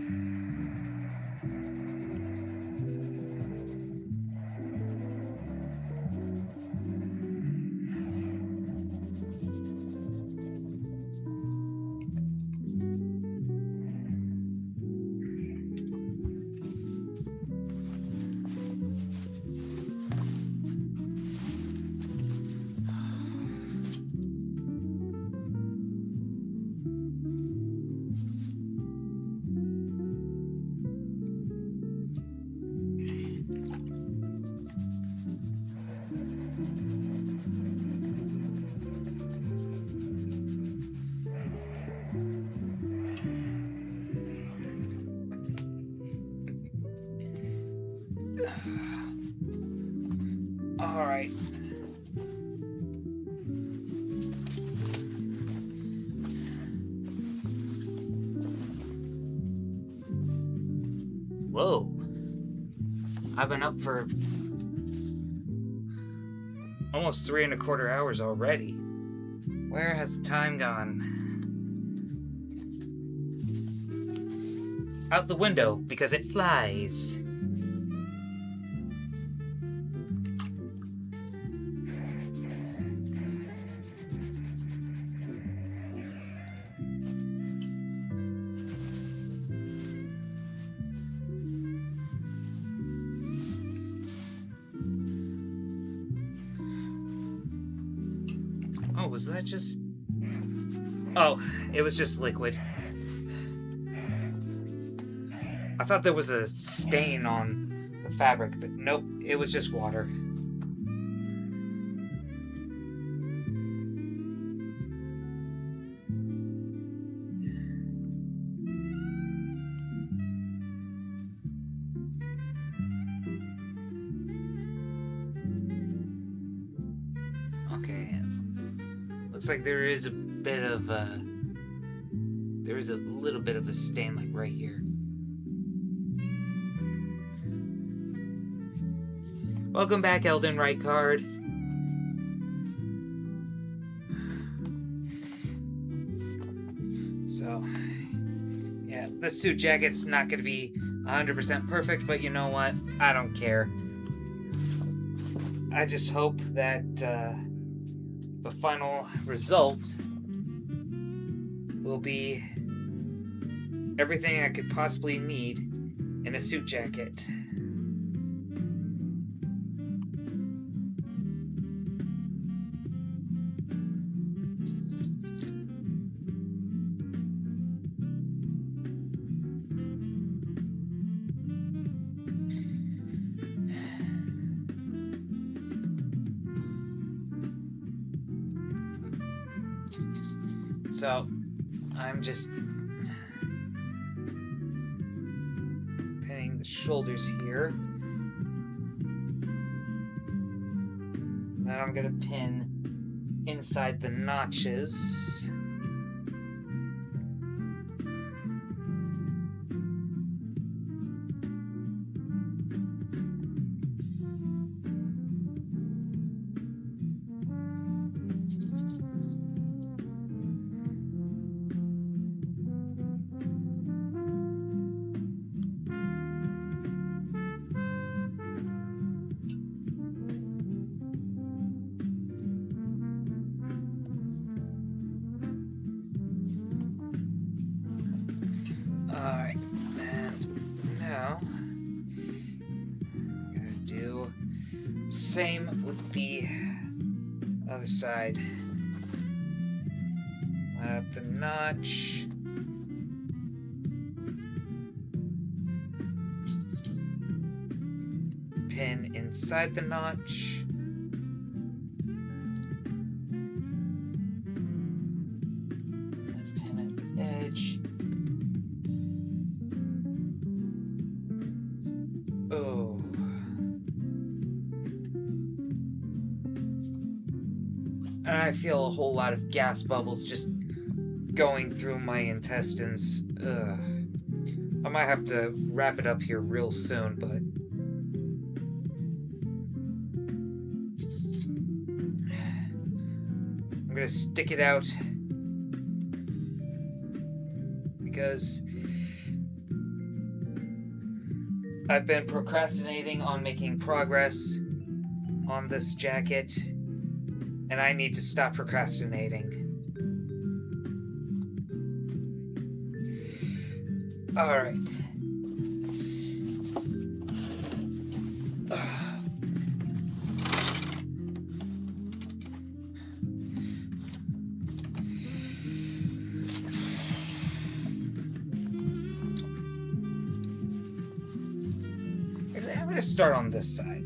Whoa. I've been up for almost 3¼ hours already. Where has the time gone? Out the window, because it flies. Oh, was that just... Oh, it was just liquid. I thought there was a stain on the fabric, but nope, it was just water. Okay, looks like there is a bit of there is a little bit of a stain, like right here. Welcome back, Elden Reichard. So, yeah, this suit jacket's not going to be 100% perfect, but you know what? I don't care. I just hope that the final result will be everything I could possibly need in a suit jacket. So, I'm just pinning the shoulders here. Then I'm gonna pin inside the notches. Alright, and now I'm gonna do same with the other side. Line up the notch. Pin inside the notch. And pin at the edge. Oh. And I feel a whole lot of gas bubbles just going through my intestines. Ugh. I might have to wrap it up here real soon, but... I'm gonna stick it out because I've been procrastinating on making progress on this jacket, and I need to stop procrastinating. Alright. I'm gonna start on this side.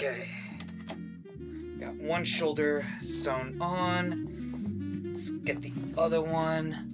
Okay. Got one shoulder sewn on. Let's get the other one.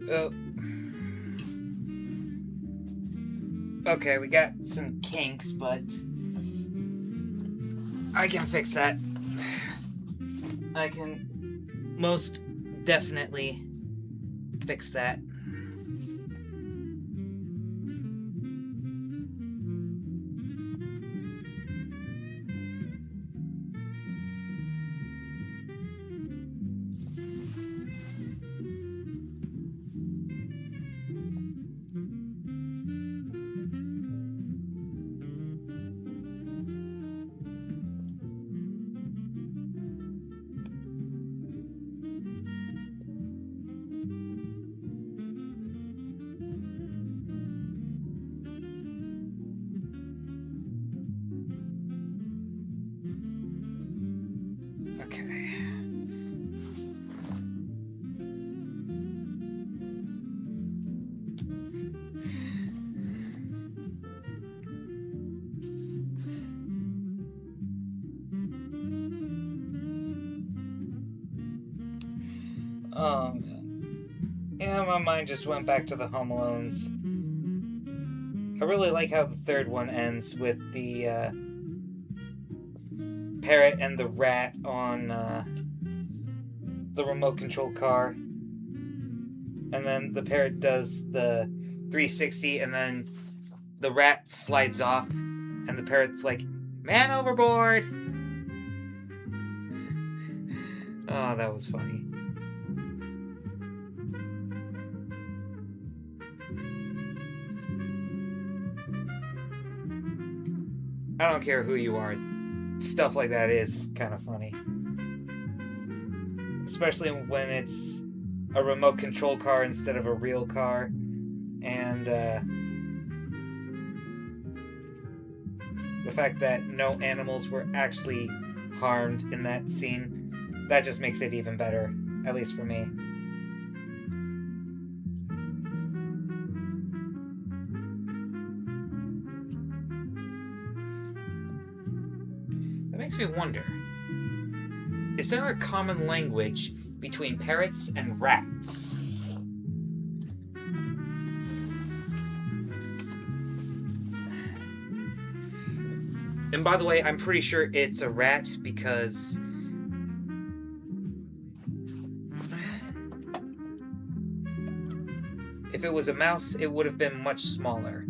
Oh. Okay, we got some kinks, but I can fix that. I can most definitely fix that. Okay. Yeah, my mind just went back to the Home Alones. I really like how the third one ends with the parrot and the rat on the remote control car. And then the parrot does the 360, and then the rat slides off, and the parrot's like, "Man overboard!" Oh, that was funny. I don't care who you are. Stuff like that is kind of funny. Especially when it's a remote control car instead of a real car. And the fact that no animals were actually harmed in that scene, that just makes it even better. At least for me. That makes me wonder, is there a common language between parrots and rats? And by the way, I'm pretty sure it's a rat because if it was a mouse, it would have been much smaller.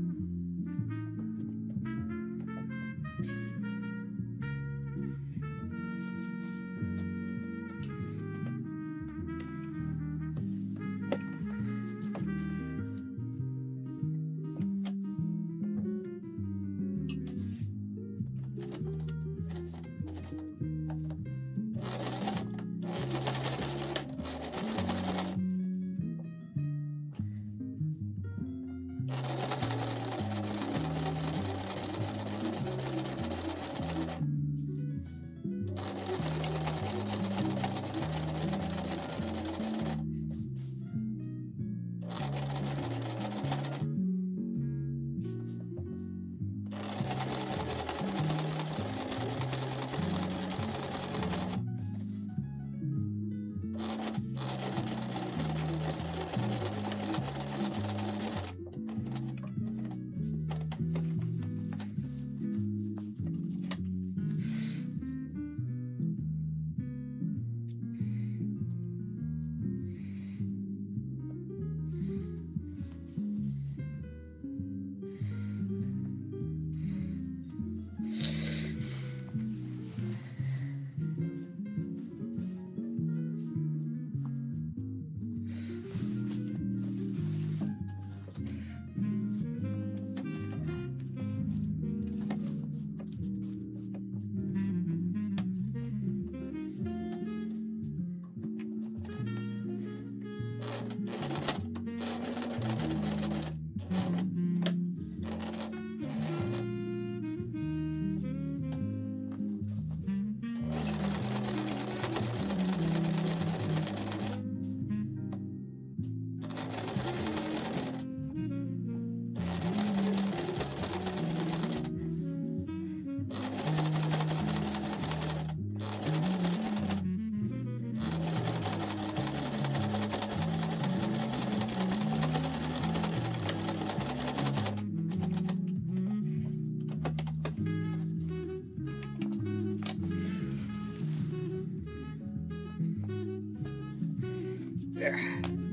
There.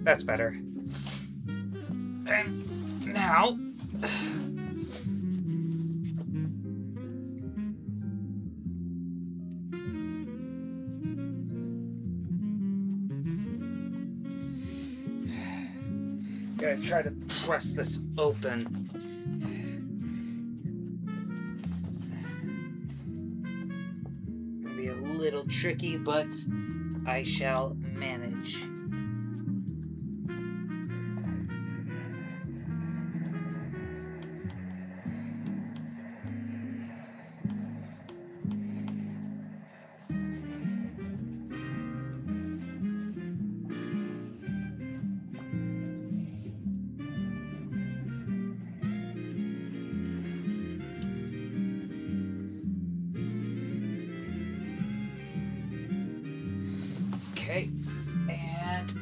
That's better. And now... gotta try to press this open. Gonna be a little tricky, but I shall manage. Okay, and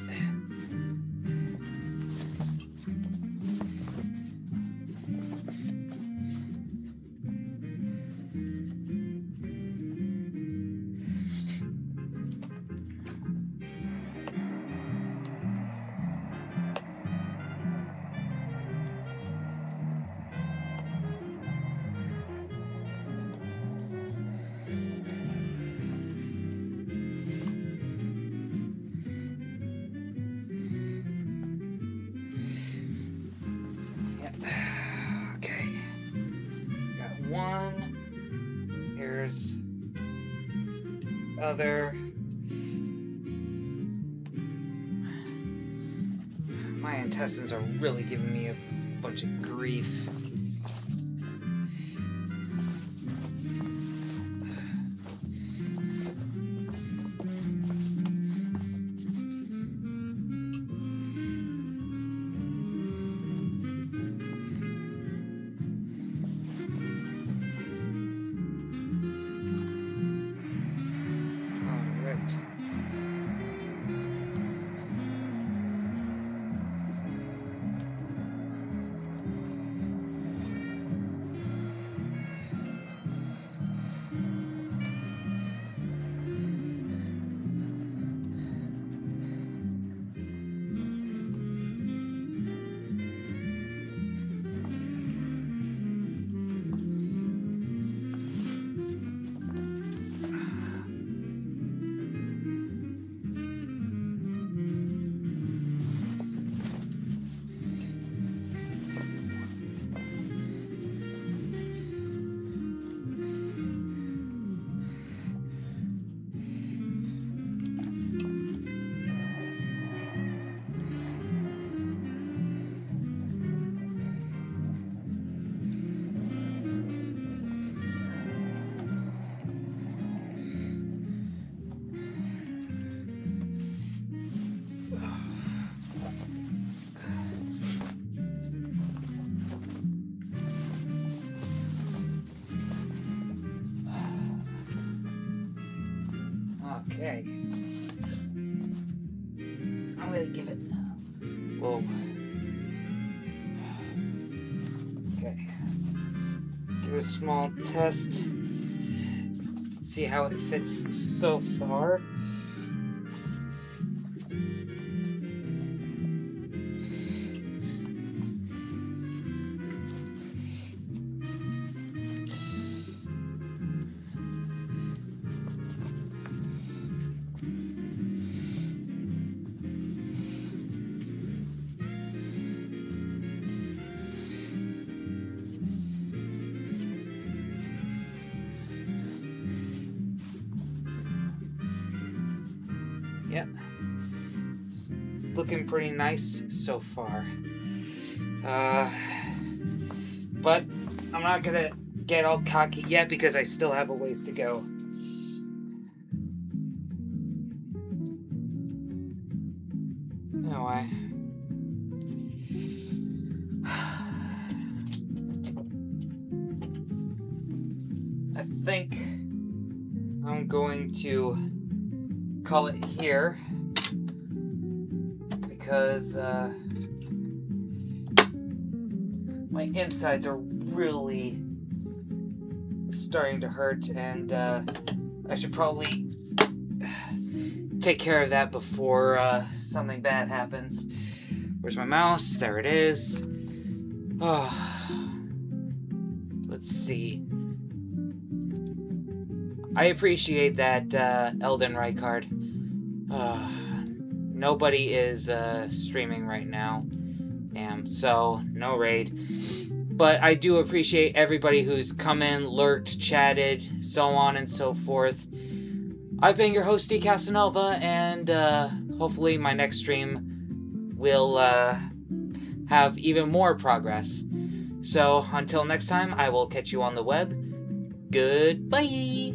okay, got one, here's other. My intestines are really giving me a bunch of grief. Okay. I'm gonna give it. Whoa. Okay. Give it a small test. See how it fits so far. Yep. It's looking pretty nice so far. But I'm not gonna get all cocky yet because I still have a ways to go. Anyway. I think I'm going to call it here because my insides are really starting to hurt, and I should probably take care of that before something bad happens. Where's my mouse? There it is. Oh, let's see. I appreciate that, Elden Reichard. Nobody is streaming right now. Damn, so no raid. But I do appreciate everybody who's come in, lurked, chatted, so on and so forth. I've been your host, D. Casanova, and hopefully my next stream will have even more progress. So until next time, I will catch you on the web. Goodbye!